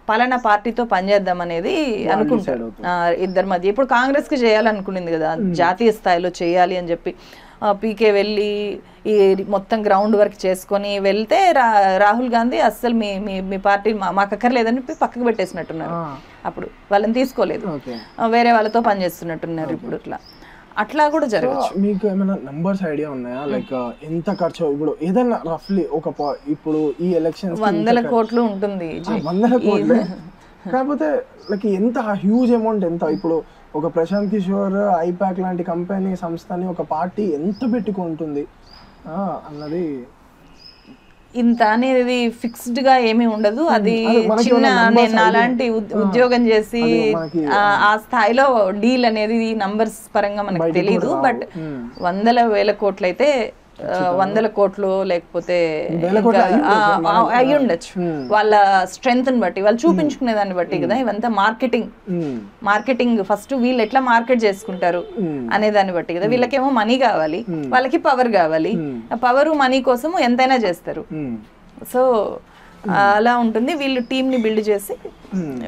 పలానా పార్టీతో పనిచేద్దాం అనేది అనుకుంటారు ఇద్దరి మధ్య. ఇప్పుడు కాంగ్రెస్ కి చేయాలనుకునింది కదా, జాతీయ స్థాయిలో చేయాలి అని చెప్పి పీకే వెళ్ళి ఈ మొత్తం గ్రౌండ్ వర్క్ చేసుకొని వెళ్తే రాహుల్ గాంధీ అస్సలు మీ పార్టీ మాకు అక్కర్లేదని పక్కకు పెట్టేసినట్టున్నారు. అప్పుడు వాళ్ళని తీసుకోలేదు, వేరే వాళ్ళతో పనిచేస్తున్నట్టున్నారు. ఇప్పుడు అట్లా కూడా జరగచ్చు. మీకు ఏమైనా నంబర్స్ ఐడియా ఉన్నాయా, లైక్ ఎంత ఖర్చు, ఇప్పుడు ఏదైనా రఫ్లీ ఇప్పుడు ఈ ఎలక్షన్ 100 కోట్లు ఉంటుంది, 100 కోట్లు, కాకపోతే లైక్ ఎంత హ్యూజ్ అమౌంట్, ఎంత ఇప్పుడు ఒక ప్రశాంత్ కిషోర్ ఐపాక్ లాంటి కంపెనీ సంస్థని ఒక పార్టీ ఎంత పెట్టుకుంటుంది అన్నది ఇంత అనేది ఫిక్స్డ్ గా ఏమీ ఉండదు. అది చిన్న నేను అలాంటి ఉద్యోగం చేసి ఆ స్థాయిలో డీల్ అనేది నంబర్స్ పరంగా మనకు తెలియదు. బట్ 100,000 కోట్లు అయితే 100 కోట్లు లేకపోతే అయి ఉండొచ్చు, వాళ్ళ స్ట్రెంగ్త్ ని బట్టి, వాళ్ళు చూపించుకునే దాన్ని బట్టి కదా. ఇవంతా మార్కెటింగ్ ఫస్ట్ వీళ్ళు ఎట్లా మార్కెట్ చేసుకుంటారు అనే దాన్ని బట్టి కదా. వీళ్ళకేమో మనీ కావాలి, వాళ్ళకి పవర్ కావాలి, పవర్ మనీ కోసం ఎంతైనా చేస్తారు. సో అలా ఉంటుంది, వీళ్ళు టీమ్ ని బిల్డ్ చేసి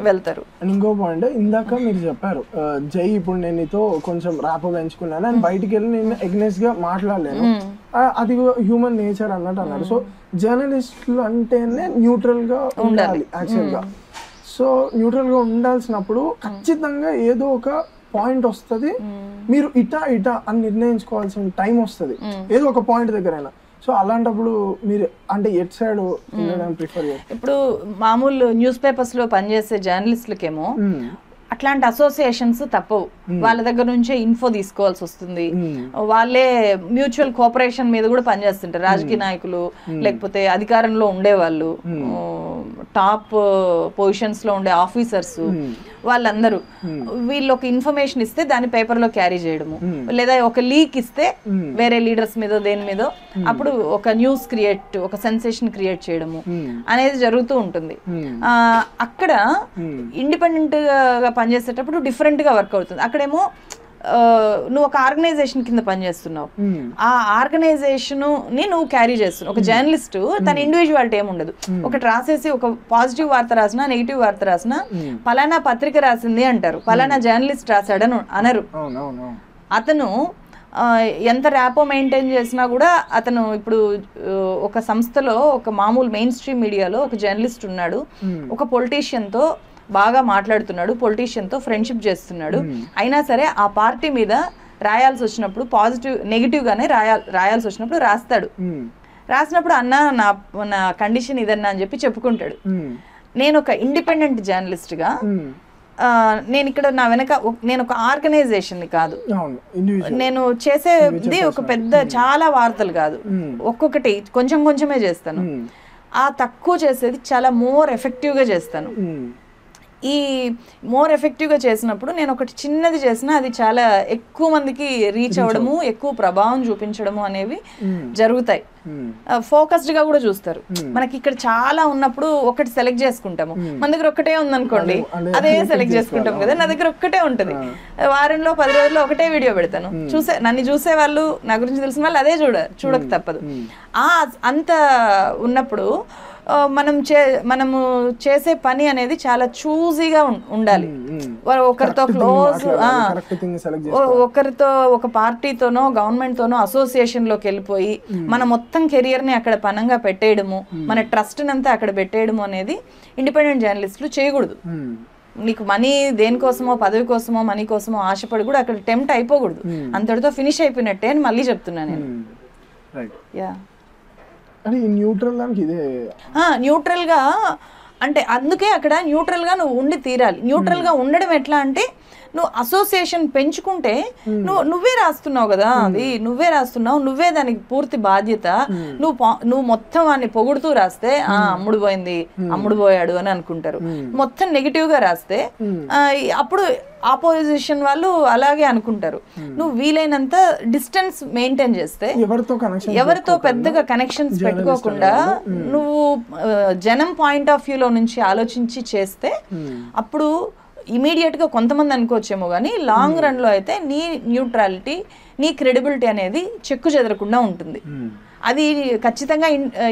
వెళ్తారు. ఇంకో పాయింట్ ఇందాక మీరు చెప్పారు, జై ఇప్పుడు నేను నీతో కొంచెం ర్యాప్ పెంచుకున్నాను అని బయటికి వెళ్ళి నేను ఎగ్నెస్ట్ గా మాట్లాడలేను, అది హ్యూమన్ నేచర్ అన్నట్టు అన్నారు. సో జర్నలిస్టులు అంటేనే న్యూట్రల్ గా ఉండాలి యాక్చువల్ గా. సో న్యూట్రల్ గా ఉండాల్సినప్పుడు ఖచ్చితంగా ఏదో ఒక పాయింట్ వస్తుంది, మీరు ఇటా అని నిర్ణయించుకోవాల్సిన టైం వస్తుంది ఏదో ఒక పాయింట్ దగ్గరైనా. సో అలాంటప్పుడు మీరు అంటే ఎట్ సైడ్ ప్రిఫర్ చేస్తారు? ఇప్పుడు మామూలు న్యూస్ పేపర్స్ లో పనిచేసే జర్నలిస్టులకేమో అట్లాంటి అసోసియేషన్స్ తప్పవు. వాళ్ళ దగ్గర నుంచే ఇన్ఫో తీసుకోవాల్సి వస్తుంది. వాళ్ళే మ్యూచువల్ కోఆపరేషన్ మీద కూడా పనిచేస్తుంటారు. రాజకీయ నాయకులు లేకపోతే అధికారంలో ఉండేవాళ్ళు, టాప్ పొజిషన్స్ లో ఉండే ఆఫీసర్స్, వాళ్ళందరూ వీళ్ళు ఒక ఇన్ఫర్మేషన్ ఇస్తే దాన్ని పేపర్లో క్యారీ చేయడము, లేదా ఒక లీక్ ఇస్తే వేరే లీడర్స్ మీదో దేని మీదో అప్పుడు ఒక న్యూస్ క్రియేట్, ఒక సెన్సేషన్ క్రియేట్ చేయడము అనేది జరుగుతూ ఉంటుంది. అక్కడ ఇండిపెండెంట్ గా పనిచేసేటప్పుడు డిఫరెంట్ గా వర్క్ అవుతుంది. అక్కడేమో నువ్వు ఒక ఆర్గనైజేషన్ కింద పనిచేస్తున్నావు, ఆ ఆర్గనైజేషన్ ని నువ్వు క్యారీ చేస్తున్నావు. ఒక జర్నలిస్ట్ తన ఇండివిజువాలిటీ ఏముండదు. ఒకటి రాసేసి ఒక పాజిటివ్ వార్త రాసినా నెగిటివ్ వార్త రాసినా పలానా పత్రిక రాసింది అంటారు, పలానా జర్నలిస్ట్ రాశాడని అనరు. అతను ఎంత ర్యాపో మెయింటైన్ చేసినా కూడా అతను ఇప్పుడు ఒక సంస్థలో ఒక మామూలు మెయిన్ స్ట్రీమ్ మీడియాలో ఒక జర్నలిస్ట్ ఉన్నాడు, ఒక పొలిటీషియన్తో బాగా మాట్లాడుతున్నాడు, పొలిటీషియన్తో ఫ్రెండ్షిప్ చేస్తున్నాడు, అయినా సరే ఆ పార్టీ మీద రాయాల్సి వచ్చినప్పుడు పాజిటివ్ నెగిటివ్ గానే రాయాల్సి వచ్చినప్పుడు రాస్తాడు. రాసినప్పుడు అన్న నా కండిషన్ ఇదన్నా అని చెప్పి చెప్పుకుంటాడు. నేను ఒక ఇండిపెండెంట్ జర్నలిస్ట్ గా నేను ఇక్కడ నా వెనక నేను ఒక ఆర్గనైజేషన్ ని కాదు, నేను చేసేది ఒక పెద్ద చాలా వార్తలు కాదు, ఒక్కొక్కటి కొంచెం కొంచెమే చేస్తాను. ఆ తక్కువ చేసేది చాలా మోర్ ఎఫెక్టివ్ గా చేస్తాను. ఈ మోర్ ఎఫెక్టివ్ గా చేసినప్పుడు నేను ఒకటి చిన్నది చేసినా అది చాలా ఎక్కువ మందికి రీచ్ అవ్వడము, ఎక్కువ ప్రభావం చూపించడము అనేవి జరుగుతాయి. ఫోకస్డ్ గా కూడా చూస్తారు. మనకి ఇక్కడ చాలా ఉన్నప్పుడు ఒకటి సెలెక్ట్ చేసుకుంటాము. మన దగ్గర ఒక్కటే ఉందనుకోండి, అదే సెలెక్ట్ చేసుకుంటాం కదా. నా దగ్గర ఒక్కటే ఉంటది, వారంలో 10 రోజుల్లో ఒకటే వీడియో పెడతాను. నన్ను చూసే వాళ్ళు, నా గురించి తెలిసిన వాళ్ళు అదే చూడక తప్పదు. అంత ఉన్నప్పుడు మనము చేసే పని అనేది చాలా చూజీగా ఉండాలి. ఒకరితో క్లోజ్, ఒకరితో ఒక పార్టీతోనో గవర్నమెంట్ తోనో అసోసియేషన్ లోకి వెళ్ళిపోయి మన మొత్తం కెరియర్ ని అక్కడ పనంగా పెట్టేయడము, మన ట్రస్ట్ అంతా అక్కడ పెట్టేయడము అనేది ఇండిపెండెంట్ జర్నలిస్టులు చేయకూడదు. నీకు మనీ దేనికోసమో పదవి కోసమో మనీ కోసమో ఆశపడి కూడా అక్కడ టెంప్ట్ అయిపోకూడదు. అంతటితో ఫినిష్ అయిపోయినట్టే అని మళ్ళీ చెప్తున్నా నేను. న్యూట్రల్ గా అంటే అందుకే అక్కడ న్యూట్రల్ గా నువ్వు ఉండి తీరాలి. న్యూట్రల్ గా ఉండడం ఎట్లా అంటే నువ్వు అసోసియేషన్ పెంచుకుంటే నువ్వే రాస్తున్నావు కదా, అది నువ్వే రాస్తున్నావు, నువ్వే దానికి పూర్తి బాధ్యత. నువ్వు మొత్తం వాడిని పొగుడుతూ రాస్తే అమ్ముడు పోయింది, అమ్ముడు పోయాడు అని అనుకుంటారు. మొత్తం నెగిటివ్ గా రాస్తే అప్పుడు ఆపోజిషన్ వాళ్ళు అలాగే అనుకుంటారు. నువ్వు వీలైనంత డిస్టెన్స్ మెయింటైన్ చేస్తే, ఎవరితో పెద్దగా కనెక్షన్స్ పెట్టుకోకుండా నువ్వు జనం పాయింట్ ఆఫ్ వ్యూలో నుంచి ఆలోచించి చేస్తే అప్పుడు ఇమీడియట్ గా కొంతమంది అనుకోవచ్చేమో కానీ లాంగ్ రన్ లో అయితే నీ న్యూట్రాలిటీ, నీ క్రెడిబిలిటీ అనేది చెక్కు చెదరకుండా ఉంటుంది. అది ఖచ్చితంగా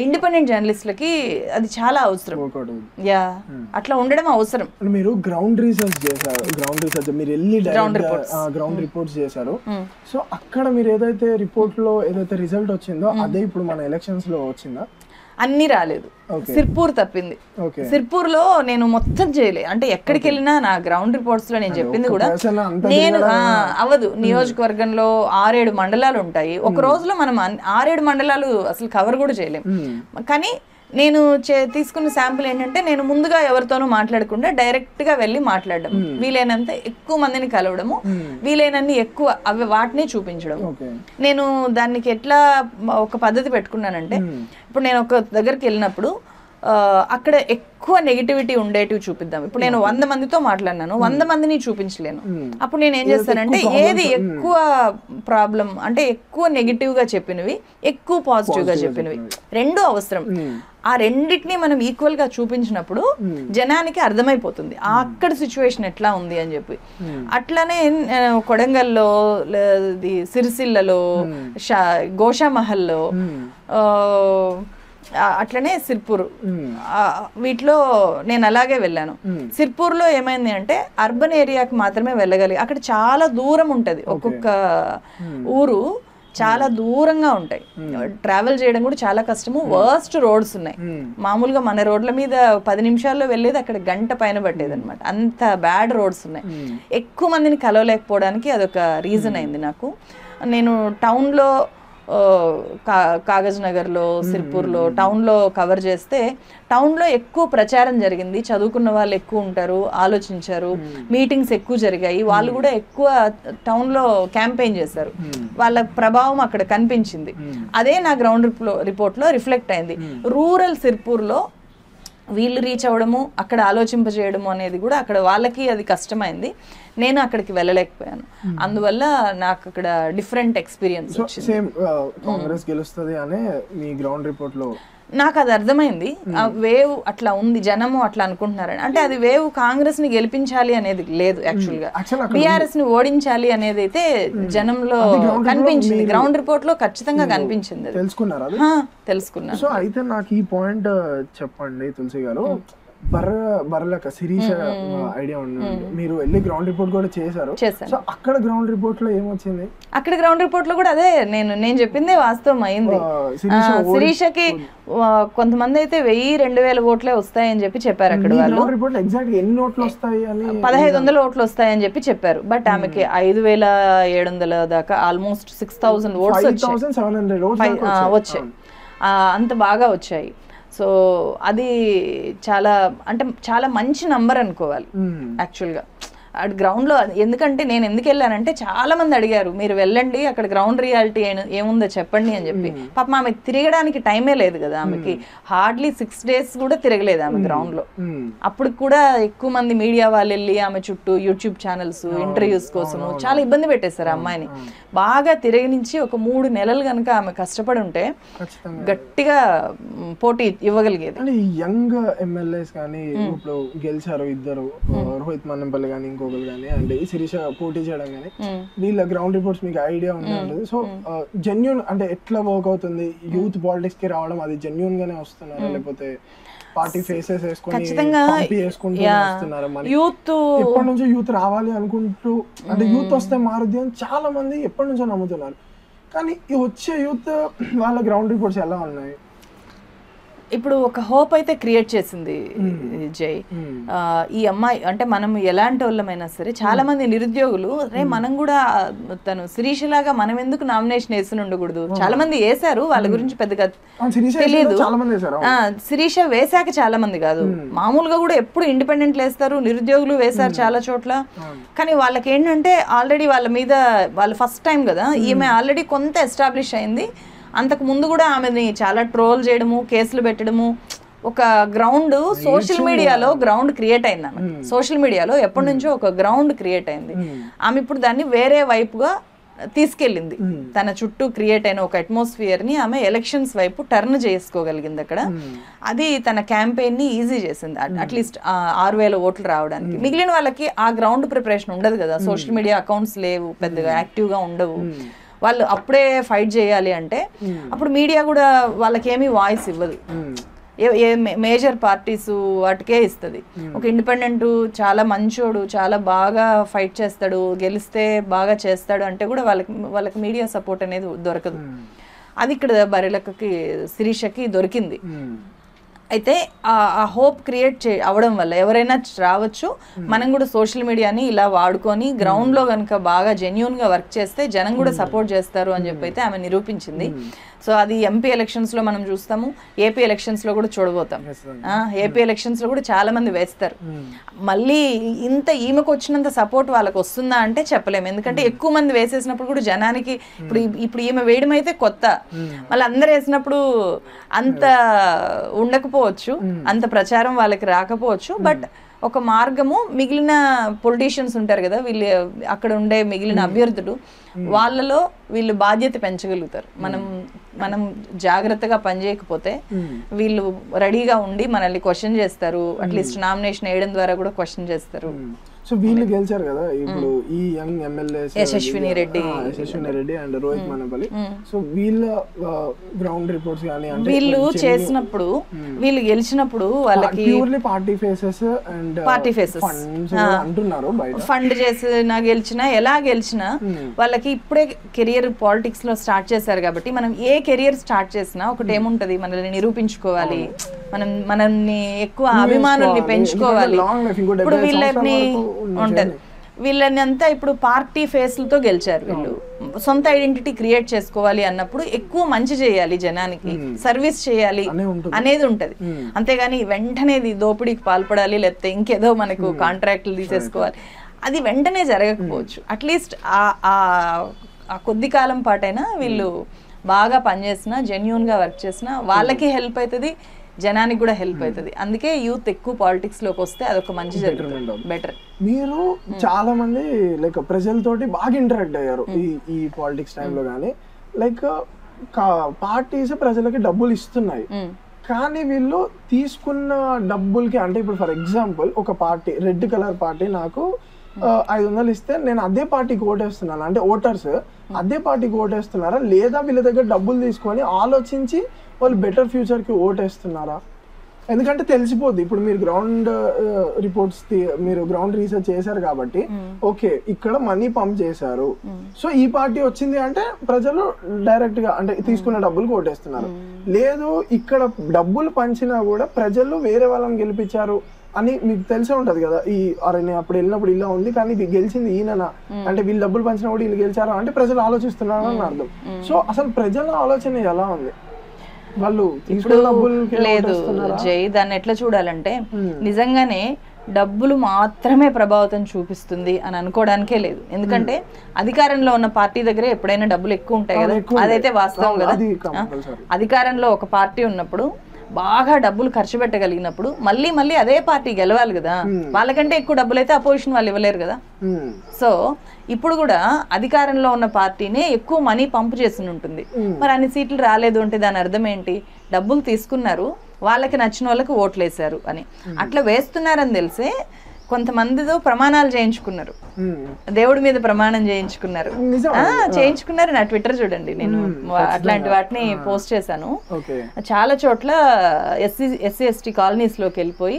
ఇండిపెండెంట్ జర్నలిస్టులకి అది చాలా అవసరం. అట్లా ఉండడం అవసరం. మీరు గ్రౌండ్ రీసెర్చ్ చేశారు, మీరు వెళ్ళి గ్రౌండ్ రిపోర్ట్స్ చేశారు. సో అక్కడ మీరు ఏదైతే రిపోర్ట్ లో ఏదైతే రిజల్ట్ వచ్చిందో అదే ఇప్పుడు మన ఎలక్షన్స్ లో వచ్చిందా? అన్ని రాలేదు, సిర్పూర్ తప్పింది. సిర్పూర్ లో నేను మొత్తం చేయలే, అంటే ఎక్కడికి వెళ్ళినా నా గ్రౌండ్ రిపోర్ట్స్ లో నేను చెప్పింది కూడా నేను అవ్వదు. నియోజకవర్గంలో 6-7 మండలాలు ఉంటాయి. ఒక రోజులో మనం 6-7 మండలాలు అసలు కవర్ కూడా చేయలేం. కానీ నేను తీసుకున్న శాంపుల్ ఏంటంటే నేను ముందుగా ఎవరితోనూ మాట్లాడకుండా డైరెక్ట్ గా వెళ్ళి మాట్లాడడం, వీలైనంత ఎక్కువ మందిని కలవడము, వీలైనన్ని ఎక్కువ అవి వాటిని చూపించడం. నేను దానికి ఎట్లా ఒక పద్ధతి పెట్టుకున్నానంటే, ఇప్పుడు నేను ఒక దగ్గరికి వెళ్ళినప్పుడు అక్కడ ఎక్కువ నెగిటివిటీ ఉండేటివి చూపిద్దాం. ఇప్పుడు నేను 100 మందితో మాట్లాడినాను, 100 మందిని చూపించలేను. అప్పుడు నేను ఏం చేస్తానంటే ఏది ఎక్కువ ప్రాబ్లం అంటే ఎక్కువ నెగిటివ్ గా చెప్పినవి, ఎక్కువ పాజిటివ్ గా చెప్పినవి, రెండూ అవసరం. ఆ రెండింటిని మనం ఈక్వల్ గా చూపించినప్పుడు జనానికి అర్థమైపోతుంది అక్కడ సిచ్యువేషన్ ఎట్లా ఉంది అని చెప్పి. అట్లానే కొడంగల్లో, సిరిసిల్లలో, గోషామహల్లో, అట్లనే సిర్పూర్, వీటిలో నేను అలాగే వెళ్ళాను. సిర్పూర్లో ఏమైంది అంటే అర్బన్ ఏరియాకి మాత్రమే వెళ్ళగలిగి, అక్కడ చాలా దూరం ఉంటది, ఒక్కొక్క ఊరు చాలా దూరంగా ఉంటాయి, ట్రావెల్ చేయడం కూడా చాలా కష్టము. వర్స్ట్ రోడ్స్ ఉన్నాయి. మామూలుగా మన రోడ్ల మీద 10 నిమిషాల్లో వెళ్ళేది అక్కడ గంట పైన పట్టేది అనమాట, అంత బ్యాడ్ రోడ్స్ ఉన్నాయి. ఎక్కువ మందిని కలవలేకపోవడానికి అదొక రీజన్ అయింది నాకు. నేను టౌన్లో కాగజ్ నగర్లో, సిర్పూర్లో, టౌన్లో కవర్ చేస్తే టౌన్లో ఎక్కువ ప్రచారం జరిగింది, చదువుకున్న వాళ్ళు ఎక్కువ ఉంటారు, ఆలోచించారు, మీటింగ్స్ ఎక్కువ జరిగాయి, వాళ్ళు కూడా ఎక్కువ టౌన్లో క్యాంపెయిన్ చేశారు, వాళ్ళ ప్రభావం అక్కడ కనిపించింది. అదే నా గ్రౌండ్ రిపోర్ట్లో రిఫ్లెక్ట్ అయింది. రూరల్ సిర్పూర్లో వీళ్ళు రీచ్ అవ్వడము, అక్కడ ఆలోచింపజేయడము అనేది కూడా అక్కడ వాళ్ళకి అది కష్టమైంది. నేను అక్కడికి వెళ్ళలేకపోయాను. అందువల్ల నాకు అక్కడ డిఫరెంట్ ఎక్స్పీరియన్స్ వచ్చింది. సేమ్ కాంగ్రెస్ గెలుస్తుంది అనే మీ గ్రౌండ్ రిపోర్ట్ లో నాకు అది అర్థమైంది. ఆ వేవ్ అట్లా ఉంది, జనము అట్లా అనుకుంటున్నారని. అంటే అది వేవ్ కాంగ్రెస్ ని గెలిపించాలి అనేది లేదు, యాక్చువల్ గా బీఆర్ఎస్ ని ఓడించాలి అనేది అయితే జనంలో కనిపించింది. గ్రౌండ్ రిపోర్ట్ లో ఖచ్చితంగా కనిపించింది. తెలుసుకున్నాను. సో అయితే నాకు ఈ పాయింట్ చెప్పండి తులసి గారు. బర్రెలక శిరీష ఐడియా ఉండండి, మీరు వెళ్ళి గ్రౌండ్ రిపోర్ట్ కూడా చేశారు. సో అక్కడ గ్రౌండ్ రిపోర్ట్ లో ఏమొచ్చింది? అక్కడ గ్రౌండ్ రిపోర్ట్ లో కూడా అదే నేను చెప్పిందే వాస్తవం అయింది. శిరీషకి కొంతమంది అయితే 1000-2000 ఓట్లే వస్తాయని చెప్పారు అక్కడ వాళ్ళు. 1500 ఓట్లు వస్తాయని చెప్పారు. బట్ ఆమెకి 5700 దాకా, ఆల్మోస్ట్ 6000 ఓట్స్ వచ్చాయి. అంత బాగా వచ్చాయి. సో అది చాలా మంచి నంబర్ అనుకోవాలి యాక్చువల్గా అటు గ్రౌండ్లో. ఎందుకంటే నేను ఎందుకు వెళ్ళానంటే చాలా మంది అడిగారు, మీరు వెళ్ళండి అక్కడ గ్రౌండ్ రియాలిటీ ఏముందో చెప్పండి అని చెప్పి. పాపం ఆమెకు తిరగడానికి టైమే లేదు కదా, ఆమెకి హార్డ్లీ 6 days కూడా తిరగలేదు ఆమె గ్రౌండ్లో. అప్పుడు కూడా ఎక్కువ మంది మీడియా వాళ్ళు వెళ్ళి ఆమె చుట్టూ యూట్యూబ్ ఛానల్స్, ఇంటర్వ్యూస్ కోసము చాలా ఇబ్బంది పెట్టేశారు అమ్మాయిని. బాగా తిరగనించి ఒక 3 నెలలు కనుక ఆమె కష్టపడి ఉంటే గట్టిగా పోటీ ఇవ్వగలిగేది. యంగ్ ఎమ్మెల్యేస్ కానీ ఇప్పుడు గెలిచారు ఇద్దరు, రోహిత్ మన్నెంపల్లి కానీ ఇంకొకరు కానీ, అంటే శిరీష పోటీ చేయడం కానీ, వీళ్ళ గ్రౌండ్ రిపోర్ట్స్ మీకు ఐడియా ఉంటుంది. సో జెన్యూన్ అంటే ఎట్లా వర్క్ అవుతుంది యూత్ పాలిటిక్స్ కి రావడం, అది జెన్యూన్ గానే వస్తున్నారా లేకపోతే పార్టీ ఫేసెస్ వేసుకొని యూత్ ఎప్పటి నుంచో యూత్ రావాలి అనుకుంటూ, అంటే యూత్ వస్తే మారుద్ది అని చాలా మంది ఎప్పటి నుంచో నమ్ముతున్నారు. కానీ ఈ వచ్చే యూత్ వాళ్ళ గ్రౌండ్ రిపోర్ట్స్ ఎలా ఉన్నాయి? ఇప్పుడు ఒక హోప్ అయితే క్రియేట్ చేసింది జై. ఈ అమ్మాయి అంటే మనం ఎలాంటి వాళ్ళమైనా సరే, చాలా మంది నిరుద్యోగులు మనం కూడా తను శిరీషలాగా మనం ఎందుకు నామినేషన్ వేసి ఉండకూడదు, చాలా మంది వేశారు, వాళ్ళ గురించి పెద్దగా తెలియదు. శిరీష వేశాక చాలా మంది కాదు, మామూలుగా కూడా ఎప్పుడు ఇండిపెండెంట్ వేస్తారు, నిరుద్యోగులు వేశారు చాలా చోట్ల. కానీ వాళ్ళకి ఏంటంటే ఆల్రెడీ వాళ్ళ మీద వాళ్ళ ఫస్ట్ టైం కదా, ఈమె ఆల్రెడీ కొంత ఎస్టాబ్లిష్ అయింది. అంతకు ముందు కూడా ఆమెని చాలా ట్రోల్ చేయడము, కేసులు పెట్టడము, ఒక గ్రౌండ్ సోషల్ మీడియాలో గ్రౌండ్ క్రియేట్ అయింది. ఆమె సోషల్ మీడియాలో ఎప్పటి నుంచో ఒక గ్రౌండ్ క్రియేట్ అయింది. ఆమె ఇప్పుడు దాన్ని వేరే వైపుగా తీసుకెళ్ళింది. తన చుట్టూ క్రియేట్ అయిన ఒక అట్మాస్ఫియర్ ని ఆమె ఎలక్షన్స్ వైపు టర్న్ చేసుకోగలిగింది అక్కడ. అది తన క్యాంపెయిన్ ని ఈజీ చేసింది. అట్లీస్ట్ 6000 ఓట్లు రావడానికి. మిగిలిన వాళ్ళకి ఆ గ్రౌండ్ ప్రిపరేషన్ ఉండదు కదా, సోషల్ మీడియా అకౌంట్స్ లేవు, పెద్దగా యాక్టివ్ గా ఉండవు. వాళ్ళు అప్పుడే ఫైట్ చేయాలి అంటే అప్పుడు మీడియా కూడా వాళ్ళకి ఏమీ వాయిస్ ఇవ్వదు. మేజర్ పార్టీస్ వాటికే ఇస్తుంది. ఒక ఇండిపెండెంట్ చాలా మంచోడు, చాలా బాగా ఫైట్ చేస్తాడు, గెలిస్తే బాగా చేస్తాడు అంటే కూడా వాళ్ళకి మీడియా సపోర్ట్ అనేది దొరకదు. అది ఇక్కడ బర్రెలక్కకి, శిరీషకి దొరికింది. అయితే ఆ హోప్ క్రియేట్ అవ్వడం వల్ల ఎవరైనా రావచ్చు. మనం కూడా సోషల్ మీడియాని ఇలా వాడుకొని గ్రౌండ్లో కనుక బాగా జెన్యూన్గా వర్క్ చేస్తే జనం కూడా సపోర్ట్ చేస్తారు అని చెప్పి అయితే ఆమె నిరూపించింది. సో అది ఎంపీ ఎలక్షన్స్లో మనం చూస్తాము, ఏపీ ఎలక్షన్స్లో కూడా చూడబోతాం. ఏపీ ఎలక్షన్స్లో కూడా చాలా మంది వేస్తారు. మళ్ళీ ఇంత ఈమెకు వచ్చినంత సపోర్ట్ వాళ్ళకి వస్తుందా అంటే చెప్పలేము. ఎందుకంటే ఎక్కువ మంది వేసేసినప్పుడు కూడా జనానికి ఇప్పుడు ఈమె వేయడం అయితే కొత్త, మళ్ళీ అందరు వేసినప్పుడు అంత ఉండకపోవచ్చు, అంత ప్రచారం వాళ్ళకి రాకపోవచ్చు. బట్ ఒక మార్గము, మిగిలిన పొలిటీషియన్స్ ఉంటారు కదా, వీళ్ళు అక్కడ ఉండే మిగిలిన అభ్యర్థులు, వాళ్ళలో వీళ్ళు బాధ్యత పెంచగలుగుతారు. మనం జాగ్రత్తగా పనిచేయకపోతే వీళ్ళు రెడీగా ఉండి మనల్ని క్వశ్చన్ చేస్తారు. అట్లీస్ట్ నామినేషన్ వేయడం ద్వారా కూడా క్వశ్చన్ చేస్తారు. సో వీళ్ళు గెలిచారు కదా ఇప్పుడు ఈ young MLAs Yashaswini Reddy and Rohit Mannepalli. So వీళ్ళ గ్రౌండ్ రిపోర్ట్స్ కానీ అంటే వీళ్ళు చేసినప్పుడు, వీళ్ళు గెలిచినప్పుడు వాళ్ళకి పార్టీ ఫేసెస్ అండ్ అంటున్నారు, ఫండ్ చేసినా గెలిచినా ఎలా గెలిచినా వాళ్ళకి ఇప్పుడే కెరియర్ పాలిటిక్స్ లో స్టార్ట్ చేశారు కాబట్టి, మనం ఏ కెరియర్ స్టార్ట్ చేసినా ఒకటి ఏముంటది, మనల్ని నిరూపించుకోవాలి, మనల్ని ఎక్కువ అభిమానుల్ని పెంచుకోవాలి. ఇప్పుడు వీళ్ళని ఉంటది, వీళ్ళని అంతా ఇప్పుడు పార్టీ ఫేస్లతో గెలిచారు. వీళ్ళు సొంత ఐడెంటిటీ క్రియేట్ చేసుకోవాలి అన్నప్పుడు ఎక్కువ మంచి చేయాలి, జనానికి సర్వీస్ చేయాలి అనేది ఉంటది. అంతేగాని వెంటనే దోపిడీకి పాల్పడాలి, లేకపోతే ఇంకేదో మనకు కాంట్రాక్ట్లు తీసేసుకోవాలి, అది వెంటనే జరగకపోవచ్చు. అట్లీస్ట్ ఆ కొద్ది కాలం పాటైనా వీళ్ళు బాగా పనిచేసినా, జెన్యూన్ గా వర్క్ చేసినా వాళ్ళకి హెల్ప్ అవుతుంది, జనానికి కూడా హెల్ప్ అవుతుంది. అందుకే యూత్ ఎక్కువ పాలిటిక్స్ లోకి వస్తే అదొక మంచి జరుగుతుంది, బెటర్. మీరు చాలా మంది లైక్ ప్రజలతోటి బాగా ఇంటరాక్ట్ అయ్యారు ఈ పాలిటిక్స్ టైంలో. కానీ లైక్ పార్టీస్ ప్రజలకి డబ్బులు ఇస్తున్నాయి, కానీ వీళ్ళు తీసుకున్న డబ్బులకి, అంటే ఇప్పుడు ఫర్ ఎగ్జాంపుల్ ఒక పార్టీ, రెడ్ కలర్ పార్టీ నాకు 500 ఇస్తే నేను అదే పార్టీకి ఓటేస్తున్నాను అంటే ఓటర్స్ అదే పార్టీకి ఓటేస్తున్నారా, లేదా వీళ్ళ దగ్గర డబ్బులు తీసుకొని ఆలోచించి వాళ్ళు బెటర్ ఫ్యూచర్ కి ఓటేస్తున్నారా? ఎందుకంటే తెలిసిపోద్ది. ఇప్పుడు మీరు గ్రౌండ్ రిపోర్ట్స్, మీరు గ్రౌండ్ రీసెర్చ్ చేశారు కాబట్టి ఓకే ఇక్కడ మనీ పంప్ చేశారు, సో ఈ పార్టీ వచ్చింది అంటే ప్రజలు డైరెక్ట్ గా అంటే తీసుకున్న డబ్బులు ఓటేస్తున్నారు. లేదు ఇక్కడ డబ్బులు పంచినా కూడా ప్రజలు వేరే వాళ్ళని గెలిపించారు అని మీకు తెలిసే ఉంటది కదా, నేను అప్పుడు వెళ్ళినప్పుడు ఇలా ఉంది కానీ గెలిచింది ఈయన అంటే వీళ్ళు డబ్బులు పంచినా కూడా వీళ్ళు గెలిచారు అంటే ప్రజలు ఆలోచిస్తున్నారు అని అర్థం. సో అసలు ప్రజల ఆలోచన ఎలా ఉంది? వాళ్ళు లేదు జై, దాన్ని ఎట్లా చూడాలంటే నిజంగానే డబ్బులు మాత్రమే ప్రభావితం చూపిస్తుంది అని అనుకోవడానికే లేదు. ఎందుకంటే అధికారంలో ఉన్న పార్టీ దగ్గర ఎప్పుడైనా డబ్బులు ఎక్కువ ఉంటాయి కదా, అదైతే వాస్తవం కదా. అధికారంలో ఒక పార్టీ ఉన్నప్పుడు బాగా డబ్బులు ఖర్చు పెట్టగలిగినప్పుడు మళ్ళీ అదే పార్టీ గెలవాలి కదా, వాళ్ళకంటే ఎక్కువ డబ్బులు అయితే అపోజిషన్ వాళ్ళు ఇవ్వలేరు కదా. సో ఇప్పుడు కూడా అధికారంలో ఉన్న పార్టీనే ఎక్కువ మనీ పంపు చేసి ఉంటుంది. మరి అన్ని సీట్లు రాలేదు అంటే దాని అర్థం ఏంటి? డబ్బులు తీసుకున్నారు, వాళ్ళకి నచ్చిన వాళ్ళకి ఓట్లు వేశారు అని. అట్లా వేస్తున్నారని తెలిసే కొంతమందితో ప్రమాణాలు చేయించుకున్నారు, దేవుడి మీద ప్రమాణం చేయించుకున్నారు. నా ట్విట్టర్ చూడండి, నేను అట్లాంటి వాటిని పోస్ట్ చేశాను. చాలా చోట్ల ఎస్సీ ఎస్టీ కాలనీస్ లోకి వెళ్ళిపోయి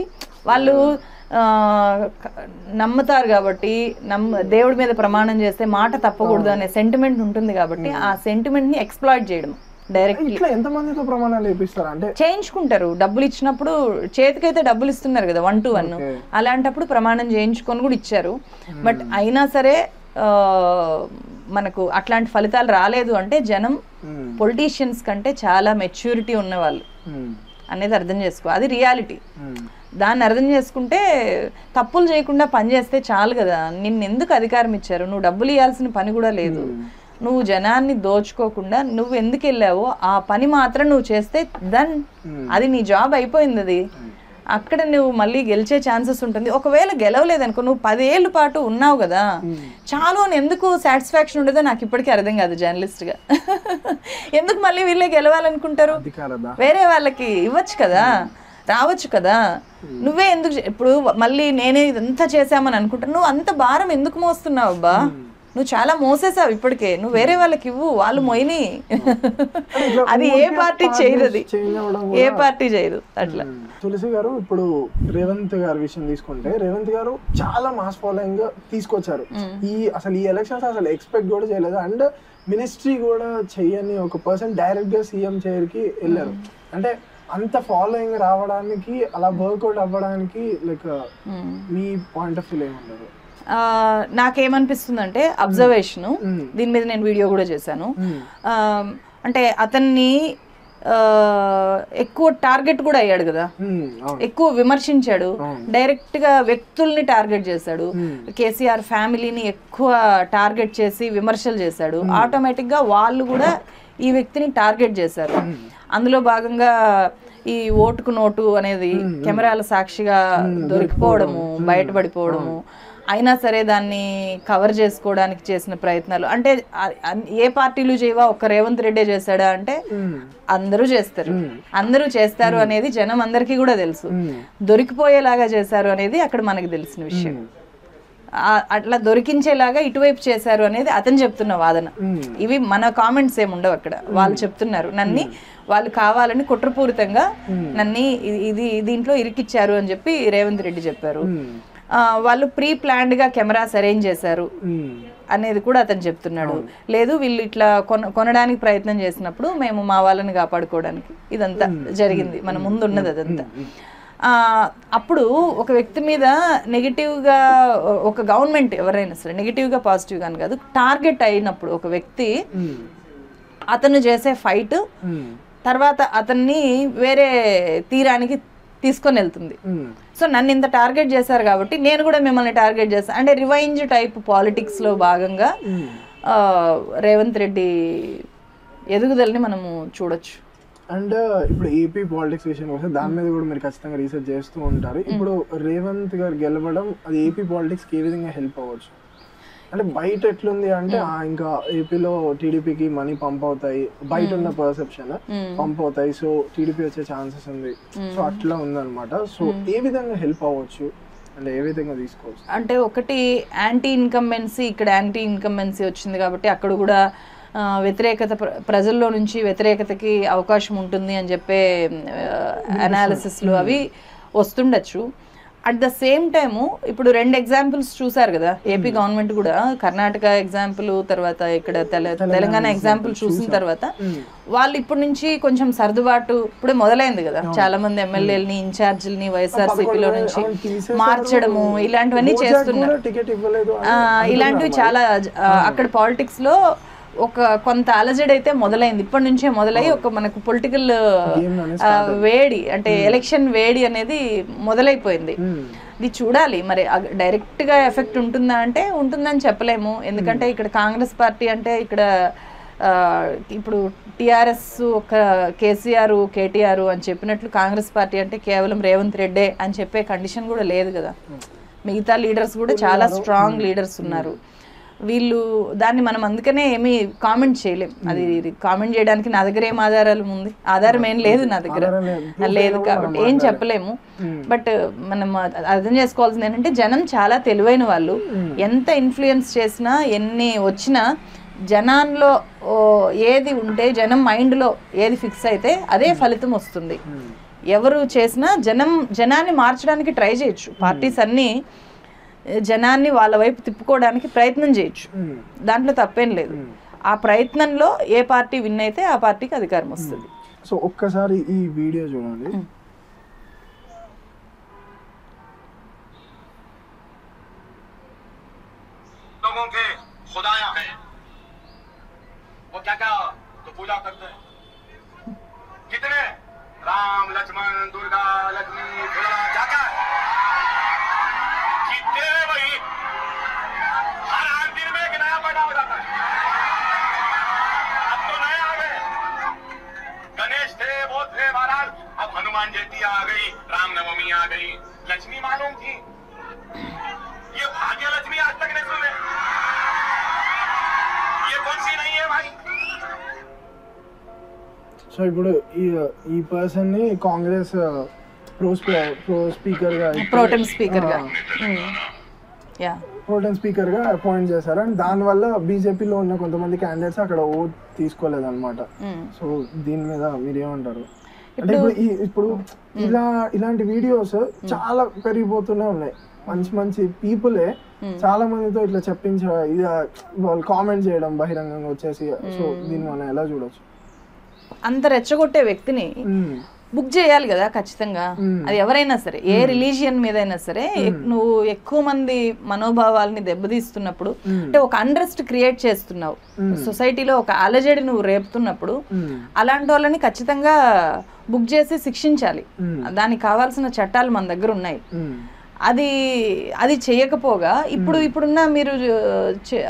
వాళ్ళు నమ్ముతారు కాబట్టి, దేవుడి మీద ప్రమాణం చేస్తే మాట తప్పకూడదు అనే సెంటిమెంట్ ఉంటుంది కాబట్టి ఆ సెంటిమెంట్ ని ఎక్స్ప్లాయిట్ చేయడం డైరెక్ట్లీ. ఎంతమందితో ప్రమాణాలు చేపిస్తారు అంటే చేయించుకుంటారు, డబ్బులు ఇచ్చినప్పుడు చేతికైతే డబ్బులు ఇస్తున్నారు కదా 1 to 1, అలాంటప్పుడు ప్రమాణం చేయించుకొని కూడా ఇచ్చారు. బట్ అయినా సరే మనకు అట్లాంటి ఫలితాలు రాలేదు అంటే జనం పొలిటీషియన్స్ కంటే చాలా మెచ్యూరిటీ ఉన్నవాళ్ళు అనేది అర్థం చేసుకో, అది రియాలిటీ. దాన్ని అర్థం చేసుకుంటే తప్పులు చేయకుండా పనిచేస్తే చాలు కదా. నిన్నెందుకు అధికారం ఇచ్చారు? నువ్వు డబ్బులు ఇవ్వాల్సిన పని కూడా లేదు, నువ్వు జనాన్ని దోచుకోకుండా నువ్వు ఎందుకు వెళ్ళావో ఆ పని మాత్రం నువ్వు చేస్తే దెన్ అది నీ జాబ్ అయిపోయింది. అది అక్కడ నువ్వు మళ్ళీ గెలిచే ఛాన్సెస్ ఉంటుంది. ఒకవేళ గెలవలేదనుకో, నువ్వు 10 ఏళ్ళ పాటు ఉన్నావు కదా, చాలు ఎందుకు సాటిస్ఫాక్షన్ ఉండదో నాకు ఇప్పటికీ అర్థం కాదు జర్నలిస్ట్ గా. ఎందుకు మళ్ళీ వీళ్ళే గెలవాలనుకుంటారు? వేరే వాళ్ళకి ఇవ్వచ్చు కదా, రావచ్చు కదా. నువ్వే ఎందుకు ఇప్పుడు మళ్ళీ నేనే ఇదంతా చేసామని అనుకుంటా, నువ్వు అంత భారం ఎందుకు మోస్తున్నావు అబ్బా? నువ్వు చాలా మోసేసావు ఇప్పటికే, నువ్వు వేరే వాళ్ళకి ఇవ్వు, వాళ్ళు మొయిని. అది ఏ పార్టీ చేయదు, అది ఏ పార్టీ చేయదు. అట్లా తులసి గారు ఇప్పుడు రేవంత్ గారి విషయం తీసుకుంటే, రేవంత్ గారు చాలా మాస్ ఫాలోయింగ్ తీసుకొచ్చారు. అసలు ఈ ఎలక్షన్స్ అసలు ఎక్స్పెక్ట్ కూడా చేయలేదు. అండ్ మినిస్ట్రీ కూడా చెయ్యని ఒక పర్సన్ డైరెక్ట్ గా సీఎం చైర్ కి వెళ్ళారు. అంటే అంత ఫాలోయింగ్ రావడానికి, అలా వర్కౌట్ అవ్వడానికి like me point of view ఏమంటారు? నాకేమనిపిస్తుందంటే అబ్జర్వేషన్, దీని మీద నేను వీడియో కూడా చేశాను. అంటే అతన్ని ఎక్కువ టార్గెట్ కూడా అయ్యాడు కదా, ఎక్కువ విమర్శించాడు, డైరెక్ట్ గా వ్యక్తుల్ని టార్గెట్ చేశాడు. కేసీఆర్ ఫ్యామిలీని ఎక్కువ టార్గెట్ చేసి విమర్శలు చేశాడు. ఆటోమేటిక్ గా వాళ్ళు కూడా ఈ వ్యక్తిని టార్గెట్ చేశారు. అందులో భాగంగా ఈ ఓటుకు నోటు అనేది కెమెరాల సాక్షిగా దొరికిపోవడము, బయటపడిపోవడము, అయినా సరే దాన్ని కవర్ చేసుకోవడానికి చేసిన ప్రయత్నాలు. అంటే ఏ పార్టీలు చేయవా, ఒక్క రేవంత్ రెడ్డే చేశాడా అంటే అందరూ చేస్తారు, అందరూ చేస్తారు అనేది జనం అందరికీ కూడా తెలుసు. దొరికిపోయేలాగా చేశారు అనేది అక్కడ మనకి తెలిసిన విషయం. అట్లా దొరికించేలాగా ఇటువైపు చేశారు అనేది అతను చెప్తున్న వాదన. ఇవి మన కామెంట్స్ ఏమి ఉండవు అక్కడ, వాళ్ళు చెప్తున్నారు. నన్ని వాళ్ళు కావాలని కుట్రపూరితంగా నన్ని ఇది దీంట్లో ఇరికిచ్చారు అని చెప్పి రేవంత్ రెడ్డి చెప్పారు. వాళ్ళు ప్రీ ప్లాన్డ్ గా కెమెరాస్ అరేంజ్ చేశారు అనేది కూడా అతను చెప్తున్నాడు. లేదు వీళ్ళు ఇట్లా కొనడానికి ప్రయత్నం చేసినప్పుడు మేము మా వాళ్ళని కాపాడుకోవడానికి ఇదంతా జరిగింది, మన ముందు ఉన్నది అదంతా. అప్పుడు ఒక వ్యక్తి మీద నెగిటివ్గా ఒక గవర్నమెంట్ ఎవరైనా సరే నెగిటివ్గా పాజిటివ్గా అని కాదు, టార్గెట్ అయినప్పుడు ఒక వ్యక్తి అతను చేసే ఫైట్ తర్వాత అతన్ని వేరే తీరానికి తీసుకొని వెళ్తుంది. సో నన్ను ఇంత టార్గెట్ చేశారు కాబట్టి నేను కూడా మిమ్మల్ని టార్గెట్ చేస్తాను అంటే రివైంజ్ టైప్ పాలిటిక్స్లో భాగంగా రేవంత్ రెడ్డి ఎదుగుదలని మనము చూడొచ్చు. అండ్ ఇప్పుడు ఏపీ పాలిటిక్స్ విషయం వస్తే దాని మీద కూడా మీరు ఖచ్చితంగా రీసెర్చ్ చేస్తూ ఉంటారు. ఇప్పుడు రేవంత్ గారు గెలవడం అది ఏపీ పాలిటిక్స్కి ఏ విధంగా హెల్ప్ అవ్వచ్చు? అంటే బయట ఎట్లుంది అంటే ఇంకా ఏపీలో టీడీపీకి మనీ పంప్ అవుతాయి, బయట ఉన్న పర్సెప్షన్ పంప్ అవుతాయి, సో టీడీపీ వచ్చే ఛాన్సెస్ ఉంది, సో అట్లా ఉందన్నమాట. సో ఏ విధంగా హెల్ప్ అవ్వచ్చు అంటే ఏ విధంగా తీసుకోవచ్చు? అంటే ఒకటి యాంటీ ఇన్కంబెన్సీ, ఇక్కడ యాంటీ ఇన్కంబెన్సీ వచ్చింది కాబట్టి అక్కడ కూడా వ్యతిరేకత ప్రజల్లో నుంచి వ్యతిరేకతకి అవకాశం ఉంటుంది అని చెప్పే అనాలిసిస్లు అవి వస్తుండొచ్చు. అట్ ద సేమ్ టైము ఇప్పుడు 2 ఎగ్జాంపుల్స్ చూసారు కదా ఏపీ గవర్నమెంట్ కూడా, కర్ణాటక ఎగ్జాంపుల్ తర్వాత ఇక్కడ తెలంగాణ ఎగ్జాంపుల్ చూసిన తర్వాత వాళ్ళు ఇప్పటి నుంచి కొంచెం సర్దుబాటు ఇప్పుడే మొదలైంది కదా, చాలా మంది ఎమ్మెల్యేలని ఇన్ఛార్జీలని వైఎస్ఆర్సీపీలో నుంచి మార్చడము ఇలాంటివన్నీ చేస్తున్నారు. ఇలాంటివి చాలా అక్కడ పాలిటిక్స్ లో ఒక కొంత అలజడి అయితే మొదలైంది, ఇప్పటి నుంచే మొదలై ఒక మనకు పొలిటికల్ వేడి అంటే ఎలక్షన్ వేడి అనేది మొదలైపోయింది. ఇది చూడాలి మరి డైరెక్ట్ గా ఎఫెక్ట్ ఉంటుందా అంటే ఉంటుందని చెప్పలేము. ఎందుకంటే ఇక్కడ కాంగ్రెస్ పార్టీ అంటే ఇక్కడ ఇప్పుడు టిఆర్ఎస్ ఒక కేసీఆర్ కేటీఆర్ అని చెప్పినట్లు కాంగ్రెస్ పార్టీ అంటే కేవలం రేవంత్ రెడ్డే అని చెప్పే కండిషన్ కూడా లేదు కదా, మిగతా లీడర్స్ కూడా చాలా స్ట్రాంగ్ లీడర్స్ ఉన్నారు. వీళ్ళు దాన్ని మనం అందుకనే ఏమీ కామెంట్ చేయలేం. అది కామెంట్ చేయడానికి నా దగ్గర ఏం ఆధారాలు ఉంది, ఆధారం ఏం లేదు నా దగ్గర లేదు కాబట్టి ఏం చెప్పలేము. బట్ మనం అర్థం చేసుకోవాల్సింది ఏంటంటే జనం చాలా తెలివైన వాళ్ళు, ఎంత ఇన్ఫ్లుయెన్స్ చేసినా ఎన్ని వచ్చినా జనాల్లో ఏది ఉంటే జనం మైండ్లో ఏది ఫిక్స్ అయితే అదే ఫలితం వస్తుంది. ఎవరు చేసినా జనాన్ని మార్చడానికి ట్రై చేయొచ్చు, పార్టీస్ అన్నీ జనాన్ని వాళ్ళ వైపు తిప్పుకోవడానికి ప్రయత్నం చేయొచ్చు, దాంట్లో తప్పేం లేదు. ఆ ప్రయత్నంలో ఏ పార్టీ విన్ అయితే ఆ పార్టీకి అధికారం వస్తుంది. సో ఒక్కసారి ఈ వీడియో చూడండి. लोगों के खुदाया है वो क्या क्या तो पूजा करते हैं, कितने राम लक्ष्मण दुर्गा लक्ष्मी क्या क्या कितने वही हर दिन में एक नया पैदा हो जाता है. अब तो नए आ गए, गणेश थे वो थे महाराज, अब हनुमान जयंती आ गई, रामनवमी आ गई, लक्ष्मी मालूम थी, ये भाग्य लक्ष्मी आज तक नहीं सुने, ये कौन सी नहीं है भाई. సో ఇప్పుడు ఈ పర్సన్ ని కాంగ్రెస్ ప్రోటెమ్ స్పీకర్ గా అపాయింట్ చేశారు. అండ్ దానివల్ల బీజేపీలో ఉన్న కొంతమంది క్యాండిడేట్స్ అక్కడ ఓట్ తీసుకోలేదు అనమాట. సో దీని మీద మీరు ఏమంటారు? అంటే ఇప్పుడు ఇలాంటి వీడియోస్ చాలా పెరిగిపోతూనే ఉన్నాయి. మంచి పీపులే చాలా మందితో ఇట్లా చెప్పించ ఇది వాళ్ళు కామెంట్ చేయడం బహిరంగంగా వచ్చేసి. సో దీన్ని మనం ఎలా చూడొచ్చు? అంత రెచ్చగొట్టే వ్యక్తిని బుక్ చేయాలి కదా ఖచ్చితంగా, అది ఎవరైనా సరే ఏ రిలీజియన్ మీద అయినా సరే. నువ్వు ఎక్కువ మంది మనోభావాలని దెబ్బతీస్తున్నప్పుడు అంటే ఒక అన్రెస్ట్ క్రియేట్ చేస్తున్నావు సొసైటీలో, ఒక అలజడి నువ్వు రేపుతున్నప్పుడు అలాంటి వాళ్ళని ఖచ్చితంగా బుక్ చేసి శిక్షించాలి. దానికి కావాల్సిన చట్టాలు మన దగ్గర ఉన్నాయి. అది చేయకపోగా ఇప్పుడున్న మీరు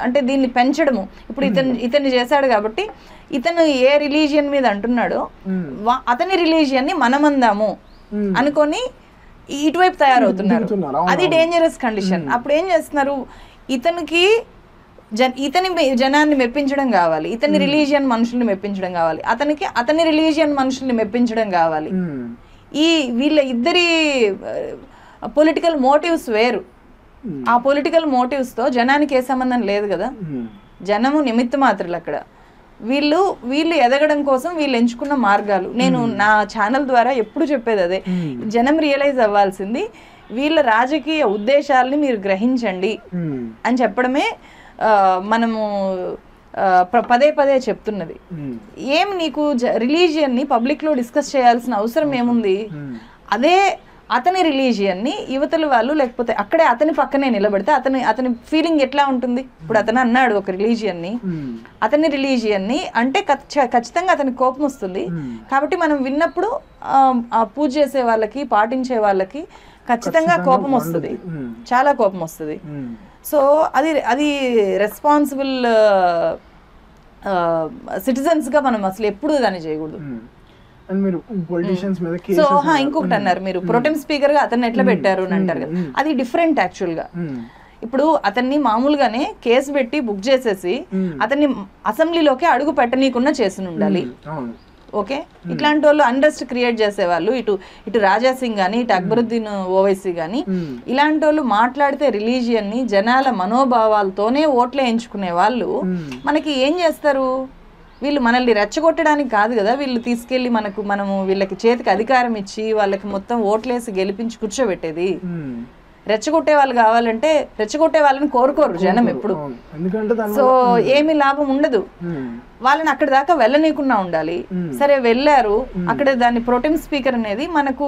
అంటే దీన్ని పెంచడము, ఇప్పుడు ఇతన్ని చేశాడు కాబట్టి ఇతను ఏ రిలీజియన్ మీద అంటున్నాడో అతని రిలీజియన్ ని మనం అందాము అనుకొని ఇటువైపు తయారవుతున్నారు. అది డేంజరస్ కండిషన్. అప్పుడు ఏం చేస్తున్నారు, ఇతని జనాన్ని మెప్పించడం కావాలి, ఇతని రిలీజియన్ మనుషుల్ని మెప్పించడం కావాలి, అతని రిలీజియన్ మనుషుల్ని మెప్పించడం కావాలి. వీళ్ళ ఇద్దరి పొలిటికల్ మోటివ్స్ వేరు. ఆ పొలిటికల్ మోటివ్స్ తో జనానికి ఏ సంబంధం లేదు కదా, జనము నిమిత్త మాత్రలు అక్కడ. వీళ్ళు ఎదగడం కోసం వీళ్ళు ఎంచుకున్న మార్గాలు. నేను నా ఛానల్ ద్వారా ఎప్పుడు చెప్పేది అదే, జనం రియలైజ్ అవ్వాల్సింది వీళ్ళ రాజకీయ ఉద్దేశాలని మీరు గ్రహించండి అని చెప్పడమే మనము పదే పదే చెప్తున్నది. ఏం నీకు రిలీజియన్ ని పబ్లిక్ లో డిస్కస్ చేయాల్సిన అవసరం ఏముంది? అతని రిలీజియన్ని యువతలు వాళ్ళు లేకపోతే అక్కడే అతని పక్కనే నిలబడితే అతని ఫీలింగ్ ఎట్లా ఉంటుంది? ఇప్పుడు అతను అన్నాడు ఒక రిలీజియన్ని, అతని రిలీజియన్ని అంటే ఖచ్చితంగా అతనికి కోపం వస్తుంది. కాబట్టి మనం విన్నప్పుడు ఆ పూజ చేసే వాళ్ళకి పాటించే వాళ్ళకి ఖచ్చితంగా కోపం వస్తుంది, చాలా కోపం వస్తుంది. సో అది రెస్పాన్సిబుల్ సిటిజన్స్గా మనం అసలు ఎప్పుడు దాన్ని చేయకూడదు. సో ఇంకొకటి అన్నారు మీరు, ప్రొటెం స్పీకర్ గా అతన్ని ఎట్లా పెట్టారు అని అంటారు కదా, అది డిఫరెంట్ యాక్చువల్ గా. ఇప్పుడు అతన్ని మామూలుగానే కేసు పెట్టి బుక్ చేసేసి అతన్ని అసెంబ్లీలోకి అడుగు పెట్టనీయకుండా చేసి ఉండాలి. ఓకే, ఇట్లాంటి వాళ్ళు అన్రెస్ట్ క్రియేట్ చేసేవాళ్ళు, ఇటు రాజా సింగ్ కానీ ఇటు అక్బరుద్దీన్ ఓవైసీ కానీ, ఇలాంటి వాళ్ళు మాట్లాడితే రిలీజియన్ ని జనాల మనోభావాలతోనే ఓట్లే ఎంచుకునే వాళ్ళు మనకి ఏం చేస్తారు? వీళ్ళు మనల్ని రెచ్చగొట్టడానికి కాదు కదా, వీళ్ళు తీసుకెళ్లి మనము వీళ్ళకి చేతికి అధికారం ఇచ్చి వాళ్ళకి మొత్తం ఓట్లేసి గెలిపించి కూర్చోబెట్టేది. రెచ్చగొట్టే వాళ్ళు కావాలంటే రెచ్చగొట్టే వాళ్ళని కోరుకోరు జనం ఎప్పుడు. సో ఏమి లాభం ఉండదు, వాళ్ళని అక్కడి దాకా వెళ్ళనీయకుండా ఉండాలి. సరే వెళ్ళారు, అక్కడ దాన్ని ప్రొటెం స్పీకర్ అనేది మనకు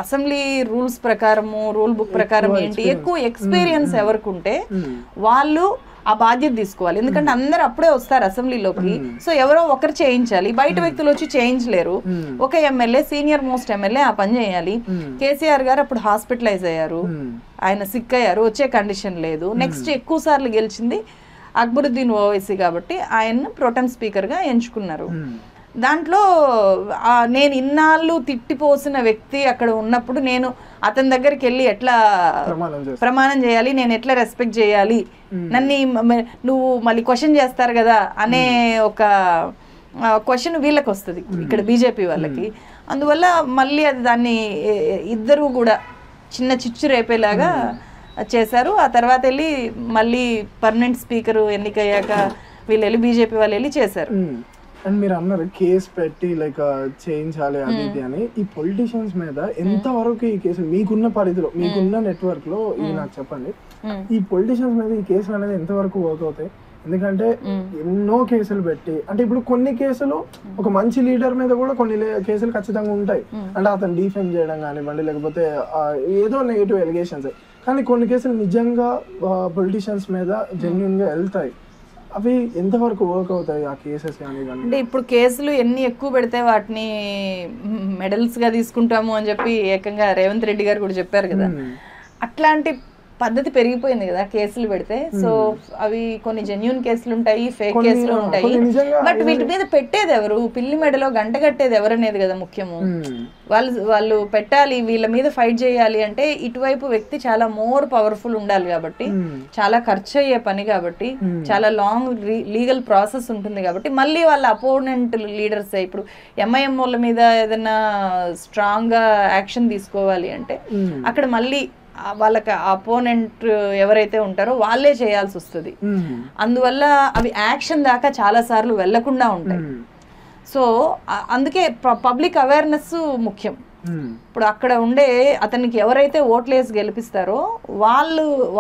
అసెంబ్లీ రూల్స్ ప్రకారము రూల్ బుక్ ప్రకారం ఏంటి, ఎక్కువ ఎక్స్పీరియన్స్ ఎవరికి ఉంటే వాళ్ళు ఆ బాధ్యత తీసుకోవాలి. ఎందుకంటే అందరు అప్పుడే వస్తారు అసెంబ్లీలోకి, సో ఎవరో ఒకరు చేయించాలి, బయట వ్యక్తులు వచ్చి చేయించలేరు. ఒక ఎమ్మెల్యే, సీనియర్ మోస్ట్ ఎమ్మెల్యే ఆ పని చేయాలి. కేసీఆర్ గారు అప్పుడు హాస్పిటలైజ్ అయ్యారు, ఆయన సిక్ అయ్యారు, వచ్చే కండిషన్ లేదు. నెక్స్ట్ ఎక్కువ సార్లు గెలిచింది అక్బరుద్దీన్ ఓవైసీ కాబట్టి ఆయన్ను ప్రొటెం స్పీకర్ గా ఎంచుకున్నారు. దాంట్లో నేను ఇన్నాళ్ళు తిట్టిపోసిన వ్యక్తి అక్కడ ఉన్నప్పుడు నేను అతని దగ్గరికి వెళ్ళి ఎట్లా ప్రమాణం చేయాలి, నేను ఎట్లా రెస్పెక్ట్ చేయాలి, నన్ను నువ్వు మళ్ళీ క్వశ్చన్ చేస్తారు కదా అనే ఒక క్వశ్చన్ వీళ్ళకి వస్తుంది ఇక్కడ బీజేపీ వాళ్ళకి. అందువల్ల మళ్ళీ అది దాన్ని ఇద్దరు కూడా చిన్న చిచ్చు రేపేలాగా చేశారు. ఆ తర్వాత వెళ్ళి మళ్ళీ పర్మనెంట్ స్పీకర్ ఎన్నికయ్యాక వీళ్ళు వెళ్ళి బీజేపీ వాళ్ళు వెళ్ళి చేశారు. అండ్ మీరు అన్నారు కేసు పెట్టి లైక్ చేయించాలి అది అని. ఈ పొలిటీషియన్స్ మీద ఎంతవరకు ఈ కేసు మీకున్న పరిధిలో మీకున్న నెట్వర్క్ లో ఇది నాకు చెప్పండి, ఈ పొలిటీషియన్స్ మీద ఈ కేసులు అనేది ఎంతవరకు వర్క్ అవుతాయి? ఎందుకంటే ఎన్నో కేసులు పెట్టి, అంటే ఇప్పుడు కొన్ని కేసులు ఒక మంచి లీడర్ మీద కూడా కొన్ని కేసులు ఖచ్చితంగా ఉంటాయి, అంటే అతను డిఫెమ్ చేయడం కానివ్వండి లేకపోతే ఏదో నెగిటివ్ ఎలిగేషన్స్, కానీ కొన్ని కేసులు నిజంగా పొలిటీషియన్స్ మీద జెన్యున్ గా వెళ్తాయి. అవి ఎంతవరకు వర్క్ అవుతాయి ఆ కేసెస్? అంటే ఇప్పుడు కేసులు ఎన్ని ఎక్కువ పెడితే వాటిని మెడల్స్ గా తీసుకుంటాము అని చెప్పి ఏకంగా రేవంత్ రెడ్డి గారు కూడా చెప్పారు కదా, అట్లాంటి పద్ధతి పెరిగిపోయింది కదా కేసులు పెడితే. సో అవి కొన్ని జెన్యూన్ కేసులు ఉంటాయి, ఫేక్ కేసులు ఉంటాయి. బట్ వీటి మీద పెట్టేది ఎవరు, పిల్లి మెడలో గంట కట్టేది ఎవరు అనేది కదా ముఖ్యము. వాళ్ళు పెట్టాలి, వీళ్ళ మీద ఫైట్ చేయాలి అంటే ఇటువైపు వ్యక్తి చాలా మోర్ పవర్ఫుల్ ఉండాలి కాబట్టి, చాలా ఖర్చు అయ్యే పని కాబట్టి, చాలా లాంగ్ లీగల్ ప్రాసెస్ ఉంటుంది కాబట్టి, మళ్ళీ వాళ్ళ అపోనెంట్ లీడర్స్ ఇప్పుడు ఎంఐఎం వాళ్ళ మీద ఏదైనా స్ట్రాంగ్ గా యాక్షన్ తీసుకోవాలి అంటే అక్కడ మళ్ళీ వాళ్ళకి అపోనెంట్ ఎవరైతే ఉంటారో వాళ్ళే చేయాల్సి వస్తుంది. అందువల్ల అవి యాక్షన్ దాకా చాలా సార్లు వెళ్లకుండా ఉంటాయి. సో అందుకే పబ్లిక్ అవేర్నెస్ ముఖ్యం. ఇప్పుడు అక్కడ ఉండే అతనికి ఎవరైతే ఓట్లేసి గెలిపిస్తారో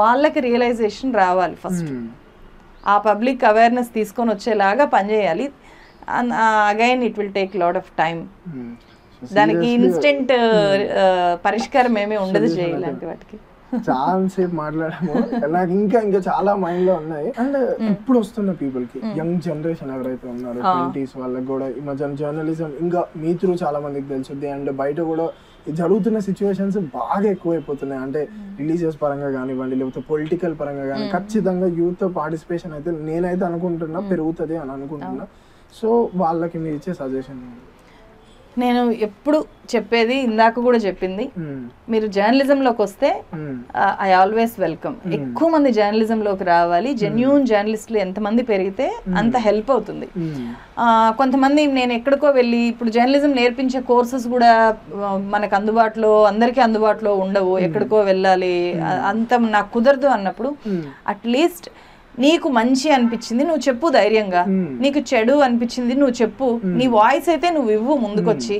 వాళ్ళకి రియలైజేషన్ రావాలి ఫస్ట్. ఆ పబ్లిక్ అవేర్నెస్ తీసుకొని వచ్చేలాగా పనిచేయాలి. Again it will take lot of time. దానికి ఇన్స్టెంట్ పరిష్కారం ఏమీ ఉండదు చేయలాంటి వాటికి. చాలా సేపు మాట్లాడాము, నాకు ఇంకా చాలా మైండ్ లో ఉన్నాయి. అండ్ ఇప్పుడు వస్తున్న పీపుల్ కి, యంగ్ జనరేషన్ ఎవరైతే ఉన్నారో 20s వాళ్ళకి కూడా ఈ మధ్య జర్నలిజం ఇంకా మీ త్రూ చాలా మందికి తెలుసుద్ది. అండ్ బయట కూడా జరుగుతున్న సిచ్యువేషన్స్ బాగా ఎక్కువైపోతున్నాయి. అంటే రిలీజియస్ పరంగా కానివ్వండి లేకపోతే పొలిటికల్ పరంగా కానీ ఖచ్చితంగా యూత్ పార్టిసిపేషన్ అయితే నేనైతే అనుకుంటున్నా పెరుగుతుంది అని అనుకుంటున్నా. సో వాళ్ళకి మీరు ఇచ్చే సజెషన్? నేను ఎప్పుడు చెప్పేది, ఇందాక కూడా చెప్పింది, మీరు జర్నలిజంలోకి వస్తే ఐ ఆల్వేస్ వెల్కమ్. ఎక్కువ మంది జర్నలిజంలోకి రావాలి. జెన్యూన్ జర్నలిస్టులు ఎంతమంది పెరిగితే అంత హెల్ప్ అవుతుంది. కొంతమంది నేను ఎక్కడికో వెళ్ళి, ఇప్పుడు జర్నలిజం నేర్పించే కోర్సెస్ కూడా మనకు అందరికీ అందుబాటులో ఉండవు, ఎక్కడికో వెళ్ళాలి, అంత నాకు కుదరదు అన్నప్పుడు అట్లీస్ట్ నీకు మంచి అనిపించింది నువ్వు చెప్పు ధైర్యంగా, నీకు చెడు అనిపించింది నువ్వు చెప్పు, నీ వాయిస్ అయితే నువ్వు ఇవ్వు ముందుకొచ్చి.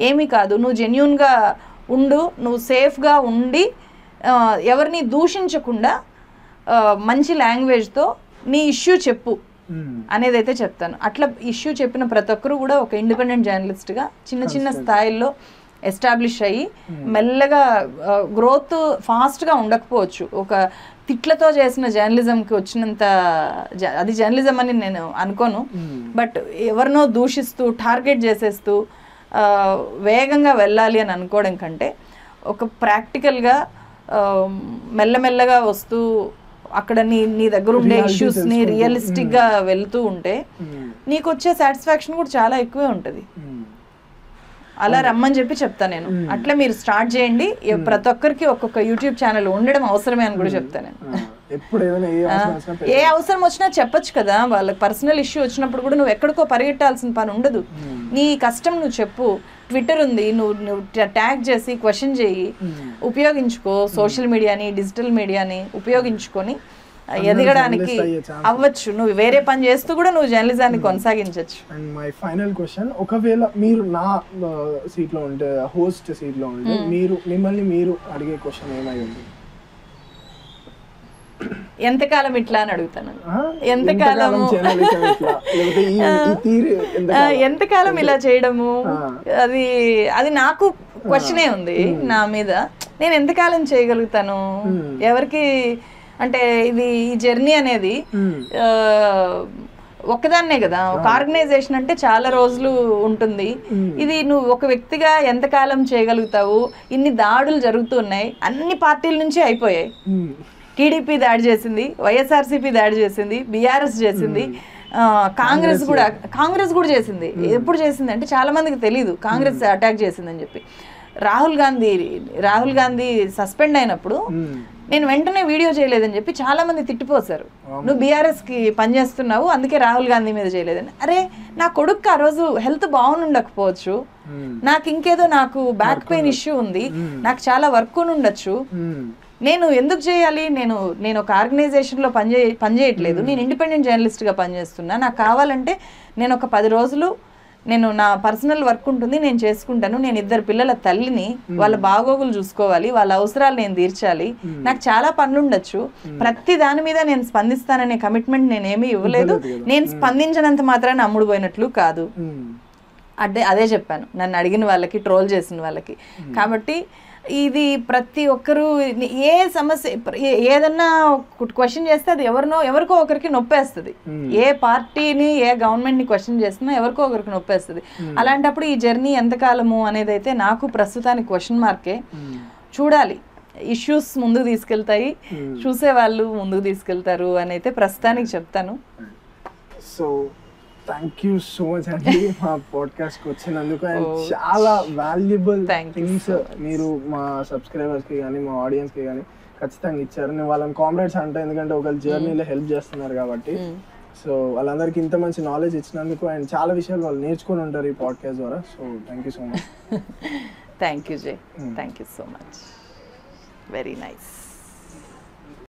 ఏమీ కాదు, నువ్వు జెన్యూన్ గా ఉండు, నువ్వు సేఫ్ గా ఉండి ఎవరిని దూషించకుండా మంచి లాంగ్వేజ్ తో నీ ఇష్యూ చెప్పు అనేది అయితే చెప్తాను. అట్లా ఇష్యూ చెప్పిన ప్రతి ఒక్కరు కూడా ఒక ఇండిపెండెంట్ జర్నలిస్ట్ గా చిన్న చిన్న స్థాయిల్లో ఎస్టాబ్లిష్ అయ్యి మెల్లగా గ్రోత్ ఫాస్ట్గా ఉండకపోవచ్చు. ఒక తిట్లతో చేసిన జర్నలిజంకి వచ్చినంత అది జర్నలిజం అని నేను అనుకోను. బట్ ఎవరినో దూషిస్తూ టార్గెట్ చేసేస్తూ వేగంగా వెళ్ళాలి అని అనుకోవడం కంటే ఒక ప్రాక్టికల్గా మెల్లమెల్లగా వస్తూ అక్కడ నీ దగ్గర ఉండే ఇష్యూస్ని రియలిస్టిక్గా వెళ్తూ ఉంటే నీకు వచ్చే సాటిస్ఫాక్షన్ కూడా చాలా ఎక్కువే ఉంటుంది. అలా రమ్మని చెప్పి చెప్తాను నేను. అట్లా మీరు స్టార్ట్ చేయండి. ప్రతి ఒక్కరికి ఒక్కొక్క యూట్యూబ్ ఛానల్ ఉండడం అవసరమే అని కూడా చెప్తాను నేను. ఏ అవసరం వచ్చినా చెప్పొచ్చు కదా. వాళ్ళకి పర్సనల్ ఇష్యూ వచ్చినప్పుడు కూడా నువ్వు ఎక్కడికో పరిగెట్టాల్సిన పని ఉండదు. నీ కష్టం నువ్వు చెప్పు. ట్విట్టర్ ఉంది, నువ్వు ట్యాగ్ చేసి క్వశ్చన్ చేయి, ఉపయోగించుకో. సోషల్ మీడియాని, డిజిటల్ మీడియాని ఉపయోగించుకొని ఎదగడానికి అవ్వచ్చు. నువ్వు వేరే పని చేస్తూ కూడా నువ్వు జర్నలిజాన్ని కొనసాగించవచ్చు. అండ్ మై ఫైనల్ క్వశ్చన్, ఒకవేళ మీరు నా సీట్లో ఉంటే, హోస్ట్ సీట్లో ఉంటే, మిమ్మల్ని మీరు అడిగే క్వశ్చన్ ఏమై ఉంది? ఎంతకాలం ఇట్లా అని అడుగుతాను. ఎంతకాలం ఇలా చేయడము, అది నాకు క్వశ్చనే ఉంది నా మీద. నేను ఎంతకాలం చేయగలుగుతాను? ఎవరికి అంటే ఇది ఈ జర్నీ అనేది ఒక్కదాన్నే కదా. ఒక ఆర్గనైజేషన్ అంటే చాలా రోజులు ఉంటుంది. ఇది నువ్వు ఒక వ్యక్తిగా ఎంతకాలం చేయగలుగుతావు? ఇన్ని దాడులు జరుగుతున్నాయి, అన్ని పార్టీల నుంచి అయిపోయాయి. టీడీపీ దాడి చేసింది, వైఎస్ఆర్సీపీ దాడి చేసింది, బీఆర్ఎస్ చేసింది, కాంగ్రెస్ కూడా చేసింది. ఎప్పుడు చేసింది అంటే చాలా మందికి తెలియదు కాంగ్రెస్ అటాక్ చేసిందని చెప్పి. రాహుల్ గాంధీ సస్పెండ్ అయినప్పుడు నేను వెంటనే వీడియో చేయలేదని చెప్పి చాలా మంది తిట్టిపోసారు. నువ్వు బీఆర్ఎస్ కి పనిచేస్తున్నావు, అందుకే రాహుల్ గాంధీ మీద చేయలేదని. అరే, నా కొడుకు ఆ రోజు హెల్త్ బాగుండకపోవచ్చు, నాకు ఇంకేదో నాకు బ్యాక్ పెయిన్ ఇష్యూ ఉంది, నాకు చాలా వర్క్ ఉండొచ్చు, నేను ఎందుకు చేయాలి? నేను ఒక ఆర్గనైజేషన్లో పనిచేయట్లేదు, నేను ఇండిపెండెంట్ జర్నలిస్ట్గా పనిచేస్తున్నా. నాకు కావాలంటే నేను ఒక 10 రోజులు నేను నా పర్సనల్ వర్క్ ఉంటుంది, నేను చేసుకుంటాను. నేను 2 పిల్లల తల్లిని, వాళ్ళ బాగోగులు చూసుకోవాలి, వాళ్ళ అవసరాలు నేను తీర్చాలి, నాకు చాలా పనులు ఉండొచ్చు. ప్రతి దాని మీద నేను స్పందిస్తాననే కమిట్మెంట్ నేనేమీ ఇవ్వలేదు. నేను స్పందించినంత మాత్రాన్ని అమ్ముడు పోయినట్లు కాదు. అదే చెప్పాను నన్ను అడిగిన వాళ్ళకి, ట్రోల్ చేసిన వాళ్ళకి. కాబట్టి ఇది ప్రతి ఒక్కరు ఏ సమస్య ఏదన్నా క్వశ్చన్ చేస్తే అది ఎవరికో ఒకరికి నొప్పేస్తుంది. ఏ పార్టీని, ఏ గవర్నమెంట్ ని క్వశ్చన్ చేస్తున్నా ఎవరికో ఒకరికి నొప్పేస్తుంది. అలాంటప్పుడు ఈ జర్నీ ఎంతకాలము అనేది అయితే నాకు ప్రస్తుతానికి క్వశ్చన్ మార్కే. చూడాలి, ఇష్యూస్ ముందుకు తీసుకెళ్తాయి, చూసే వాళ్ళు ముందుకు తీసుకెళ్తారు అని అయితే ప్రస్తుతానికి చెప్తాను. So thank you so much అండి మా పాడ్కాస్ట్కి వచ్చినందుకు. అండ్ చాలా వాల్యుబుల్ థింగ్స్ మీరు మా సబ్స్క్రైబర్స్కి కానీ మా ఆడియన్స్కి కానీ ఖచ్చితంగా ఇచ్చారు. నేను వాళ్ళని కామ్రేడ్స్ అంటే, ఎందుకంటే ఒక జర్నీలో హెల్ప్ చేస్తున్నారు కాబట్టి. సో వాళ్ళందరికీ ఇంత మంచి నాలెడ్జ్ ఇచ్చినందుకు అండ్ చాలా విషయాలు వాళ్ళు నేర్చుకుని ఉంటారు ఈ పాడ్కాస్ట్ ద్వారా. So thank you so much. Thank you Jai, thank you so much, very nice.